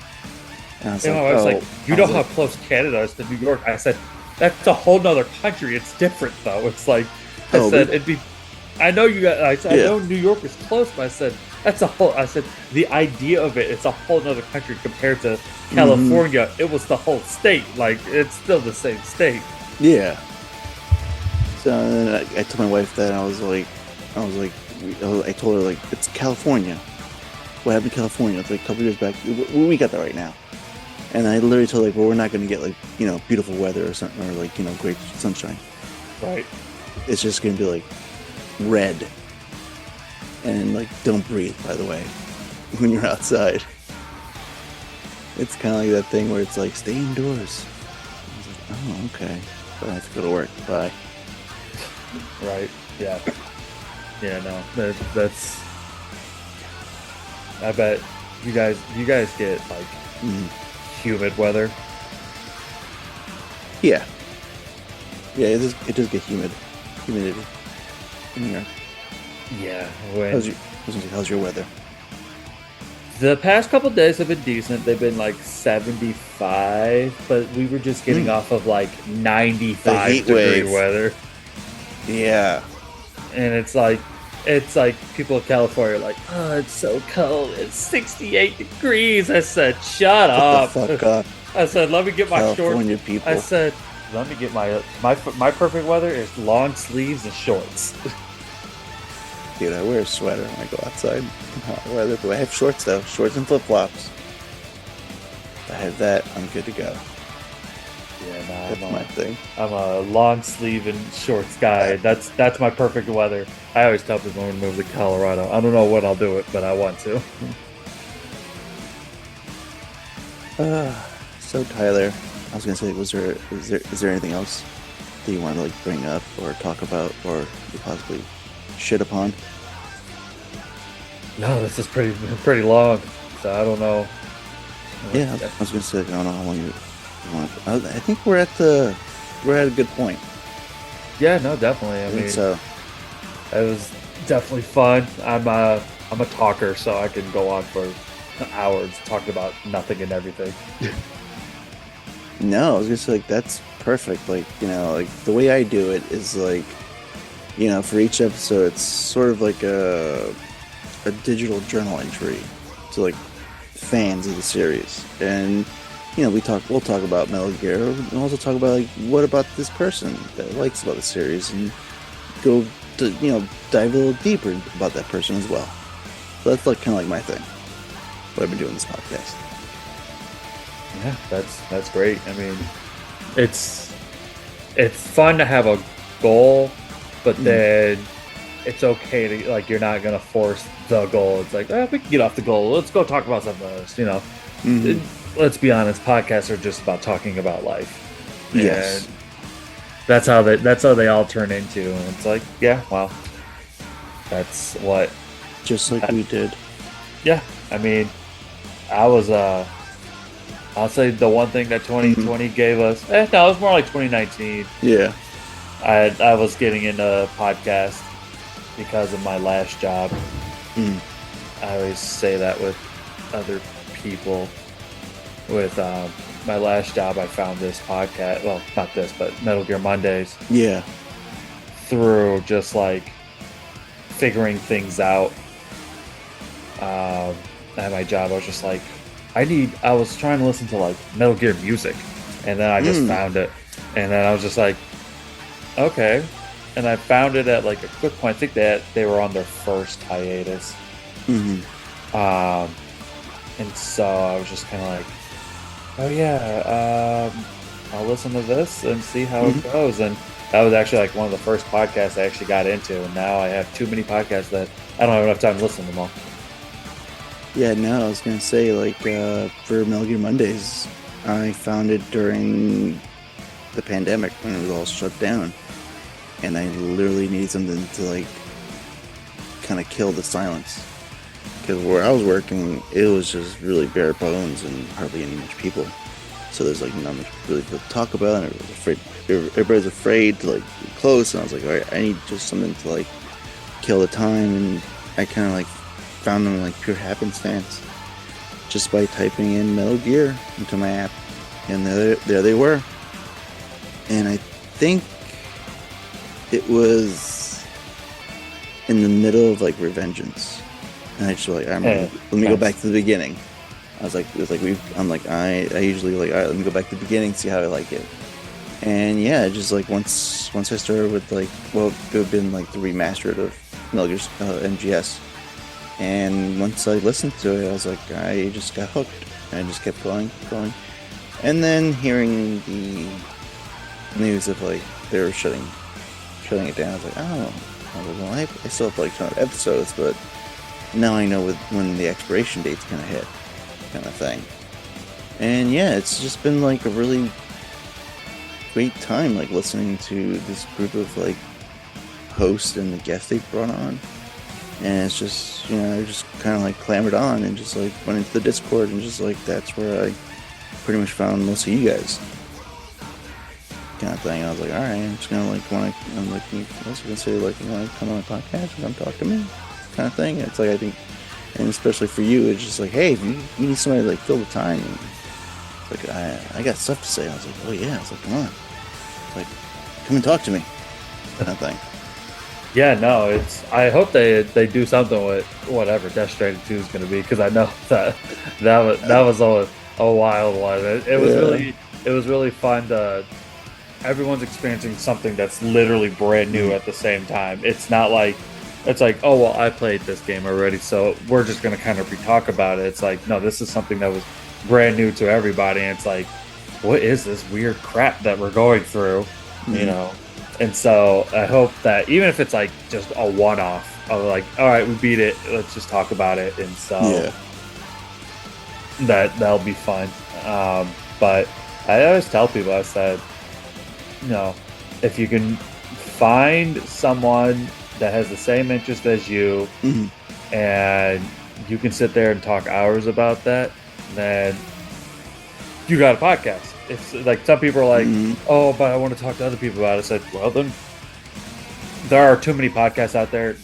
And I was like, you know how close Canada is to New York? I said, that's a whole nother country. It's different, though. It's like, I said, it'd be, I know you got, I know New York is close, but I said, I said, the idea of it, it's a whole nother country compared to California. It was the whole state. Like, it's still the same state. Yeah. So then I told my wife that, and I told her, like, it's California. What happened in California? It's like a couple years back. We got that right now. And I literally told her, like, well, we're not going to get, like, beautiful weather or something, or, like, great sunshine. Right. It's just going to be, like, red. And, like, don't breathe, by the way, when you're outside. It's kind of like that thing where it's like, stay indoors. I was like, oh, okay. But I have to go to work. Bye. Right. Yeah. Yeah, no, that's. I bet you guys get like Mm. humid weather. Yeah, yeah, it does get humidity in here. Yeah, How's when your I was gonna say, how's your weather? the past couple days have been decent. They've been like 75, but we were just getting Mm. off of like The 95 heat degree wave. weather. Yeah. And it's like people in California are like, oh, it's so cold. It's 68 degrees. I said, shut Shut the up. fuck up, I said, let me get my shorts. California I people. said, let me get my perfect weather is long sleeves and shorts. Dude, I wear a sweater when I go outside in hot weather, but I have shorts though. Shorts and flip flops. If I have that, I'm good to go. Yeah, That's my thing. I'm a long sleeve and shorts guy. That's my perfect weather. I always tell people when we move to Colorado. I don't know when I'll do it, but I want to. Uh, so Tyler, I was gonna say, is there anything else that you want to like bring up or talk about or you possibly shit upon? No, this is pretty long, so I don't know. Yeah, I was gonna say, like, I don't know how long you want. I think we're at a good point. Yeah, no, definitely. I I think mean, so. it was definitely fun. I'm a talker, so I can go on for hours talking about nothing and everything. No, I was gonna say like that's perfect. Like, like the way I do it is like, for each episode it's sort of like a digital journal entry to like fans of the series. And we'll talk about Metal Gear. We'll also talk about like what about this person that likes about the series and go to dive a little deeper about that person as well. So that's like kind of like my thing. What I've been doing this podcast. Yeah, that's great. I mean, it's fun to have a goal, but then it's okay to like you're not gonna force the goal. It's like we can get off the goal. Let's go talk about something else. Let's be honest. Podcasts are just about talking about life. Yes. And that's how they all turn into. And it's like, yeah, well, that's what. Just like we did. Yeah, I mean, I was I'll say the one thing that 2020 gave us. No, it was more like 2019. Yeah. I was getting into podcast because of my last job. Mm. I always say that with other people. With my last job, I found this podcast. Well, not this, but Metal Gear Mondays. Yeah. Through just like figuring things out. At my job, I was just like, I was trying to listen to like Metal Gear music, and then I just found it, and then I was just like, okay, and I found it at like a quick point. I think that they were on their first hiatus, and so I was just kind of like, oh yeah, I'll listen to this and see how it goes, and that was actually like one of the first podcasts I actually got into, and now I have too many podcasts that I don't have enough time to listen to them all. Yeah, no, I was gonna say like for Metal Gear Mondays, I found it during the pandemic when it was all shut down, and I literally needed something to like kind of kill the silence. Because where I was working, it was just really bare bones and hardly any much people. So there's like not much really to talk about, and everybody's afraid to like be close. And I was like, all right, I need just something to like kill the time, and I kind of like found them like pure happenstance just by typing in Metal Gear into my app, and there they were. And I think it was in the middle of like Revengeance, and I just was like, let me go back to the beginning. I was like, I usually like, all right, let me go back to the beginning, see how I like it. And yeah, just like once I started with like, well, it would have been like the remastered of Metal Gear MGS. And once I listened to it, I was like, I just got hooked. And I just kept going. And then hearing the news of like they were shutting it down, I was like, oh, well, I still have like 200 episodes, but now I know when the expiration date's gonna hit, kind of thing. And yeah, it's just been like a really great time, like listening to this group of like host and the guests they brought on. And it's just, I just kind of like clambered on and just like went into the Discord and just like that's where I pretty much found most of you guys. Kind of thing. I was like, all right, I'm just gonna like I'm like, I was gonna say like, you want to come on my podcast and come talk to me, kind of thing. It's like I think, and especially for you, it's just like, hey, if you need somebody to like fill the time. And it's like I got stuff to say. I was like, oh yeah. I was like, come on, it's like, come and talk to me, kind of thing. Yeah, no, I hope they do something with whatever Death Stranding 2 is going to be, because I know that was a wild one. It was really fun to. Everyone's experiencing something that's literally brand new at the same time. It's not like it's like, oh well, I played this game already, so we're just going to kind of re-talk about it. It's like, no, this is something that was brand new to everybody, and it's like, what is this weird crap that we're going through, you know? And so I hope that even if it's like just a one-off of like, all right, we beat it, let's just talk about it. And so that'll be fun. But I always tell people, I said, if you can find someone that has the same interest as you, and you can sit there and talk hours about that, then you got a podcast. It's like some people are like, oh, but I want to talk to other people about it. I said, well, then there are too many podcasts out there.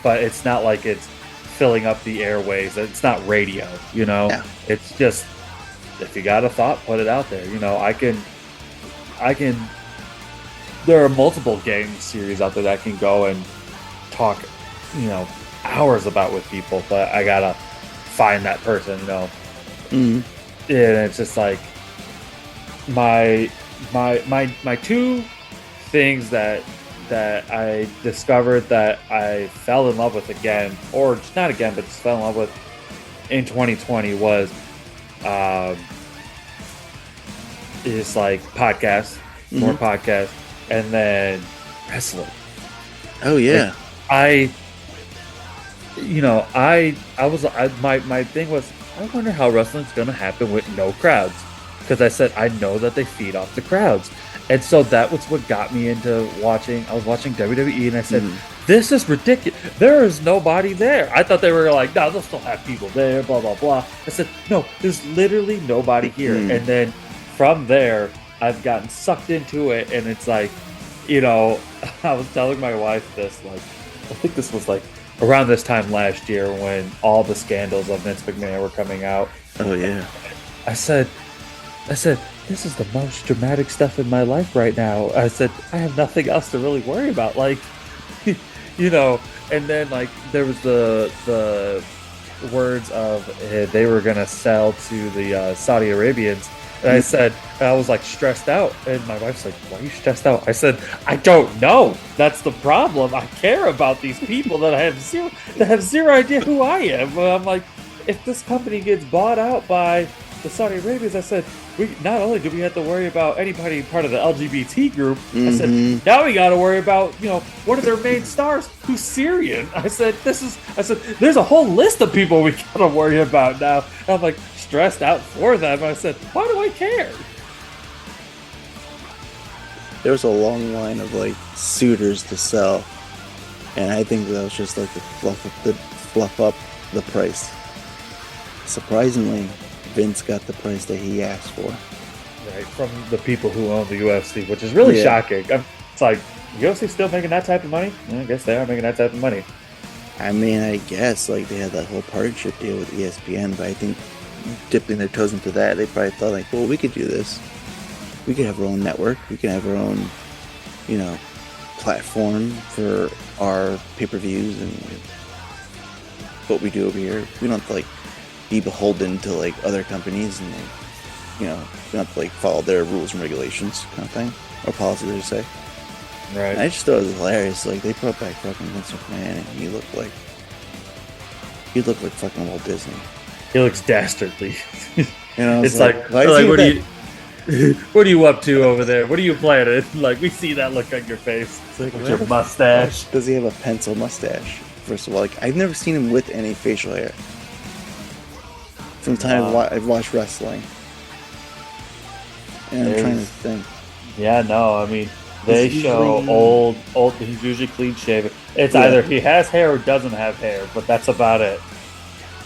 But it's not like it's filling up the airways. It's not radio, Yeah. It's just, if you got a thought, put it out there. I can. There are multiple game series out there that I can go and talk, hours about with people. But I gotta find that person, And it's just like. My two things that I discovered that I fell in love with again, or just not again, but just fell in love with in 2020 was is like podcasts, more podcasts, and then wrestling. Oh yeah. Like, my thing was, I wonder how wrestling's gonna happen with no crowds. Because I said, I know that they feed off the crowds. And so that was what got me into watching. I was watching WWE, and I said, this is ridiculous. There is nobody there. I thought they were like, no, they'll still have people there, blah, blah, blah. I said, no, there's literally nobody here. And then from there, I've gotten sucked into it. And it's like, I was telling my wife this, like, I think this was like around this time last year when all the scandals of Vince McMahon were coming out. Oh, yeah. I said, this is the most dramatic stuff in my life right now. I said, I have nothing else to really worry about. Like, and then like there was the words of they were going to sell to the Saudi Arabians. And I said, I was like stressed out. And my wife's like, why are you stressed out? I said, I don't know. That's the problem. I care about these people that have zero idea who I am. But I'm like, if this company gets bought out by the Saudi Arabians, I said, we not only do we have to worry about anybody part of the LGBT group, I said, now we got to worry about one of their main stars who's Syrian. I said, there's a whole list of people we got to worry about now. And I'm like stressed out for them. I said, why do I care? There was a long line of like suitors to sell, and I think that was just like to fluff up the price. Surprisingly, Vince got the price that he asked for. Right, from the people who own the UFC, which is really shocking. It's like, UFC still making that type of money? I guess they are making that type of money. I mean, I guess like they had that whole partnership deal with ESPN, but I think dipping their toes into that, they probably thought like, well, we could do this. We could have our own network. We can have our own, platform for our pay-per-views and what we do over here. We don't have to like be beholden to like other companies and like, we don't have to like follow their rules and regulations kind of thing, or policies, I should say. Right. And I just thought it was hilarious. Like they brought back fucking Vince McMahon, and he looked like fucking Walt Disney. He looks dastardly. It's like what are you up to over there? What are you planning? Like, we see that look on your face. It's like, with your mustache. Does he have a pencil mustache? First of all, like I've never seen him with any facial hair. From the time I've watched wrestling. And I'm trying to think. Yeah, no, I mean, They He's show usually old. He's usually clean shaven. It's yeah. either he has hair or doesn't have hair, but that's about it.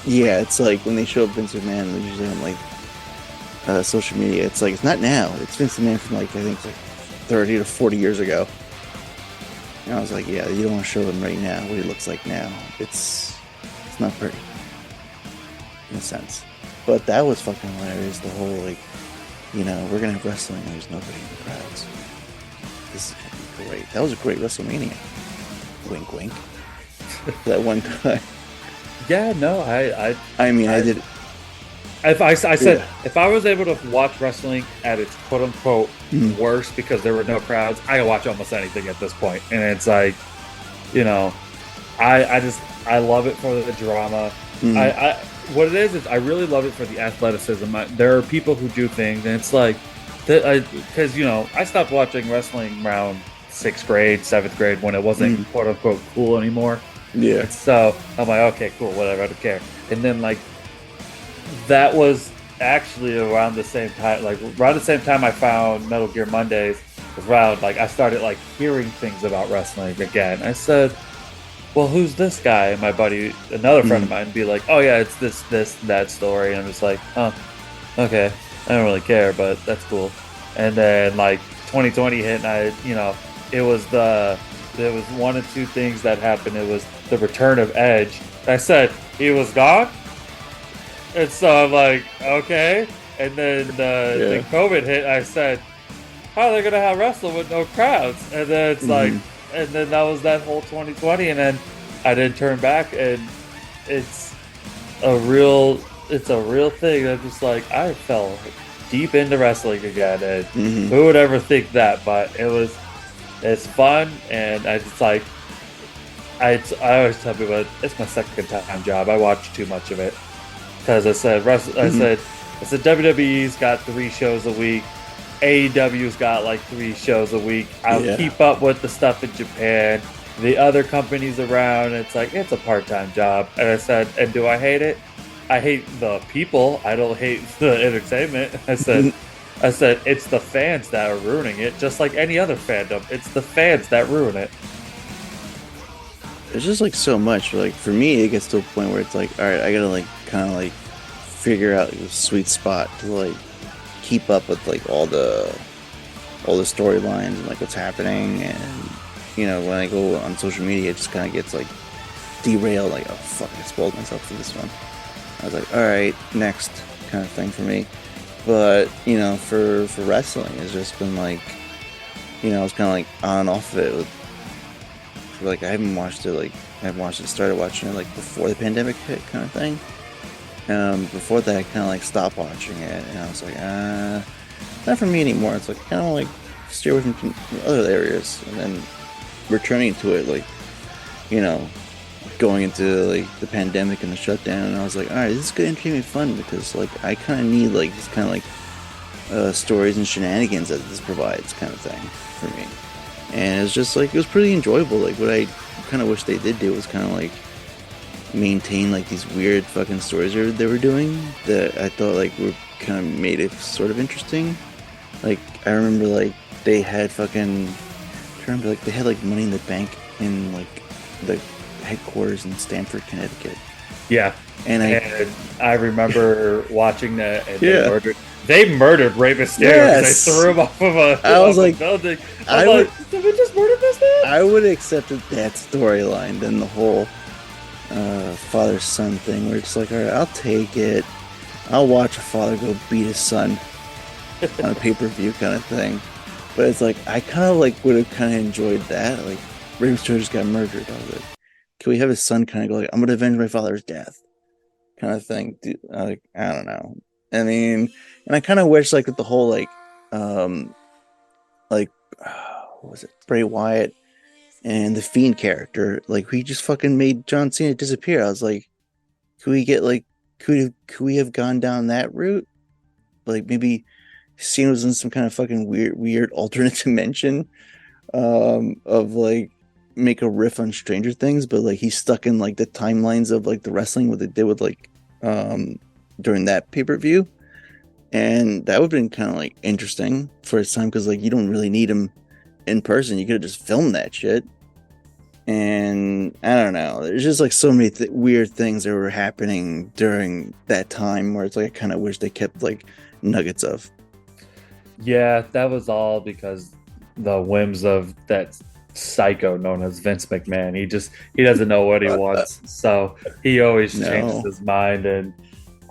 Yeah, it's like when they show up Vince McMahon, they're usually on like social media. It's like it's not now. It's Vince McMahon from like I think it's like 30 to 40 years ago. And I was like, yeah, you don't want to show him right now what he looks like now. It's not pretty in a sense. But that was fucking hilarious. The whole like, we're gonna have wrestling and there's nobody in the crowds. This is gonna be great. That was a great WrestleMania. Wink, wink. That one time. Yeah, no, I mean, I did. If I said Yeah. if I was able to watch wrestling at its quote unquote Mhm. worst because there were no crowds, I could watch almost anything at this point. And it's like, you know, I love it for the drama. Mhm. I what it is I really love it for the athleticism. There are people who do things, and it's like that because I stopped watching wrestling around sixth grade, seventh grade when it wasn't Mhm. quote unquote cool anymore. Yeah. And so I'm like, okay, cool, whatever, I don't care. And then like that was actually around the same time, like around the same time I found Metal Gear Mondays. Was around like I started like hearing things about wrestling again. I said, well, who's this guy? And my buddy, another friend of Mhm. mine, be like, oh yeah, it's that story. And I'm just like, oh, okay, I don't really care, but that's cool. And then like 2020 hit, and it was there was one or two things that happened. It was the return of Edge. I said he was gone, and so I'm like, okay. And then Yeah. the COVID hit. I said, how are they gonna have wrestling with no crowds? And then it's like, Mhm. and then that was that whole 2020, and then I didn't turn back, and it's it's a real thing. I'm just like I fell deep into wrestling again, and Mhm. who would ever think that? But it's fun, and I just like I always tell people it's my second time job. I watch too much of it because Mhm. I said WWE's got 3 shows a week. AEW's got like 3 shows a week. I'll Yeah. keep up with the stuff in Japan, the other companies around. It's like it's a part-time job. And I said, and do I hate it? I hate the people. I don't hate the entertainment. I said it's the fans that are ruining it, just like any other fandom. It's the fans that ruin it. It's just like so much. Like for me, it gets to a point where it's like, all right, I gotta like kind of like figure out the sweet spot to like keep up with like all the storylines and like what's happening. And when I go on social media, it just kind of gets like derailed. Like, oh fuck, I spoiled myself for this one. I was like, all right, next kind of thing for me. But for wrestling, it's just been like, I was kind of like on and off of it like I haven't watched it started watching it like before the pandemic hit kind of thing. Before that I kind of like stopped watching it and I was like, not for me anymore. It's like kind of like steer away from other areas and then returning to it like, you know, going into like the pandemic and the shutdown and I was like, all right, this is good entertainment fun because like I kind of need like this kind of like stories and shenanigans that this provides kind of thing for me. And it's just like it was pretty enjoyable. Like what I kind of wish they did do was kind of like maintain like these weird fucking stories they were doing that I thought like were kind of made it sort of interesting. Like I remember like they had fucking I remember like they had like Money in the Bank in like the headquarters in Stamford, Connecticut. Yeah, And and I remember watching that, and yeah, they murdered Rey Mysterio because yes, they threw him off of a, I was off a like, building. I'm I would like, did we just murder this man? I would have accepted that storyline than the whole father son thing where it's like, all right, I'll take it. I'll watch a father go beat his son on a pay-per-view kind of thing. But it's like I kind of like would have kind of enjoyed that. Like Rey Mysterio just got murdered. I was like, can we have his son kind of go like, I'm gonna avenge my father's death, kind of thing? Like I don't know. I mean, and I kind of wish like that the whole um, like what was it, Bray Wyatt and the Fiend character, like he just fucking made John Cena disappear. I was like, could we get like, could we have gone down that route? Like maybe Cena was in some kind of fucking weird alternate dimension, of like make a riff on Stranger Things, but like he's stuck in like the timelines of like the wrestling what they did with like during that pay-per-view. And that would have been kind of like interesting for its time because like you don't really need him in person. You could have just filmed that shit. And I don't know. There's just like so many weird things that were happening during that time where it's like I kind of wish they kept like nuggets of. Yeah, that was all because the whims of that psycho known as Vince McMahon. He doesn't know what he wants, so he always changes No. his mind. And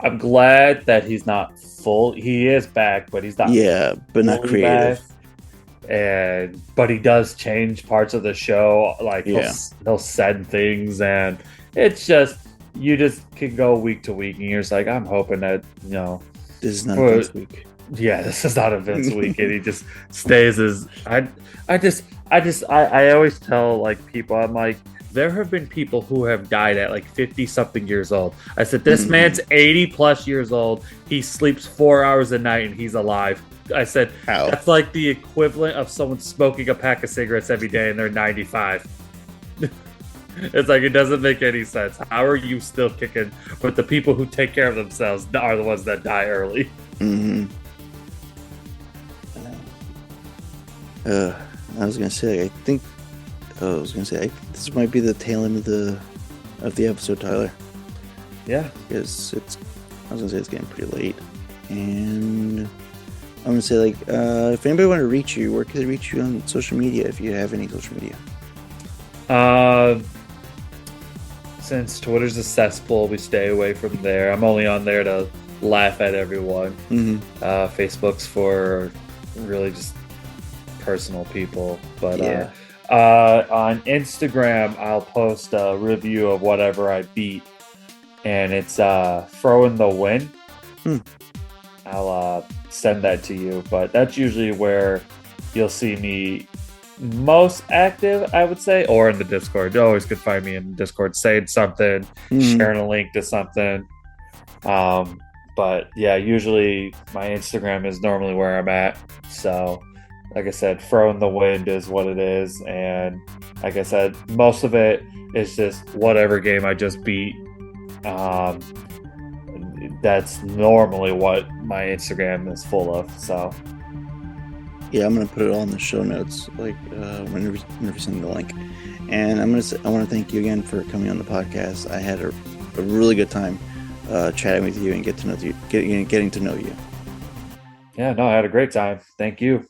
I'm glad that he's not full. He is back, but he's not Yeah, but not fully back. creative. And but he does change parts of the show. Like Yeah. he'll send things, and it's just you just can go week to week, and you're just like, I'm hoping that This is not for- a Vince week. yeah, this is not a Vince week, and he just stays as I always tell like people, I'm like, there have been people who have died at like 50 something years old. I said, this man's 80 plus years old. He sleeps 4 hours a night and he's alive. I said, How? that's like the equivalent of someone smoking a pack of cigarettes every day and they're 95. It's like, it doesn't make any sense. How are you still kicking? But the people who take care of themselves are the ones that die early. Mm-hmm. I was gonna say, this might be the tail end of the episode, Tyler. Yeah. Because I was gonna say it's getting pretty late, and I'm gonna say like, if anybody want to reach you, where can they reach you on social media if you have any social media? Since Twitter's a cesspool, we stay away from there. I'm only on there to laugh at everyone. Mm-hmm. Facebook's for really just personal people. But Yeah. on Instagram, I'll post a review of whatever I beat, and it's Throw in the Win. I'll send that to you, but that's usually where you'll see me most active, I would say, or in the Discord. You always could find me in Discord saying something, sharing a link to something. But yeah, usually my Instagram is normally where I'm at. So like I said, Throw in the Wind is what it is. And like I said, most of it is just whatever game I just beat. That's normally what my Instagram is full of. So Yeah, I'm gonna put it all in the show notes, like whenever you send the link. And I want to thank you again for coming on the podcast. I had a really good time chatting with you and getting to know you. yeah, no, I had a great time. Thank you.